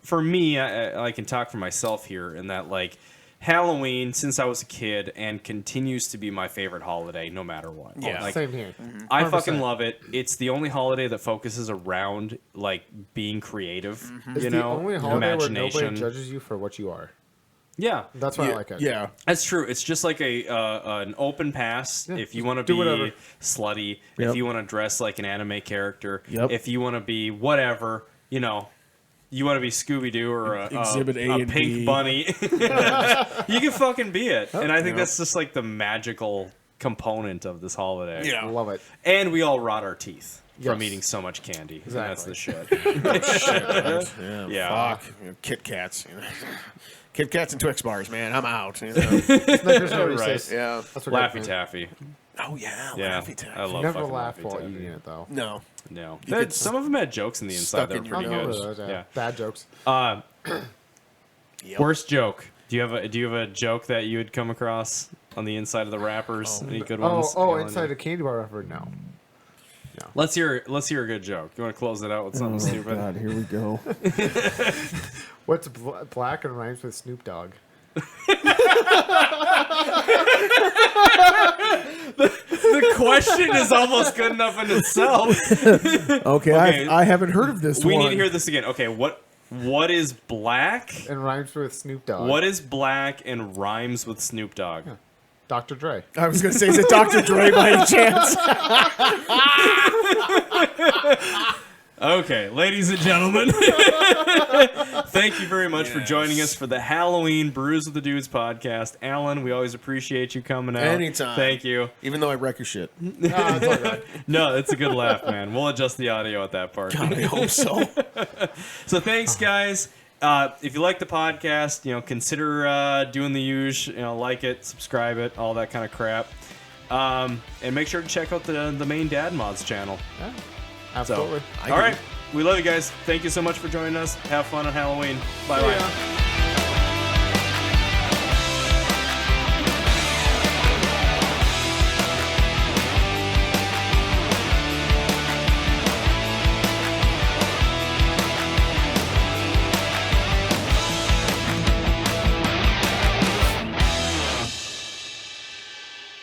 For me, I can talk for myself here in that, like, Halloween, since I was a kid, and continues to be my favorite holiday, no matter what.
Yeah.
Like,
Same here.
I fucking love it. It's the only holiday that focuses around, like, being creative,
It's the only holiday where nobody judges you for what you are.
Yeah.
That's why I like it.
Yeah.
That's true. It's just like an open pass. If you want to be
whatever.
slutty,
Yep.
if you want to dress like an anime character,
Yep.
if you want to be whatever, you want to be Scooby-Doo or
Exhibit A
a
and
pink
B.
bunny, you can fucking be it. And I think that's just like the magical component of this holiday.
Yeah.
Love it.
And we all rot our teeth from
Yes.
eating so much candy. And that's the shit.
Yeah. Fuck. Kit Kats. Kit Kats and Twix bars, man. I'm out.
Snickers or Reese's.
Yeah.
That's what
Laffy
I
Taffy.
Oh, yeah.
Yeah.
Laffy Taffy.
I love
Never
fucking
laugh
Laffy
while
Taffy.
eating it though.
No.
No.
could
Some of them had jokes in the inside
stuck
that were
in your
pretty
nose.
good. Yeah.
Bad jokes.
Worst joke. Do you have a joke that you would come across on the inside of the wrappers? Any good ones?
Inside a candy bar wrapper? No.
Let's hear a good joke. You want to close it out with something stupid?
God, here we go.
What's black and rhymes with Snoop Dogg?
The question is almost good enough in itself.
Okay. I haven't heard of this
We
one.
need to hear this again. Okay, what is black?
And rhymes with Snoop Dogg.
What is black and rhymes with Snoop Dogg?
Dr. Dre.
I was going to say, is it Dr. Dre by any chance?
Okay, ladies and gentlemen, thank you very much for joining us for the Halloween Brews with the Dudes podcast. Alan, we always appreciate you coming out.
Anytime.
Thank you.
Even though I wreck your shit.
It's all good.
No, it's a good laugh, man. We'll adjust the audio at that part.
I hope so.
So thanks, guys. If you like the podcast, consider doing the usual, like it, subscribe it, all that kind of crap. And make sure to check out the main Dad Mods channel.
Yeah, absolutely.
All right. We love you guys. Thank you so much for joining us. Have fun on Halloween. Bye-bye.